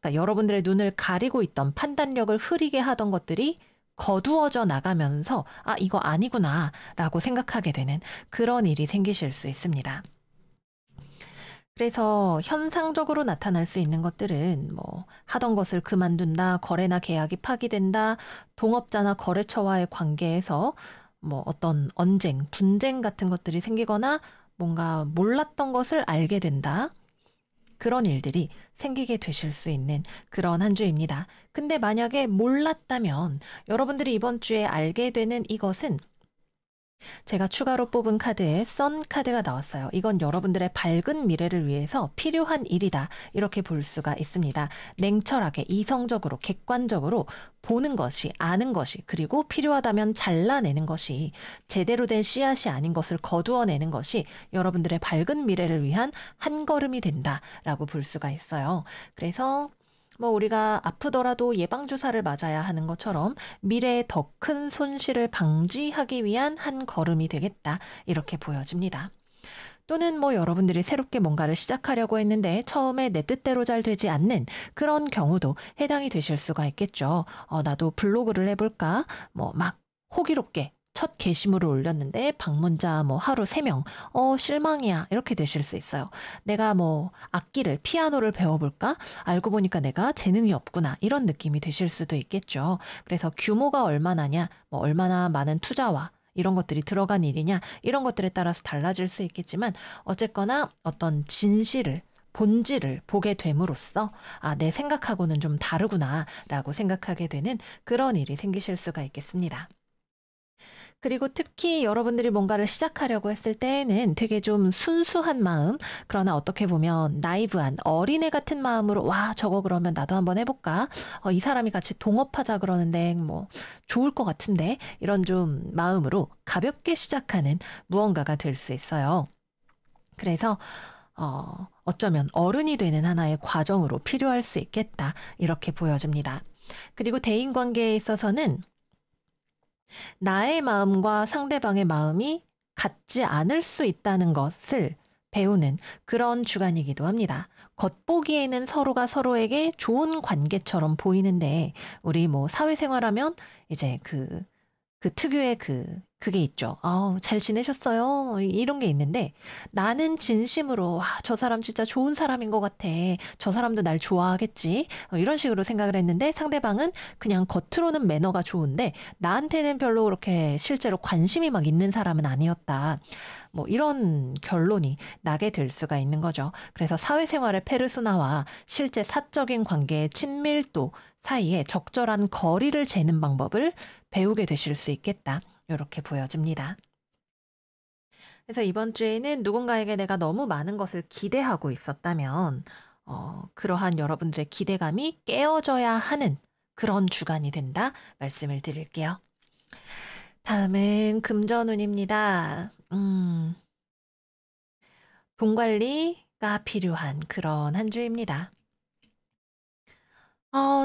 그러니까 여러분들의 눈을 가리고 있던 판단력을 흐리게 하던 것들이 거두어져 나가면서 이거 아니구나 라고 생각하게 되는 그런 일이 생기실 수 있습니다. 그래서 현상적으로 나타날 수 있는 것들은 뭐 하던 것을 그만둔다, 거래나 계약이 파기된다, 동업자나 거래처와의 관계에서 뭐 어떤 언쟁, 분쟁 같은 것들이 생기거나 뭔가 몰랐던 것을 알게 된다. 그런 일들이 생기게 되실 수 있는 그런 한 주입니다. 근데 만약에 몰랐다면 여러분들이 이번 주에 알게 되는 이것은 제가 추가로 뽑은 카드에 선 카드가 나왔어요. 이건 여러분들의 밝은 미래를 위해서 필요한 일이다. 이렇게 볼 수가 있습니다. 냉철하게, 이성적으로, 객관적으로 보는 것이, 아는 것이, 그리고 필요하다면 잘라내는 것이, 제대로 된 씨앗이 아닌 것을 거두어내는 것이 여러분들의 밝은 미래를 위한 한 걸음이 된다라고 볼 수가 있어요. 그래서 뭐 우리가 아프더라도 예방주사를 맞아야 하는 것처럼 미래의 더 큰 손실을 방지하기 위한 한 걸음이 되겠다. 이렇게 보여집니다. 또는 뭐 여러분들이 새롭게 뭔가를 시작하려고 했는데 처음에 내 뜻대로 잘 되지 않는 그런 경우도 해당이 되실 수가 있겠죠. 나도 블로그를 해볼까? 뭐 막 호기롭게 첫 게시물을 올렸는데 방문자 뭐 하루 3명, 실망이야. 이렇게 되실 수 있어요. 내가 뭐 악기를, 피아노를 배워볼까? 알고 보니까 내가 재능이 없구나. 이런 느낌이 되실 수도 있겠죠. 그래서 규모가 얼마나냐, 뭐 얼마나 많은 투자와 이런 것들이 들어간 일이냐, 이런 것들에 따라서 달라질 수 있겠지만 어쨌거나 어떤 진실을, 본질을 보게 됨으로써 내 생각하고는 좀 다르구나라고 생각하게 되는 그런 일이 생기실 수가 있겠습니다. 그리고 특히 여러분들이 뭔가를 시작하려고 했을 때에는 되게 좀 순수한 마음, 그러나 어떻게 보면 나이브한 어린애 같은 마음으로 와, 저거 그러면 나도 한번 해볼까? 이 사람이 같이 동업하자 그러는데 뭐 좋을 것 같은데 이런 좀 마음으로 가볍게 시작하는 무언가가 될 수 있어요. 그래서 어쩌면 어른이 되는 하나의 과정으로 필요할 수 있겠다. 이렇게 보여집니다. 그리고 대인관계에 있어서는 나의 마음과 상대방의 마음이 같지 않을 수 있다는 것을 배우는 그런 주간이기도 합니다. 겉보기에는 서로가 서로에게 좋은 관계처럼 보이는데 우리 뭐 사회생활하면 이제 그 특유의 그게 있죠. 잘 지내셨어요? 이런 게 있는데 나는 진심으로 와, 저 사람 진짜 좋은 사람인 것 같아. 저 사람도 날 좋아하겠지. 이런 식으로 생각을 했는데 상대방은 그냥 겉으로는 매너가 좋은데 나한테는 별로 그렇게 실제로 관심이 막 있는 사람은 아니었다. 뭐 이런 결론이 나게 될 수가 있는 거죠. 그래서 사회생활의 페르소나와 실제 사적인 관계의 친밀도 사이에 적절한 거리를 재는 방법을 배우게 되실 수 있겠다. 이렇게 보여집니다. 그래서 이번 주에는 누군가에게 내가 너무 많은 것을 기대하고 있었다면 그러한 여러분들의 기대감이 깨어져야 하는 그런 주간이 된다 말씀을 드릴게요. 다음은 금전운입니다. 돈 관리가 필요한 그런 한 주입니다.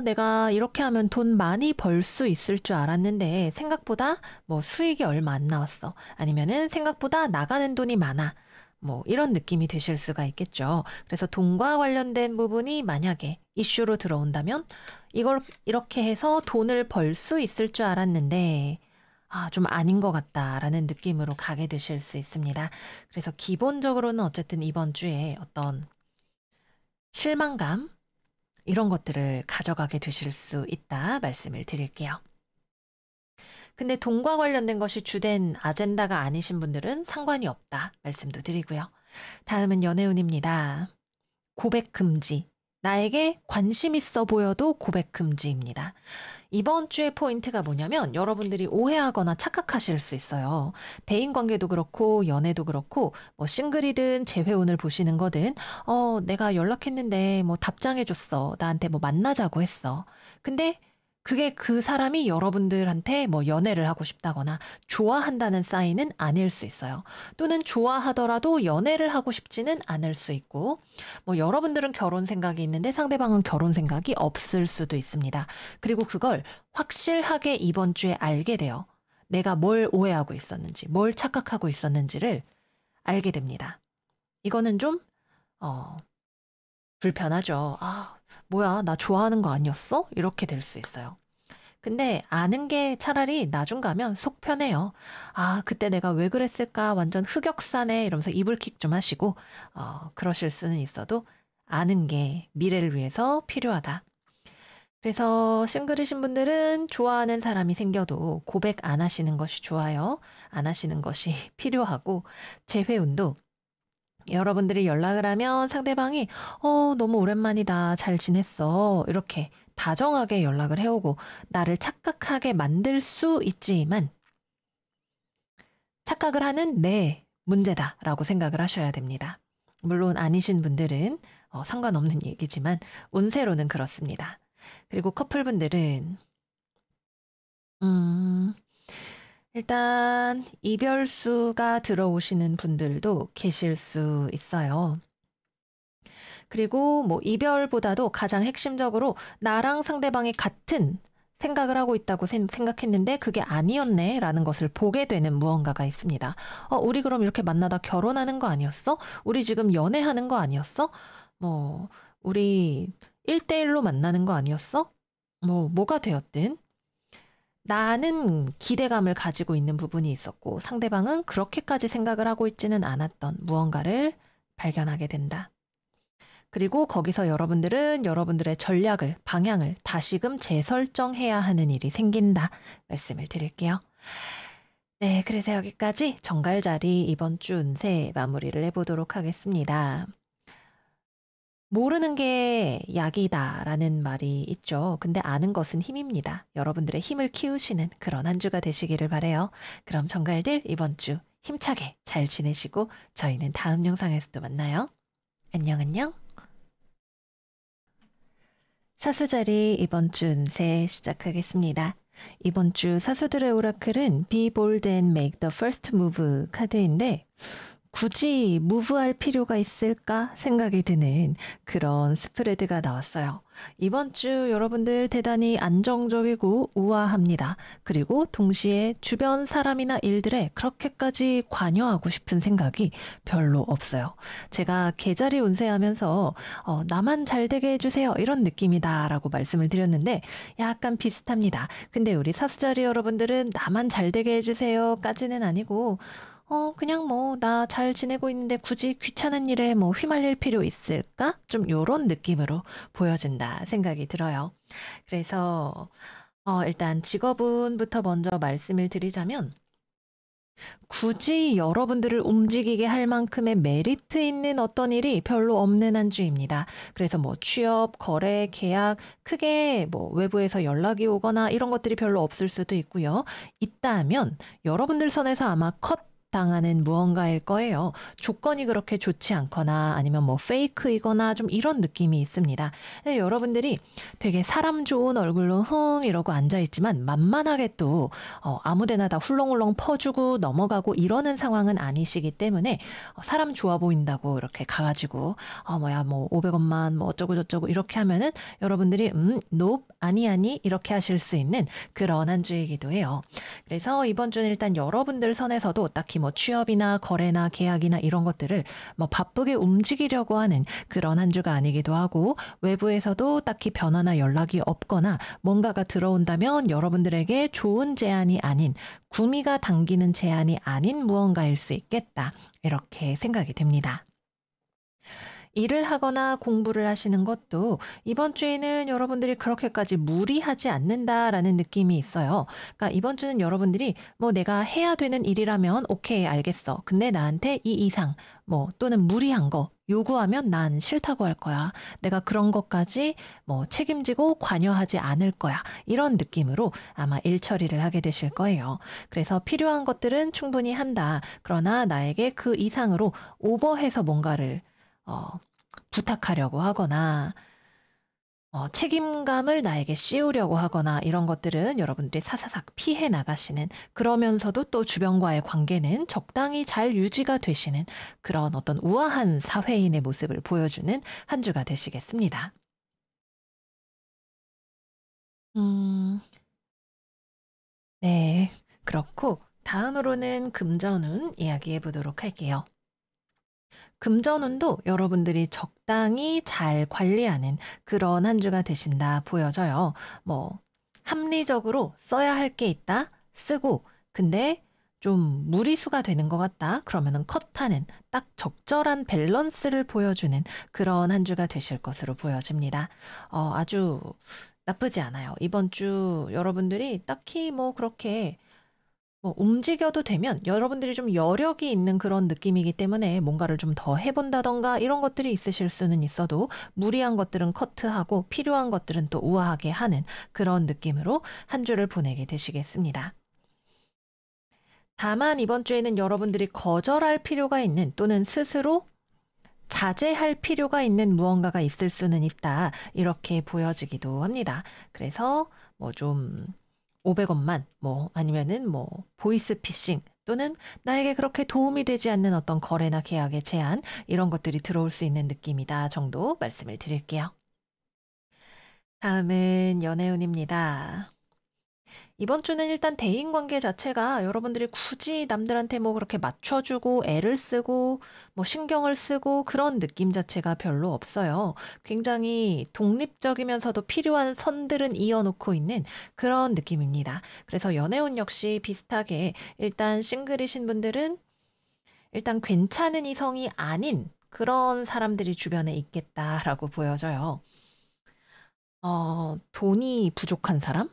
내가 이렇게 하면 돈 많이 벌 수 있을 줄 알았는데 생각보다 뭐 수익이 얼마 안 나왔어. 아니면은 생각보다 나가는 돈이 많아. 뭐 이런 느낌이 되실 수가 있겠죠. 그래서 돈과 관련된 부분이 만약에 이슈로 들어온다면 이걸 이렇게 해서 돈을 벌 수 있을 줄 알았는데 좀 아닌 것 같다라는 느낌으로 가게 되실 수 있습니다. 그래서 기본적으로는 어쨌든 이번 주에 어떤 실망감, 이런 것들을 가져가게 되실 수 있다 말씀을 드릴게요. 근데 돈과 관련된 것이 주된 아젠다가 아니신 분들은 상관이 없다 말씀도 드리고요. 다음은 연애운입니다. 고백 금지. 나에게 관심 있어 보여도 고백 금지입니다. 이번 주의 포인트가 뭐냐면 여러분들이 오해하거나 착각하실 수 있어요. 대인관계도 그렇고 연애도 그렇고 뭐 싱글이든 재회운을 보시는 거든 내가 연락했는데 뭐 답장해줬어. 나한테 뭐 만나자고 했어. 근데 그게 그 사람이 여러분들한테 뭐 연애를 하고 싶다거나 좋아한다는 사인은 아닐 수 있어요. 또는 좋아하더라도 연애를 하고 싶지는 않을 수 있고 뭐 여러분들은 결혼 생각이 있는데 상대방은 결혼 생각이 없을 수도 있습니다. 그리고 그걸 확실하게 이번 주에 알게 돼요. 내가 뭘 오해하고 있었는지, 뭘 착각하고 있었는지를 알게 됩니다. 이거는 좀 불편하죠. 뭐야, 나 좋아하는 거 아니었어? 이렇게 될 수 있어요. 근데 아는 게 차라리 나중 가면 속 편해요. 그때 내가 왜 그랬을까? 완전 흑역사네. 이러면서 이불킥 좀 하시고, 그러실 수는 있어도 아는 게 미래를 위해서 필요하다. 그래서 싱글이신 분들은 좋아하는 사람이 생겨도 고백 안 하시는 것이 좋아요. 안 하시는 것이 필요하고, 재회운도 여러분들이 연락을 하면 상대방이 너무 오랜만이다. 잘 지냈어. 이렇게 다정하게 연락을 해오고 나를 착각하게 만들 수 있지만 착각을 하는 내 문제다라고 생각을 하셔야 됩니다. 물론 아니신 분들은 상관없는 얘기지만 운세로는 그렇습니다. 그리고 커플분들은 일단 이별수가 들어오시는 분들도 계실 수 있어요. 그리고 뭐 이별보다도 가장 핵심적으로 나랑 상대방이 같은 생각을 하고 있다고 생각했는데 그게 아니었네 라는 것을 보게 되는 무언가가 있습니다. 우리 그럼 이렇게 만나다 결혼하는 거 아니었어? 우리 지금 연애하는 거 아니었어? 뭐 우리 1대1로 만나는 거 아니었어? 뭐가 되었든 나는 기대감을 가지고 있는 부분이 있었고 상대방은 그렇게까지 생각을 하고 있지는 않았던 무언가를 발견하게 된다. 그리고 거기서 여러분들은 여러분들의 전략을, 방향을 다시금 재설정해야 하는 일이 생긴다. 말씀을 드릴게요. 네, 그래서 여기까지 정갈자리 이번 주 운세 마무리를 해보도록 하겠습니다. 모르는 게 약이다라는 말이 있죠. 근데 아는 것은 힘입니다. 여러분들의 힘을 키우시는 그런 한 주가 되시기를 바라요. 그럼 정갈들 이번 주 힘차게 잘 지내시고 저희는 다음 영상에서 또 만나요. 안녕 안녕. 사수자리 이번 주 운세 시작하겠습니다. 이번 주 사수들의 오라클은 Be bold and make the first move 카드인데 굳이 무브할 필요가 있을까 생각이 드는 그런 스프레드가 나왔어요. 이번 주 여러분들 대단히 안정적이고 우아합니다. 그리고 동시에 주변 사람이나 일들에 그렇게까지 관여하고 싶은 생각이 별로 없어요. 제가 계자리 운세하면서 나만 잘 되게 해주세요 이런 느낌이다 라고 말씀을 드렸는데 약간 비슷합니다. 근데 우리 사수자리 여러분들은 나만 잘 되게 해주세요 까지는 아니고 그냥 뭐 나 잘 지내고 있는데 굳이 귀찮은 일에 뭐 휘말릴 필요 있을까? 좀 요런 느낌으로 보여진다 생각이 들어요. 그래서 일단 직업운부터 먼저 말씀을 드리자면 굳이 여러분들을 움직이게 할 만큼의 메리트 있는 어떤 일이 별로 없는 한 주입니다. 그래서 뭐 취업, 거래, 계약, 크게 뭐 외부에서 연락이 오거나 이런 것들이 별로 없을 수도 있고요. 있다면 여러분들 선에서 아마 컷 당하는 무언가일 거예요. 조건이 그렇게 좋지 않거나 아니면 뭐 페이크이거나 좀 이런 느낌이 있습니다. 여러분들이 되게 사람 좋은 얼굴로 흥 이러고 앉아있지만 만만하게 또 아무데나 다 훌렁훌렁 퍼주고 넘어가고 이러는 상황은 아니시기 때문에 사람 좋아 보인다고 이렇게 가가지고 뭐 500원만 뭐 어쩌고 저쩌고 이렇게 하면은 여러분들이 nope, 아니 이렇게 하실 수 있는 그런 한 주이기도 해요. 그래서 이번 주는 일단 여러분들 선에서도 딱히 뭐 취업이나 거래나 계약이나 이런 것들을 뭐 바쁘게 움직이려고 하는 그런 한 주가 아니기도 하고 외부에서도 딱히 변화나 연락이 없거나 뭔가가 들어온다면 여러분들에게 좋은 제안이 아닌 구미가 당기는 제안이 아닌 무언가일 수 있겠다. 이렇게 생각이 됩니다. 일을 하거나 공부를 하시는 것도 이번 주에는 여러분들이 그렇게까지 무리하지 않는다라는 느낌이 있어요. 그러니까 이번 주는 여러분들이 뭐 내가 해야 되는 일이라면 오케이 알겠어. 근데 나한테 이 이상 뭐 또는 무리한 거 요구하면 난 싫다고 할 거야. 내가 그런 것까지 뭐 책임지고 관여하지 않을 거야. 이런 느낌으로 아마 일 처리를 하게 되실 거예요. 그래서 필요한 것들은 충분히 한다. 그러나 나에게 그 이상으로 오버해서 뭔가를 부탁하려고 하거나 책임감을 나에게 씌우려고 하거나 이런 것들은 여러분들이 사사삭 피해 나가시는 그러면서도 또 주변과의 관계는 적당히 잘 유지가 되시는 그런 어떤 우아한 사회인의 모습을 보여주는 한 주가 되시겠습니다. 네, 그렇고 다음으로는 금전운 이야기해 보도록 할게요. 금전운도 여러분들이 적당히 잘 관리하는 그런 한 주가 되신다 보여져요. 뭐 합리적으로 써야 할 게 있다 쓰고 근데 좀 무리수가 되는 것 같다 그러면은 컷하는 딱 적절한 밸런스를 보여주는 그런 한 주가 되실 것으로 보여집니다. 아주 나쁘지 않아요. 이번 주 여러분들이 딱히 뭐 그렇게 뭐 움직여도 되면 여러분들이 좀 여력이 있는 그런 느낌이기 때문에 뭔가를 좀 더 해본다던가 이런 것들이 있으실 수는 있어도 무리한 것들은 커트하고 필요한 것들은 또 우아하게 하는 그런 느낌으로 한 주를 보내게 되시겠습니다. 다만 이번 주에는 여러분들이 거절할 필요가 있는 또는 스스로 자제할 필요가 있는 무언가가 있을 수는 있다. 이렇게 보여지기도 합니다. 그래서 뭐 좀 500원만 뭐 아니면은 뭐 보이스피싱 또는 나에게 그렇게 도움이 되지 않는 어떤 거래나 계약의 제한 이런 것들이 들어올 수 있는 느낌이다 정도 말씀을 드릴게요. 다음은 연애운입니다. 이번 주는 일단 대인관계 자체가 여러분들이 굳이 남들한테 뭐 그렇게 맞춰주고 애를 쓰고 뭐 신경을 쓰고 그런 느낌 자체가 별로 없어요. 굉장히 독립적이면서도 필요한 선들은 이어놓고 있는 그런 느낌입니다. 그래서 연애운 역시 비슷하게 일단 싱글이신 분들은 일단 괜찮은 이성이 아닌 그런 사람들이 주변에 있겠다라고 보여져요. 돈이 부족한 사람?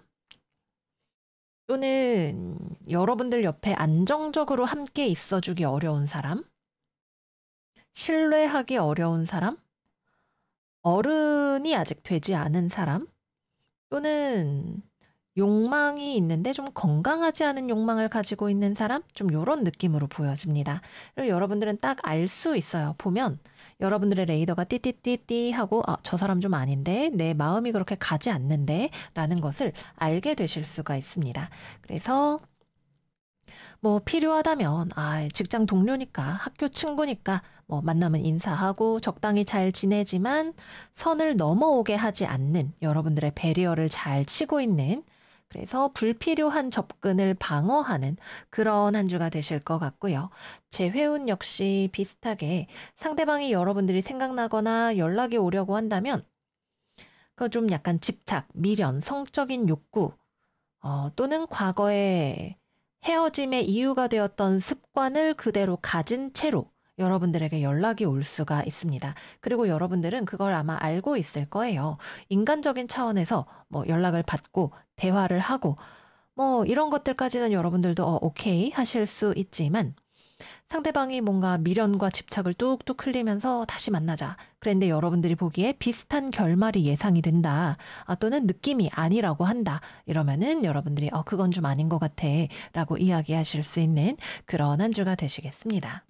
또는 여러분들 옆에 안정적으로 함께 있어주기 어려운 사람, 신뢰하기 어려운 사람, 어른이 아직 되지 않은 사람, 또는 욕망이 있는데 좀 건강하지 않은 욕망을 가지고 있는 사람? 좀 요런 느낌으로 보여집니다. 그리고 여러분들은 딱 알 수 있어요. 보면 여러분들의 레이더가 띠띠띠띠 하고 저 사람 좀 아닌데 내 마음이 그렇게 가지 않는데 라는 것을 알게 되실 수가 있습니다. 그래서 뭐 필요하다면 직장 동료니까 학교 친구니까 뭐 만나면 인사하고 적당히 잘 지내지만 선을 넘어오게 하지 않는 여러분들의 배리어를 잘 치고 있는 그래서 불필요한 접근을 방어하는 그런 한 주가 되실 것 같고요. 재회운 역시 비슷하게 상대방이 여러분들이 생각나거나 연락이 오려고 한다면 그 좀 약간 집착, 미련, 성적인 욕구 또는 과거에 헤어짐의 이유가 되었던 습관을 그대로 가진 채로 여러분들에게 연락이 올 수가 있습니다. 그리고 여러분들은 그걸 아마 알고 있을 거예요. 인간적인 차원에서 뭐 연락을 받고 대화를 하고 뭐 이런 것들까지는 여러분들도 오케이 하실 수 있지만 상대방이 뭔가 미련과 집착을 뚝뚝 흘리면서 다시 만나자. 그런데 여러분들이 보기에 비슷한 결말이 예상이 된다. 또는 느낌이 아니라고 한다. 이러면은 여러분들이 그건 좀 아닌 것 같아. 라고 이야기하실 수 있는 그런 한 주가 되시겠습니다.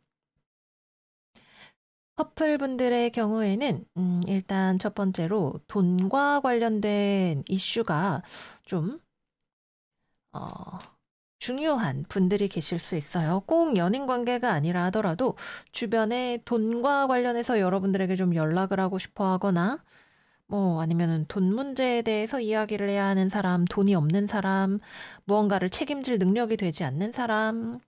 커플분들의 경우에는 일단 첫 번째로 돈과 관련된 이슈가 좀 어, 중요한 분들이 계실 수 있어요. 꼭 연인 관계가 아니라 하더라도 주변에 돈과 관련해서 여러분들에게 좀 연락을 하고 싶어 하거나 뭐 아니면은 돈 문제에 대해서 이야기를 해야 하는 사람, 돈이 없는 사람, 무언가를 책임질 능력이 되지 않는 사람,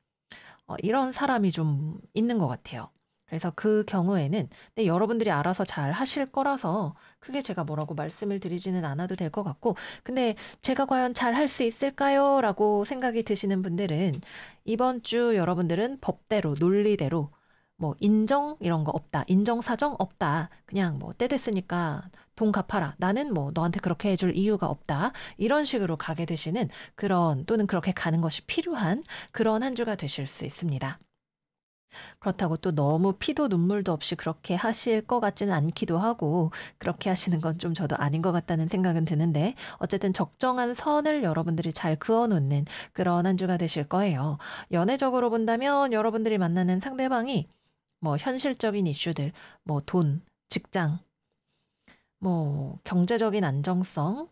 이런 사람이 좀 있는 것 같아요. 그래서 그 경우에는 근데 여러분들이 알아서 잘 하실 거라서 크게 제가 뭐라고 말씀을 드리지는 않아도 될 것 같고 근데 제가 과연 잘 할 수 있을까요? 라고 생각이 드시는 분들은 이번 주 여러분들은 법대로 논리대로 뭐 인정 이런 거 없다. 인정사정 없다. 그냥 뭐 때 됐으니까 돈 갚아라. 나는 뭐 너한테 그렇게 해줄 이유가 없다. 이런 식으로 가게 되시는 그런 또는 그렇게 가는 것이 필요한 그런 한 주가 되실 수 있습니다. 그렇다고 또 너무 피도 눈물도 없이 그렇게 하실 것 같지는 않기도 하고 그렇게 하시는 건 좀 저도 아닌 것 같다는 생각은 드는데 어쨌든 적정한 선을 여러분들이 잘 그어놓는 그런 한 주가 되실 거예요. 연애적으로 본다면 여러분들이 만나는 상대방이 뭐 현실적인 이슈들, 뭐 돈, 직장, 뭐 경제적인 안정성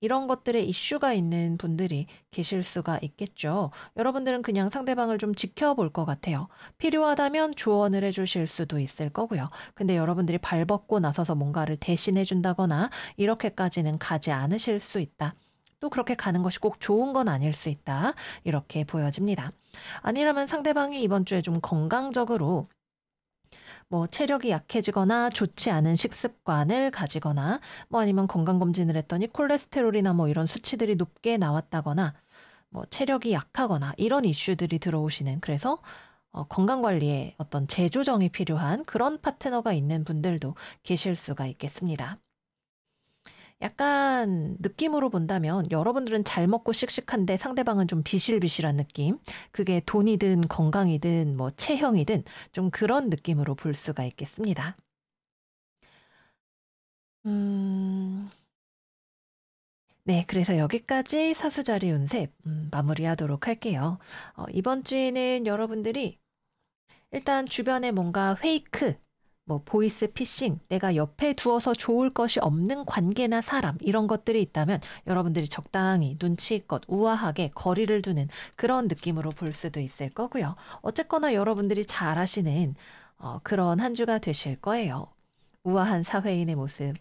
이런 것들에 이슈가 있는 분들이 계실 수가 있겠죠. 여러분들은 그냥 상대방을 좀 지켜볼 것 같아요. 필요하다면 조언을 해주실 수도 있을 거고요. 근데 여러분들이 발벗고 나서서 뭔가를 대신해 준다거나 이렇게까지는 가지 않으실 수 있다. 또 그렇게 가는 것이 꼭 좋은 건 아닐 수 있다. 이렇게 보여집니다. 아니라면 상대방이 이번 주에 좀 건강적으로 뭐 체력이 약해지거나 좋지 않은 식습관을 가지거나 뭐 아니면 건강검진을 했더니 콜레스테롤이나 뭐 이런 수치들이 높게 나왔다거나 뭐 체력이 약하거나 이런 이슈들이 들어오시는 그래서 건강관리에 어떤 재조정이 필요한 그런 파트너가 있는 분들도 계실 수가 있겠습니다. 약간 느낌으로 본다면 여러분들은 잘 먹고 씩씩한데 상대방은 좀 비실비실한 느낌. 그게 돈이든 건강이든 뭐 체형이든 좀 그런 느낌으로 볼 수가 있겠습니다. 음, 네, 그래서 여기까지 사수자리 운세 마무리하도록 할게요. 이번 주에는 여러분들이 일단 주변에 뭔가 페이크, 뭐 보이스 피싱, 내가 옆에 두어서 좋을 것이 없는 관계나 사람 이런 것들이 있다면 여러분들이 적당히 눈치껏 우아하게 거리를 두는 그런 느낌으로 볼 수도 있을 거고요. 어쨌거나 여러분들이 잘 아시는 그런 한 주가 되실 거예요. 우아한 사회인의 모습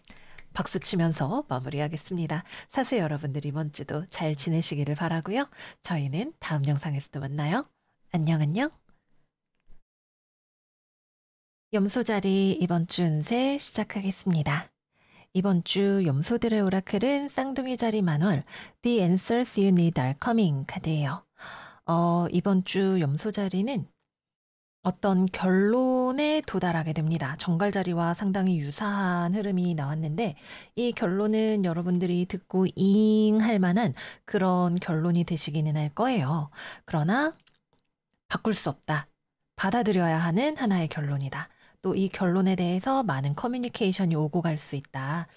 박수 치면서 마무리하겠습니다. 사수 여러분들 이번 주도 잘 지내시기를 바라고요. 저희는 다음 영상에서도 만나요. 안녕 안녕. 염소자리 이번 주 운세 시작하겠습니다. 이번 주 염소들의 오라클은 쌍둥이 자리 만월 The Answers You Need Are Coming 카드예요. 이번 주 염소자리는 어떤 결론에 도달하게 됩니다. 정갈자리와 상당히 유사한 흐름이 나왔는데 이 결론은 여러분들이 듣고 잉 할 만한 그런 결론이 되시기는 할 거예요. 그러나 바꿀 수 없다. 받아들여야 하는 하나의 결론이다. 또 이 결론에 대해서 많은 커뮤니케이션이 오고 갈 수 있다.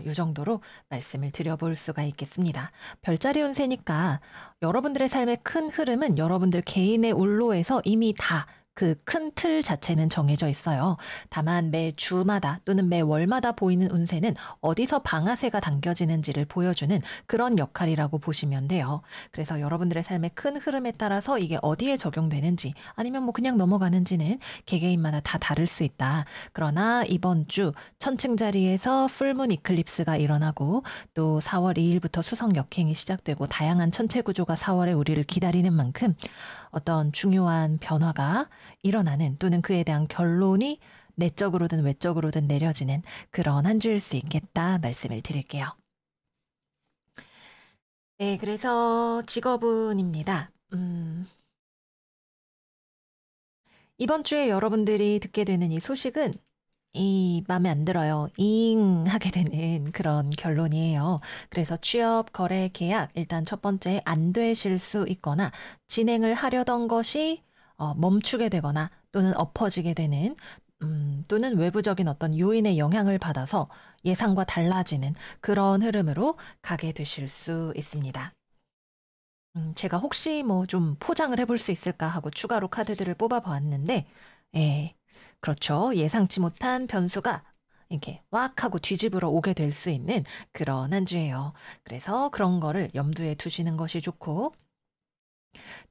이 정도로 말씀을 드려볼 수가 있겠습니다. 별자리 운세니까 여러분들의 삶의 큰 흐름은 여러분들 개인의 울로에서 이미 다 그 큰 틀 자체는 정해져 있어요. 다만 매 주마다 또는 매 월마다 보이는 운세는 어디서 방아쇠가 당겨지는지를 보여주는 그런 역할이라고 보시면 돼요. 그래서 여러분들의 삶의 큰 흐름에 따라서 이게 어디에 적용되는지 아니면 뭐 그냥 넘어가는지는 개개인마다 다 다를 수 있다. 그러나 이번 주 천칭 자리에서 풀문 이클립스가 일어나고 또 4월 2일부터 수성 역행이 시작되고 다양한 천체 구조가 4월에 우리를 기다리는 만큼 어떤 중요한 변화가 일어나는 또는 그에 대한 결론이 내적으로든 외적으로든 내려지는 그런 한 주일 수 있겠다 말씀을 드릴게요. 네, 그래서 직업운입니다. 이번 주에 여러분들이 듣게 되는 이 소식은 마음에 안 들어요. 하게 되는 그런 결론이에요. 그래서 취업, 거래, 계약 일단 첫 번째 안 되실 수 있거나 진행을 하려던 것이 멈추게 되거나 또는 엎어지게 되는 또는 외부적인 어떤 요인의 영향을 받아서 예상과 달라지는 그런 흐름으로 가게 되실 수 있습니다. 제가 혹시 뭐 좀 포장을 해볼 수 있을까 하고 추가로 카드들을 뽑아보았는데 예, 그렇죠. 예상치 못한 변수가 이렇게 왁 하고 뒤집으러 오게 될 수 있는 그런 한 주예요. 그래서 그런 거를 염두에 두시는 것이 좋고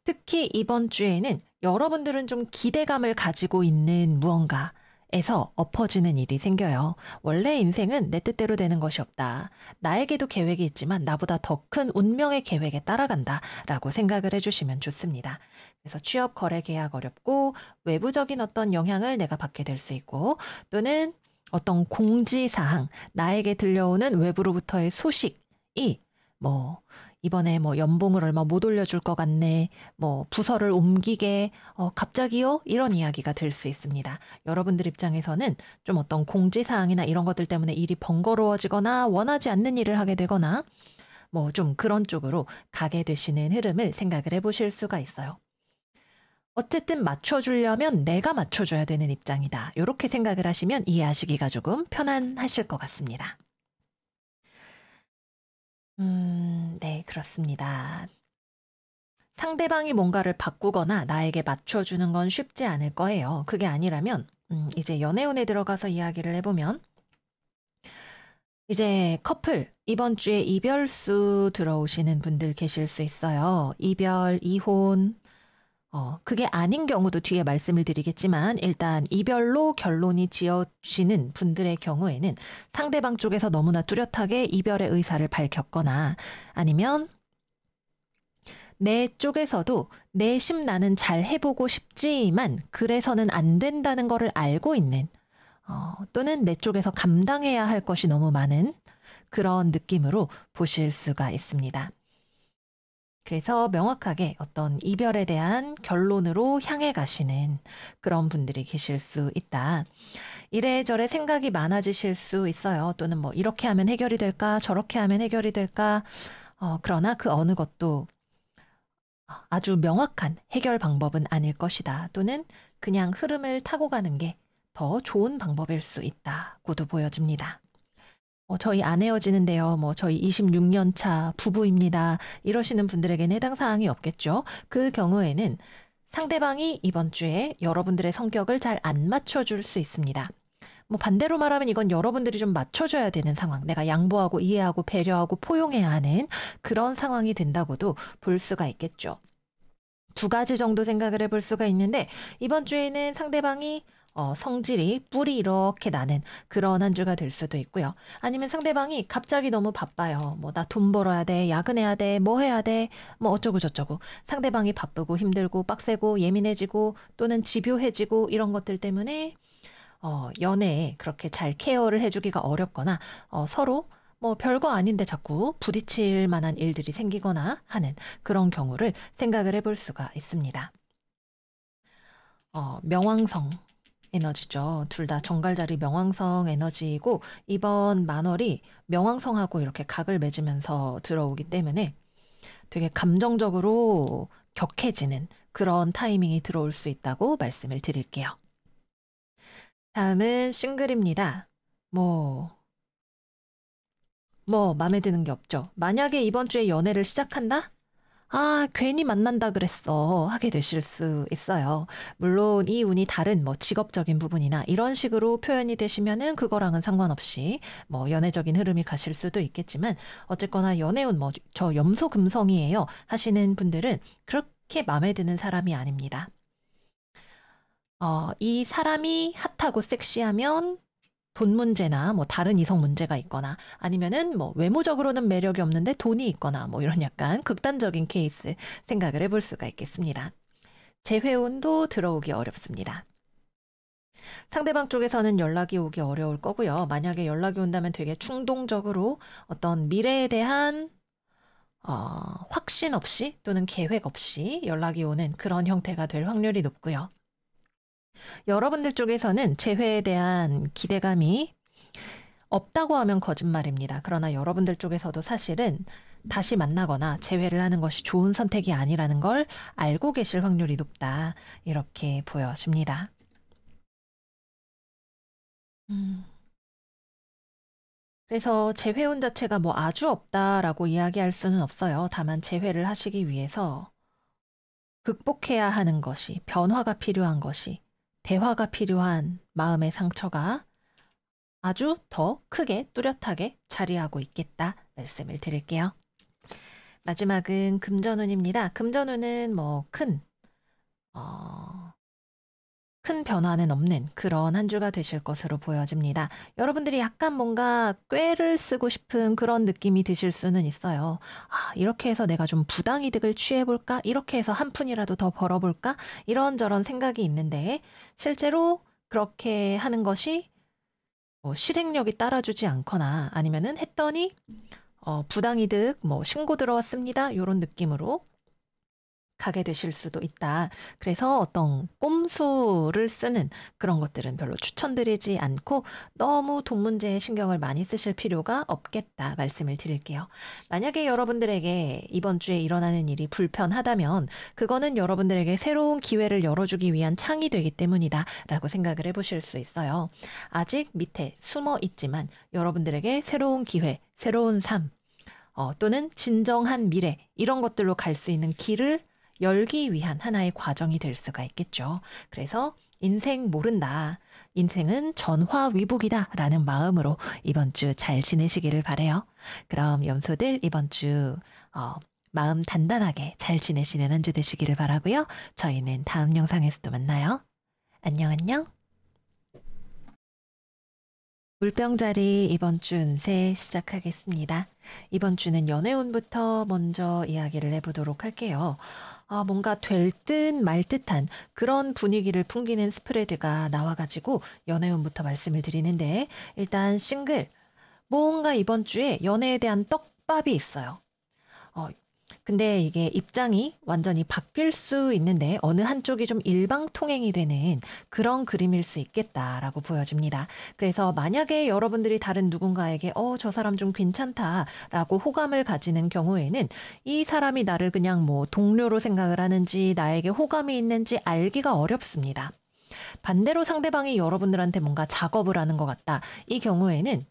특히 이번 주에는 여러분들은 좀 기대감을 가지고 있는 무언가에서 엎어지는 일이 생겨요. 원래 인생은 내 뜻대로 되는 것이 없다. 나에게도 계획이 있지만 나보다 더 큰 운명의 계획에 따라간다 라고 생각을 해주시면 좋습니다. 그래서 취업, 거래, 계약 어렵고 외부적인 어떤 영향을 내가 받게 될 수 있고 또는 어떤 공지사항, 나에게 들려오는 외부로부터의 소식이 뭐 이번에 뭐 연봉을 얼마 못 올려줄 것 같네, 뭐 부서를 옮기게, 갑자기요? 이런 이야기가 될 수 있습니다. 여러분들 입장에서는 좀 어떤 공지사항이나 이런 것들 때문에 일이 번거로워지거나 원하지 않는 일을 하게 되거나 뭐 좀 그런 쪽으로 가게 되시는 흐름을 생각을 해보실 수가 있어요. 어쨌든 맞춰주려면 내가 맞춰줘야 되는 입장이다. 이렇게 생각을 하시면 이해하시기가 조금 편안하실 것 같습니다. 네, 그렇습니다. 상대방이 뭔가를 바꾸거나 나에게 맞춰주는 건 쉽지 않을 거예요. 그게 아니라면, 이제 연애운에 들어가서 이야기를 해보면, 이제 커플, 이번 주에 이별수 들어오시는 분들 계실 수 있어요. 이별, 이혼, 그게 아닌 경우도 뒤에 말씀을 드리겠지만 일단 이별로 결론이 지어지는 분들의 경우에는 상대방 쪽에서 너무나 뚜렷하게 이별의 의사를 밝혔거나 아니면 내 쪽에서도 내심 나는 잘 해보고 싶지만 그래서는 안 된다는 거를 알고 있는 또는 내 쪽에서 감당해야 할 것이 너무 많은 그런 느낌으로 보실 수가 있습니다. 그래서 명확하게 어떤 이별에 대한 결론으로 향해 가시는 그런 분들이 계실 수 있다. 이래저래 생각이 많아지실 수 있어요. 또는 뭐 이렇게 하면 해결이 될까? 저렇게 하면 해결이 될까? 그러나 그 어느 것도 아주 명확한 해결 방법은 아닐 것이다. 또는 그냥 흐름을 타고 가는 게 더 좋은 방법일 수 있다고도 보여집니다. 저희 안 헤어지는데요. 뭐 저희 26년 차 부부입니다. 이러시는 분들에게는 해당 사항이 없겠죠. 그 경우에는 상대방이 이번 주에 여러분들의 성격을 잘 안 맞춰줄 수 있습니다. 뭐 반대로 말하면 이건 여러분들이 좀 맞춰줘야 되는 상황, 내가 양보하고 이해하고 배려하고 포용해야 하는 그런 상황이 된다고도 볼 수가 있겠죠. 두 가지 정도 생각을 해볼 수가 있는데 이번 주에는 상대방이 성질이 뿔이 이렇게 나는 그런 한 주가 될 수도 있고요. 아니면 상대방이 갑자기 너무 바빠요. 뭐 나 돈 벌어야 돼, 야근해야 돼, 뭐 해야 돼, 뭐 어쩌고 저쩌고. 상대방이 바쁘고 힘들고 빡세고 예민해지고 또는 집요해지고 이런 것들 때문에 연애에 그렇게 잘 케어를 해주기가 어렵거나 서로 뭐 별거 아닌데 자꾸 부딪힐 만한 일들이 생기거나 하는 그런 경우를 생각을 해볼 수가 있습니다. 명왕성 에너지죠. 둘 다 정갈자리 명왕성 에너지이고 이번 만월이 명왕성하고 이렇게 각을 맺으면서 들어오기 때문에 되게 감정적으로 격해지는 그런 타이밍이 들어올 수 있다고 말씀을 드릴게요. 다음은 싱글입니다. 마음에 드는 게 없죠. 만약에 이번 주에 연애를 시작한다? 아, 괜히 만난다 그랬어. 하게 되실 수 있어요. 물론 이 운이 다른 뭐 직업적인 부분이나 이런 식으로 표현이 되시면은 그거랑은 상관없이 뭐 연애적인 흐름이 가실 수도 있겠지만 어쨌거나 연애운 뭐 저 염소 금성이에요 하시는 분들은 그렇게 마음에 드는 사람이 아닙니다. 이 사람이 핫하고 섹시하면 돈 문제나 뭐 다른 이성 문제가 있거나 아니면은 뭐 외모적으로는 매력이 없는데 돈이 있거나 뭐 이런 약간 극단적인 케이스 생각을 해볼 수가 있겠습니다. 재회운도 들어오기 어렵습니다. 상대방 쪽에서는 연락이 오기 어려울 거고요. 만약에 연락이 온다면 되게 충동적으로 어떤 미래에 대한 확신 없이 또는 계획 없이 연락이 오는 그런 형태가 될 확률이 높고요. 여러분들 쪽에서는 재회에 대한 기대감이 없다고 하면 거짓말입니다. 그러나 여러분들 쪽에서도 사실은 다시 만나거나 재회를 하는 것이 좋은 선택이 아니라는 걸 알고 계실 확률이 높다. 이렇게 보여집니다. 그래서 재회운 자체가 뭐 아주 없다라고 이야기할 수는 없어요. 다만 재회를 하시기 위해서 극복해야 하는 것이, 변화가 필요한 것이, 대화가 필요한 마음의 상처가 아주 더 크게 뚜렷하게 자리하고 있겠다 말씀을 드릴게요. 마지막은 금전운입니다. 금전운은 뭐 큰 변화는 없는 그런 한 주가 되실 것으로 보여집니다. 여러분들이 약간 뭔가 꾀를 쓰고 싶은 그런 느낌이 드실 수는 있어요. 아, 이렇게 해서 내가 좀 부당이득을 취해볼까? 이렇게 해서 한 푼이라도 더 벌어볼까? 이런저런 생각이 있는데 실제로 그렇게 하는 것이 뭐 실행력이 따라주지 않거나 아니면은 했더니 부당이득 뭐 신고 들어왔습니다. 이런 느낌으로 가게 되실 수도 있다. 그래서 어떤 꼼수를 쓰는 그런 것들은 별로 추천드리지 않고 너무 돈 문제에 신경을 많이 쓰실 필요가 없겠다 말씀을 드릴게요. 만약에 여러분들에게 이번 주에 일어나는 일이 불편하다면 그거는 여러분들에게 새로운 기회를 열어주기 위한 창이 되기 때문이다 라고 생각을 해보실 수 있어요. 아직 밑에 숨어 있지만 여러분들에게 새로운 기회, 새로운 삶, 또는 진정한 미래 이런 것들로 갈 수 있는 길을 열기 위한 하나의 과정이 될 수가 있겠죠. 그래서 인생 모른다. 인생은 전화위복이다 라는 마음으로 이번 주 잘 지내시기를 바래요. 그럼 염소들 이번 주 마음 단단하게 잘 지내시는 한 주 되시기를 바라고요. 저희는 다음 영상에서 또 만나요. 안녕 안녕. 물병자리 이번 주 운세 시작하겠습니다. 이번 주는 연애운부터 먼저 이야기를 해보도록 할게요. 뭔가 될 듯 말 듯한 그런 분위기를 풍기는 스프레드가 나와가지고 연애운부터 말씀을 드리는데 일단 싱글, 뭔가 이번 주에 연애에 대한 떡밥이 있어요. 근데 이게 입장이 완전히 바뀔 수 있는데 어느 한쪽이 좀 일방통행이 되는 그런 그림일 수 있겠다라고 보여집니다. 그래서 만약에 여러분들이 다른 누군가에게 저 사람 좀 괜찮다라고 호감을 가지는 경우에는 이 사람이 나를 그냥 뭐 동료로 생각을 하는지 나에게 호감이 있는지 알기가 어렵습니다. 반대로 상대방이 여러분들한테 뭔가 작업을 하는 것 같다. 이 경우에는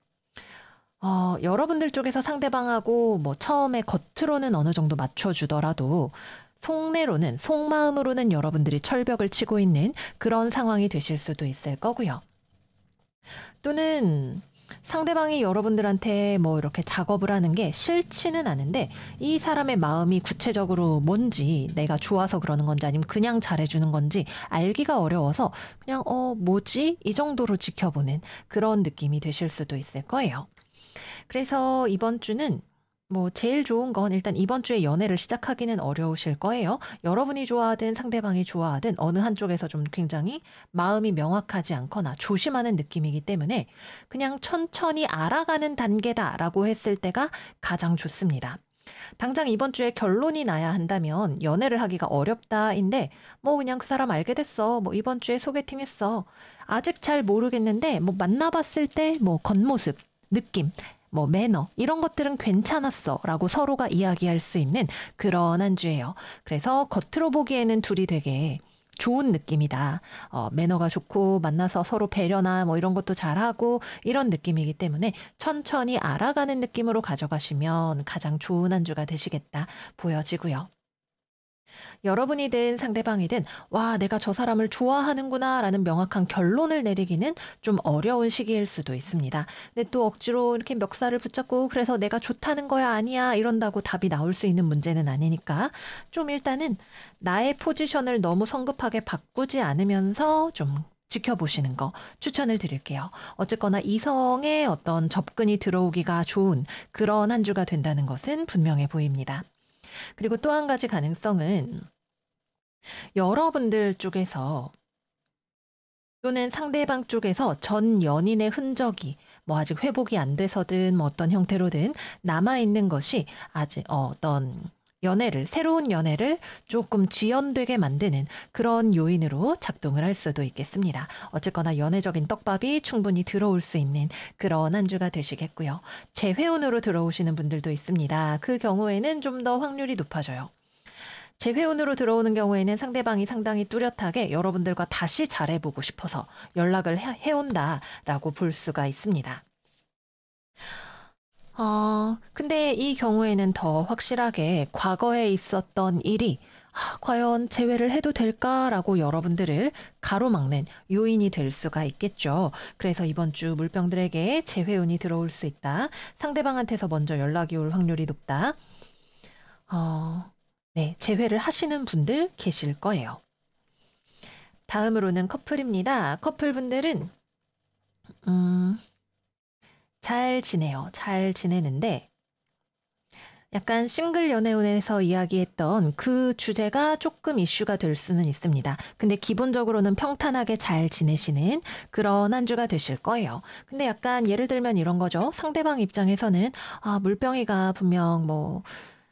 여러분들 쪽에서 상대방하고 뭐 처음에 겉으로는 어느 정도 맞춰주더라도 속내로는, 속마음으로는 여러분들이 철벽을 치고 있는 그런 상황이 되실 수도 있을 거고요. 또는 상대방이 여러분들한테 뭐 이렇게 작업을 하는 게 싫지는 않은데 이 사람의 마음이 구체적으로 뭔지, 내가 좋아서 그러는 건지 아니면 그냥 잘해주는 건지 알기가 어려워서 그냥 뭐지? 이 정도로 지켜보는 그런 느낌이 되실 수도 있을 거예요. 그래서 이번 주는 뭐 제일 좋은 건 일단 이번 주에 연애를 시작하기는 어려우실 거예요. 여러분이 좋아하든 상대방이 좋아하든 어느 한쪽에서 좀 굉장히 마음이 명확하지 않거나 조심하는 느낌이기 때문에 그냥 천천히 알아가는 단계다라고 했을 때가 가장 좋습니다. 당장 이번 주에 결론이 나야 한다면 연애를 하기가 어렵다인데 뭐 그냥 그 사람 알게 됐어. 뭐 이번 주에 소개팅 했어. 아직 잘 모르겠는데 뭐 만나봤을 때 뭐 겉모습, 느낌, 뭐 매너 이런 것들은 괜찮았어 라고 서로가 이야기할 수 있는 그런 한 주예요. 그래서 겉으로 보기에는 둘이 되게 좋은 느낌이다. 매너가 좋고 만나서 서로 배려나 뭐 이런 것도 잘하고 이런 느낌이기 때문에 천천히 알아가는 느낌으로 가져가시면 가장 좋은 한 주가 되시겠다 보여지고요. 여러분이든 상대방이든 와, 내가 저 사람을 좋아하는구나 라는 명확한 결론을 내리기는 좀 어려운 시기일 수도 있습니다. 근데 또 억지로 이렇게 멱살을 붙잡고 그래서 내가 좋다는 거야 아니야 이런다고 답이 나올 수 있는 문제는 아니니까 좀 일단은 나의 포지션을 너무 성급하게 바꾸지 않으면서 좀 지켜보시는 거 추천을 드릴게요. 어쨌거나 이성의 어떤 접근이 들어오기가 좋은 그런 한 주가 된다는 것은 분명해 보입니다. 그리고 또 한 가지 가능성은 여러분들 쪽에서 또는 상대방 쪽에서 전 연인의 흔적이 뭐 아직 회복이 안 돼서든 뭐 어떤 형태로든 남아있는 것이 아직 어떤 연애를, 새로운 연애를 조금 지연되게 만드는 그런 요인으로 작동을 할 수도 있겠습니다. 어쨌거나 연애적인 떡밥이 충분히 들어올 수 있는 그런 한 주가 되시겠고요. 재회운으로 들어오시는 분들도 있습니다. 그 경우에는 좀 더 확률이 높아져요. 재회운으로 들어오는 경우에는 상대방이 상당히 뚜렷하게 여러분들과 다시 잘해보고 싶어서 연락을 해온다라고 볼 수가 있습니다. 근데 이 경우에는 더 확실하게 과거에 있었던 일이 과연 재회를 해도 될까라고 여러분들을 가로막는 요인이 될 수가 있겠죠. 그래서 이번 주 물병들에게 재회운이 들어올 수 있다. 상대방한테서 먼저 연락이 올 확률이 높다. 네, 재회를 하시는 분들 계실 거예요. 다음으로는 커플입니다. 커플분들은 잘 지내요. 잘 지내는데 약간 싱글 연애운에서 이야기했던 그 주제가 조금 이슈가 될 수는 있습니다. 근데 기본적으로는 평탄하게 잘 지내시는 그런 한 주가 되실 거예요. 근데 약간 예를 들면 이런 거죠. 상대방 입장에서는 물병이가 분명 뭐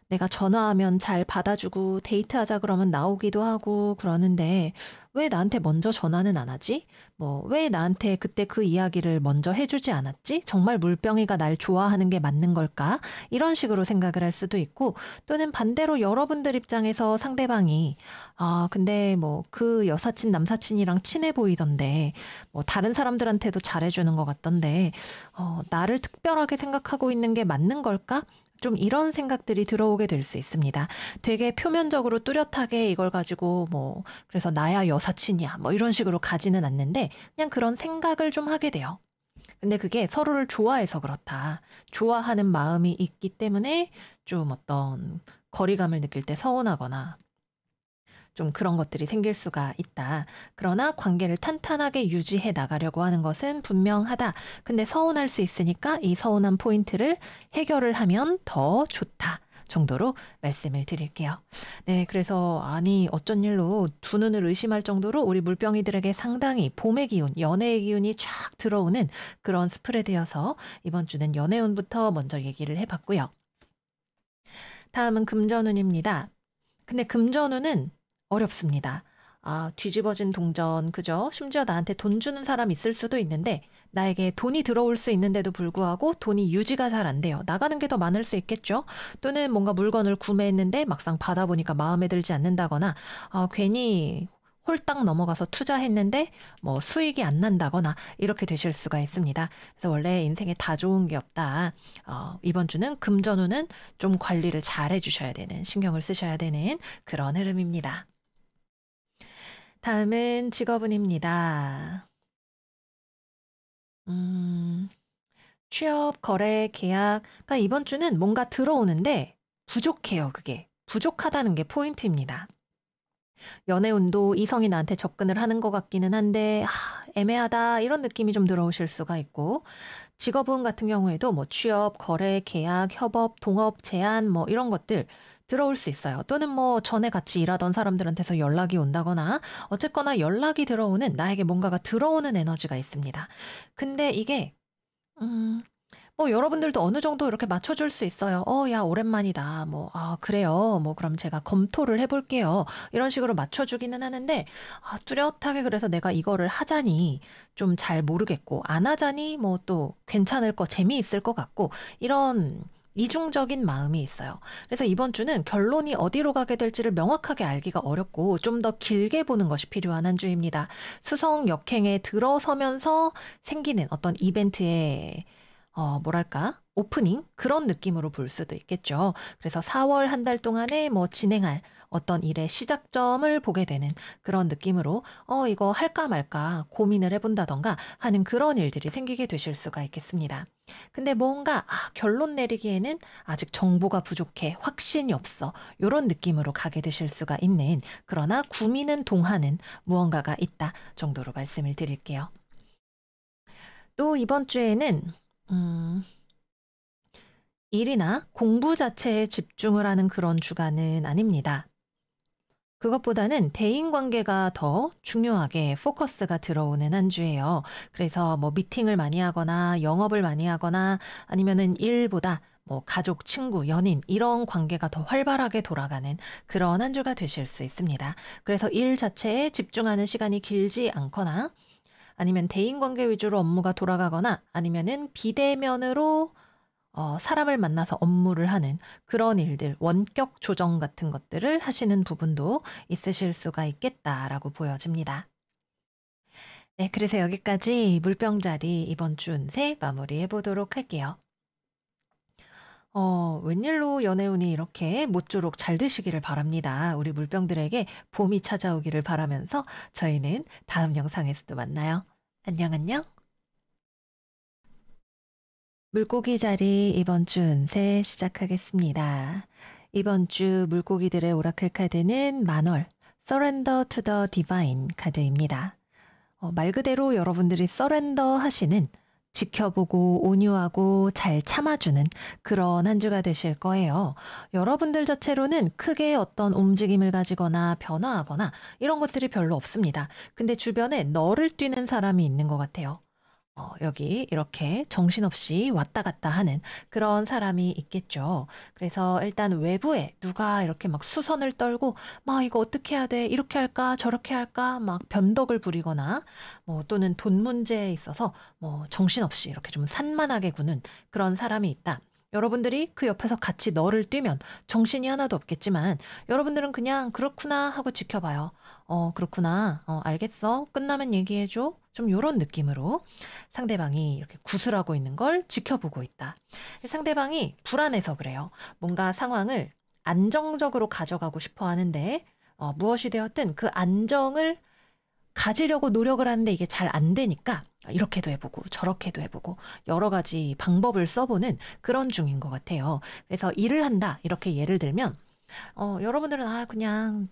내가 전화하면 잘 받아주고 데이트하자 그러면 나오기도 하고 그러는데 왜 나한테 먼저 전화는 안 하지? 뭐 왜 나한테 그때 그 이야기를 먼저 해주지 않았지? 정말 물병이가 날 좋아하는 게 맞는 걸까? 이런 식으로 생각을 할 수도 있고 또는 반대로 여러분들 입장에서 상대방이 근데 뭐 그 여사친 남사친이랑 친해 보이던데 뭐 다른 사람들한테도 잘해주는 것 같던데 나를 특별하게 생각하고 있는 게 맞는 걸까? 좀 이런 생각들이 들어오게 될 수 있습니다. 되게 표면적으로 뚜렷하게 이걸 가지고 뭐 그래서 나야 여사친이야 뭐 이런 식으로 가지는 않는데 그냥 그런 생각을 좀 하게 돼요. 근데 그게 서로를 좋아해서 그렇다. 좋아하는 마음이 있기 때문에 좀 어떤 거리감을 느낄 때 서운하거나 좀 그런 것들이 생길 수가 있다. 그러나 관계를 탄탄하게 유지해 나가려고 하는 것은 분명하다. 근데 서운할 수 있으니까 이 서운한 포인트를 해결을 하면 더 좋다. 정도로 말씀을 드릴게요. 네, 그래서 아니 어쩐 일로 두 눈을 의심할 정도로 우리 물병이들에게 상당히 봄의 기운, 연애의 기운이 쫙 들어오는 그런 스프레드여서 이번 주는 연애운부터 먼저 얘기를 해봤고요. 다음은 금전운입니다. 근데 금전운은 어렵습니다. 뒤집어진 동전, 그죠? 심지어 나한테 돈 주는 사람 있을 수도 있는데 나에게 돈이 들어올 수 있는데도 불구하고 돈이 유지가 잘 안 돼요. 나가는 게 더 많을 수 있겠죠? 또는 뭔가 물건을 구매했는데 막상 받아보니까 마음에 들지 않는다거나 괜히 홀딱 넘어가서 투자했는데 뭐 수익이 안 난다거나 이렇게 되실 수가 있습니다. 그래서 원래 인생에 다 좋은 게 없다. 이번 주는 금전운은 좀 관리를 잘 해주셔야 되는, 신경을 쓰셔야 되는 그런 흐름입니다. 다음은 직업운입니다. 음, 취업, 거래, 계약. 그러니까 이번 주는 뭔가 들어오는데 부족해요, 그게. 부족하다는 게 포인트입니다. 연애운도 이성이 나한테 접근을 하는 것 같기는 한데 애매하다 이런 느낌이 좀 들어오실 수가 있고, 직업운 같은 경우에도 뭐 취업, 거래, 계약, 협업, 동업, 제안 뭐 이런 것들 들어올 수 있어요. 또는 뭐 전에 같이 일하던 사람들한테서 연락이 온다거나 어쨌거나 연락이 들어오는, 나에게 뭔가가 들어오는 에너지가 있습니다. 근데 이게 음 뭐 여러분들도 어느 정도 이렇게 맞춰줄 수 있어요. 야, 오랜만이다. 뭐, 그래요. 뭐, 그럼 제가 검토를 해볼게요. 이런 식으로 맞춰주기는 하는데, 뚜렷하게 그래서 내가 이거를 하자니 좀 잘 모르겠고, 안 하자니 뭐 또 괜찮을 거, 재미있을 것 같고, 이런 이중적인 마음이 있어요. 그래서 이번 주는 결론이 어디로 가게 될지를 명확하게 알기가 어렵고, 좀 더 길게 보는 것이 필요한 한 주입니다. 수성 역행에 들어서면서 생기는 어떤 이벤트의 뭐랄까, 오프닝? 그런 느낌으로 볼 수도 있겠죠. 그래서 4월 한 달 동안에 뭐 진행할 어떤 일의 시작점을 보게 되는 그런 느낌으로, 이거 할까 말까 고민을 해본다던가 하는 그런 일들이 생기게 되실 수가 있겠습니다. 근데 뭔가, 결론 내리기에는 아직 정보가 부족해, 확신이 없어, 요런 느낌으로 가게 되실 수가 있는, 그러나 구미는 동하는 무언가가 있다 정도로 말씀을 드릴게요. 또 이번 주에는, 음, 일이나 공부 자체에 집중을 하는 그런 주간은 아닙니다. 그것보다는 대인관계가 더 중요하게 포커스가 들어오는 한 주예요. 그래서 뭐 미팅을 많이 하거나 영업을 많이 하거나 아니면은 일보다 뭐 가족, 친구, 연인 이런 관계가 더 활발하게 돌아가는 그런 한 주가 되실 수 있습니다. 그래서 일 자체에 집중하는 시간이 길지 않거나 아니면 대인관계 위주로 업무가 돌아가거나 아니면은 비대면으로 사람을 만나서 업무를 하는 그런 일들, 원격 조정 같은 것들을 하시는 부분도 있으실 수가 있겠다라고 보여집니다. 네, 그래서 여기까지 물병자리 이번 주 운세 마무리해 보도록 할게요. 웬일로 연애운이 이렇게 모쪼록 잘 되시기를 바랍니다. 우리 물병들에게 봄이 찾아오기를 바라면서 저희는 다음 영상에서도 만나요. 안녕, 안녕. 물고기 자리 이번 주 운세 시작하겠습니다. 이번 주 물고기들의 오라클 카드는 만월, Surrender to the Divine 카드입니다. 말 그대로 여러분들이 서렌더 하시는, 지켜보고 온유하고 잘 참아주는 그런 한 주가 되실 거예요. 여러분들 자체로는 크게 어떤 움직임을 가지거나 변화하거나 이런 것들이 별로 없습니다. 근데 주변에 너를 뛰는 사람이 있는 것 같아요. 여기 이렇게 정신없이 왔다 갔다 하는 그런 사람이 있겠죠. 그래서 일단 외부에 누가 이렇게 막 수선을 떨고 막 이거 어떻게 해야 돼? 이렇게 할까? 저렇게 할까? 막 변덕을 부리거나 뭐 또는 돈 문제에 있어서 뭐 정신없이 이렇게 좀 산만하게 구는 그런 사람이 있다. 여러분들이 그 옆에서 같이 너를 뛰면 정신이 하나도 없겠지만 여러분들은 그냥 그렇구나 하고 지켜봐요. 그렇구나. 알겠어. 끝나면 얘기해줘. 좀 요런 느낌으로 상대방이 이렇게 구슬하고 있는 걸 지켜보고 있다. 상대방이 불안해서 그래요. 뭔가 상황을 안정적으로 가져가고 싶어 하는데 무엇이 되었든 그 안정을 가지려고 노력을 하는데 이게 잘 안 되니까 이렇게도 해보고 저렇게도 해보고 여러 가지 방법을 써보는 그런 중인 것 같아요. 그래서 일을 한다 이렇게 예를 들면 여러분들은 그냥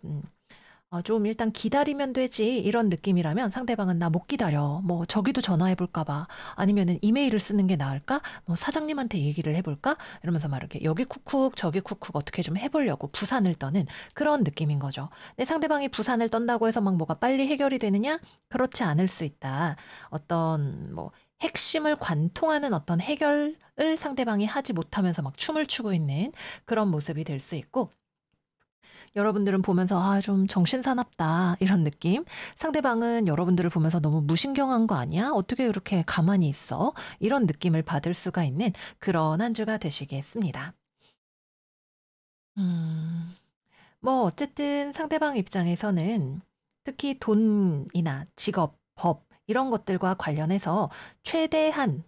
좀 일단 기다리면 되지 이런 느낌이라면 상대방은 나 못 기다려. 뭐 저기도 전화해 볼까 봐. 아니면은 이메일을 쓰는 게 나을까? 뭐 사장님한테 얘기를 해 볼까? 이러면서 막 이렇게 여기 쿡쿡 저기 쿡쿡 어떻게 좀 해보려고 부산을 떠는 그런 느낌인 거죠. 내 상대방이 부산을 떤다고 해서 막 뭐가 빨리 해결이 되느냐? 그렇지 않을 수 있다. 어떤 뭐 핵심을 관통하는 어떤 해결을 상대방이 하지 못하면서 막 춤을 추고 있는 그런 모습이 될 수 있고, 여러분들은 보면서 좀 정신사납다 이런 느낌. 상대방은 여러분들을 보면서 너무 무신경한 거 아니야? 어떻게 이렇게 가만히 있어? 이런 느낌을 받을 수가 있는 그런 한 주가 되시겠습니다. 음, 뭐 어쨌든 상대방 입장에서는 특히 돈이나 직업, 법 이런 것들과 관련해서 최대한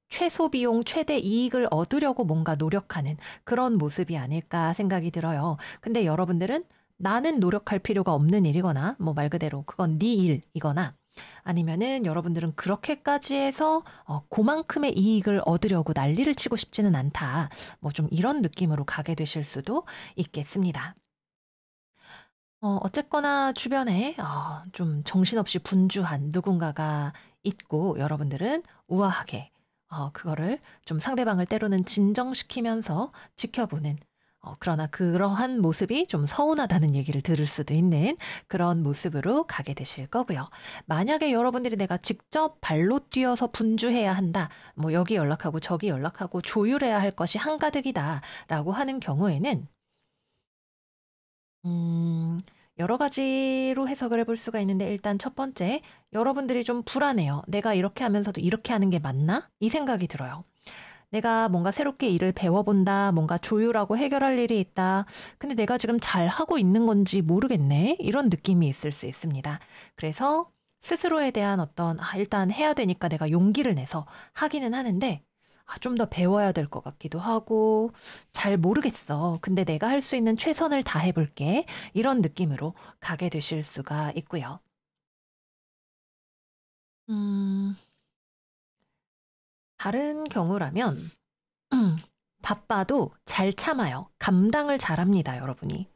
최소 비용, 최대 이익을 얻으려고 뭔가 노력하는 그런 모습이 아닐까 생각이 들어요. 근데 여러분들은 나는 노력할 필요가 없는 일이거나 뭐 말 그대로 그건 네 일이거나 아니면은 여러분들은 그렇게까지 해서 그만큼의 이익을 얻으려고 난리를 치고 싶지는 않다. 뭐 좀 이런 느낌으로 가게 되실 수도 있겠습니다. 어쨌거나 주변에 좀 정신없이 분주한 누군가가 있고 여러분들은 우아하게 그거를 좀 상대방을 때로는 진정시키면서 지켜보는 그러나 그러한 모습이 좀 서운하다는 얘기를 들을 수도 있는 그런 모습으로 가게 되실 거고요. 만약에 여러분들이 내가 직접 발로 뛰어서 분주해야 한다. 뭐 여기 연락하고 저기 연락하고 조율해야 할 것이 한가득이다라고 하는 경우에는 음, 여러 가지로 해석을 해볼 수가 있는데 일단 첫 번째, 여러분들이 좀 불안해요. 내가 이렇게 하면서도 이렇게 하는 게 맞나? 이 생각이 들어요. 내가 뭔가 새롭게 일을 배워본다, 뭔가 조율하고 해결할 일이 있다. 근데 내가 지금 잘 하고 있는 건지 모르겠네. 이런 느낌이 있을 수 있습니다. 그래서 스스로에 대한 어떤, 일단 해야 되니까 내가 용기를 내서 하기는 하는데, 좀 더 배워야 될 것 같기도 하고, 잘 모르겠어. 근데 내가 할 수 있는 최선을 다해 볼게. 이런 느낌으로 가게 되실 수가 있고요. 음, 다른 경우라면, 바빠도 잘 참아요. 감당을 잘합니다, 여러분이.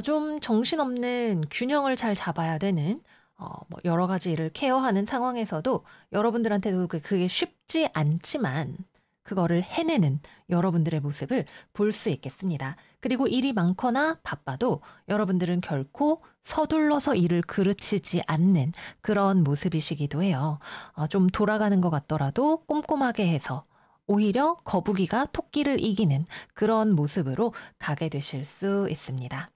좀 정신없는 균형을 잘 잡아야 되는 뭐 여러 가지 일을 케어하는 상황에서도 여러분들한테도 그게 쉽지 않지만 그거를 해내는 여러분들의 모습을 볼 수 있겠습니다. 그리고 일이 많거나 바빠도 여러분들은 결코 서둘러서 일을 그르치지 않는 그런 모습이시기도 해요. 좀 돌아가는 것 같더라도 꼼꼼하게 해서 오히려 거북이가 토끼를 이기는 그런 모습으로 가게 되실 수 있습니다.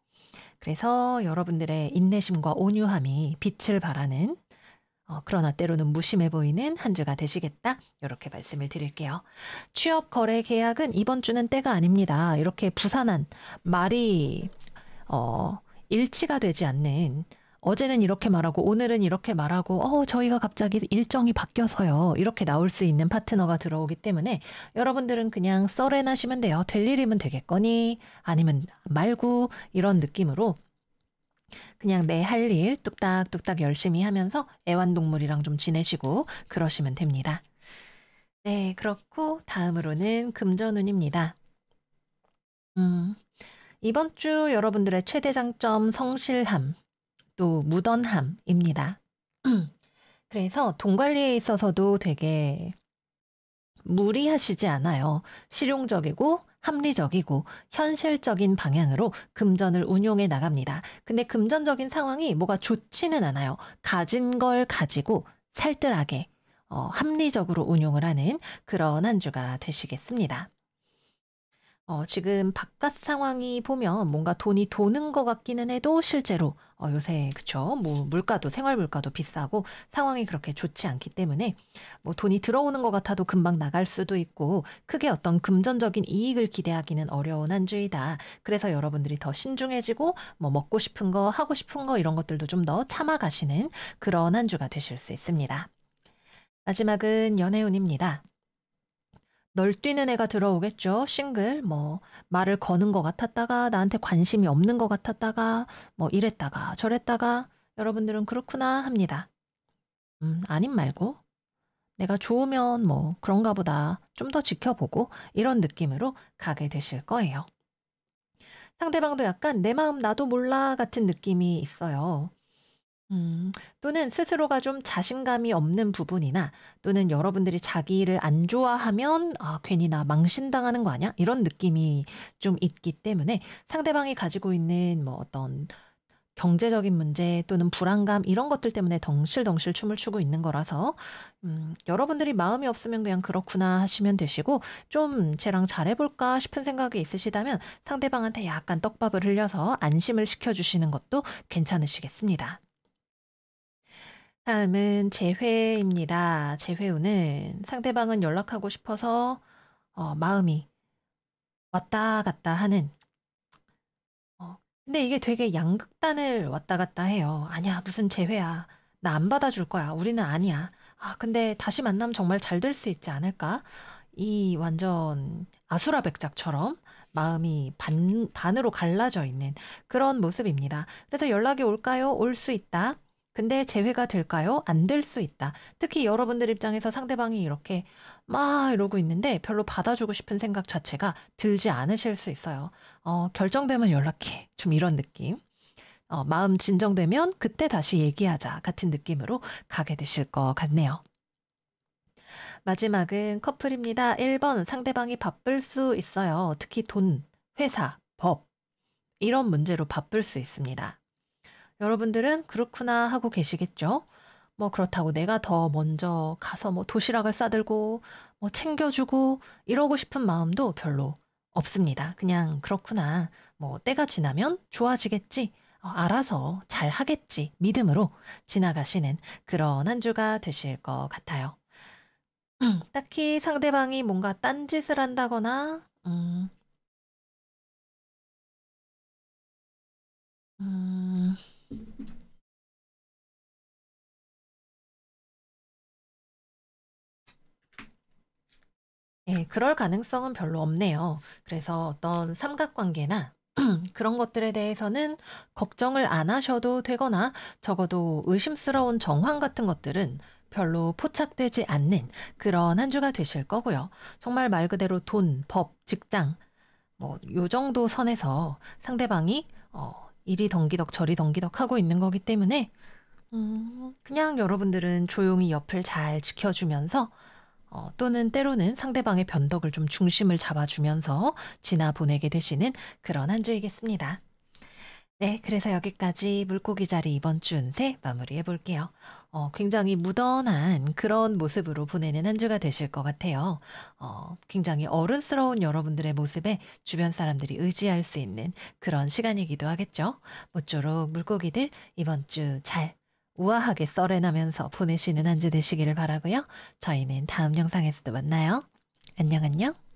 그래서 여러분들의 인내심과 온유함이 빛을 발하는 그러나 때로는 무심해 보이는 한 주가 되시겠다. 이렇게 말씀을 드릴게요. 취업 거래 계약은 이번 주는 때가 아닙니다. 이렇게 부산한 말이 일치가 되지 않는 어제는 이렇게 말하고 오늘은 이렇게 말하고 저희가 갑자기 일정이 바뀌어서요. 이렇게 나올 수 있는 파트너가 들어오기 때문에 여러분들은 그냥 썰어나시면 돼요. 될 일이면 되겠거니 아니면 말고 이런 느낌으로 그냥 내 할 일 뚝딱뚝딱 열심히 하면서 애완동물이랑 좀 지내시고 그러시면 됩니다. 네, 그렇고 다음으로는 금전운입니다. 음, 이번 주 여러분들의 최대 장점 성실함, 또 무던함입니다. 그래서 돈 관리에 있어서도 되게 무리하시지 않아요. 실용적이고 합리적이고 현실적인 방향으로 금전을 운용해 나갑니다. 근데 금전적인 상황이 뭐가 좋지는 않아요. 가진 걸 가지고 살뜰하게 합리적으로 운용을 하는 그런 한 주가 되시겠습니다. 지금 바깥 상황이 보면 뭔가 돈이 도는 것 같기는 해도 실제로 요새 그쵸? 뭐 물가도 생활 물가도 비싸고 상황이 그렇게 좋지 않기 때문에 뭐 돈이 들어오는 것 같아도 금방 나갈 수도 있고 크게 어떤 금전적인 이익을 기대하기는 어려운 한 주이다. 그래서 여러분들이 더 신중해지고 뭐 먹고 싶은 거 하고 싶은 거 이런 것들도 좀 더 참아가시는 그런 한 주가 되실 수 있습니다. 마지막은 연애운입니다. 널뛰는 애가 들어오겠죠. 싱글, 뭐, 말을 거는 것 같았다가, 나한테 관심이 없는 것 같았다가, 뭐, 이랬다가, 저랬다가, 여러분들은 그렇구나 합니다. 아님 말고, 내가 좋으면 뭐, 그런가 보다. 좀 더 지켜보고, 이런 느낌으로 가게 되실 거예요. 상대방도 약간 내 마음 나도 몰라 같은 느낌이 있어요. 또는 스스로가 좀 자신감이 없는 부분이나 또는 여러분들이 자기 일을 안 좋아하면 괜히 나 망신당하는 거 아니야? 이런 느낌이 좀 있기 때문에 상대방이 가지고 있는 뭐 어떤 경제적인 문제 또는 불안감 이런 것들 때문에 덩실덩실 춤을 추고 있는 거라서 여러분들이 마음이 없으면 그냥 그렇구나 하시면 되시고 좀 쟤랑 잘해볼까 싶은 생각이 있으시다면 상대방한테 약간 떡밥을 흘려서 안심을 시켜주시는 것도 괜찮으시겠습니다. 다음은 재회입니다. 재회우는 상대방은 연락하고 싶어서 마음이 왔다 갔다 하는 근데 이게 되게 양극단을 왔다 갔다 해요. "아니야. 무슨 재회야. 나 안 받아줄 거야. 우리는 아니야. 아 근데 다시 만나면 정말 잘 될 수 있지 않을까?" 이 완전 아수라백작처럼 마음이 반으로 갈라져 있는 그런 모습입니다. 그래서 연락이 올까요? 올 수 있다. 근데 재회가 될까요? 안 될 수 있다. 특히 여러분들 입장에서 상대방이 이렇게 막 이러고 있는데 별로 받아주고 싶은 생각 자체가 들지 않으실 수 있어요. 결정되면 연락해. 좀 이런 느낌. 마음 진정되면 그때 다시 얘기하자 같은 느낌으로 가게 되실 것 같네요. 마지막은 커플입니다. 1번 상대방이 바쁠 수 있어요. 특히 돈, 회사, 법 이런 문제로 바쁠 수 있습니다. 여러분들은 그렇구나 하고 계시겠죠? 뭐 그렇다고 내가 더 먼저 가서 뭐 도시락을 싸들고 뭐 챙겨주고 이러고 싶은 마음도 별로 없습니다. 그냥 그렇구나. 뭐 때가 지나면 좋아지겠지. 알아서 잘 하겠지. 믿음으로 지나가시는 그런 한 주가 되실 것 같아요. 딱히 상대방이 뭔가 딴짓을 한다거나, 음, 예, 그럴 가능성은 별로 없네요. 그래서 어떤 삼각관계나 그런 것들에 대해서는 걱정을 안 하셔도 되거나 적어도 의심스러운 정황 같은 것들은 별로 포착되지 않는 그런 한 주가 되실 거고요. 정말 말 그대로 돈, 법, 직장, 뭐, 요 정도 선에서 상대방이, 이리 덩기덕 저리 덩기덕 하고 있는 거기 때문에, 그냥 여러분들은 조용히 옆을 잘 지켜주면서 또는 때로는 상대방의 변덕을 좀 중심을 잡아주면서 지나 보내게 되시는 그런 한 주이겠습니다. 네, 그래서 여기까지 물고기 자리 이번 주 운세 마무리해 볼게요. 굉장히 무던한 그런 모습으로 보내는 한 주가 되실 것 같아요. 굉장히 어른스러운 여러분들의 모습에 주변 사람들이 의지할 수 있는 그런 시간이기도 하겠죠. 모쪼록 물고기들 이번 주 잘 우아하게 썰어나면서 보내시는 한 주 되시기를 바라고요. 저희는 다음 영상에서도 만나요. 안녕, 안녕.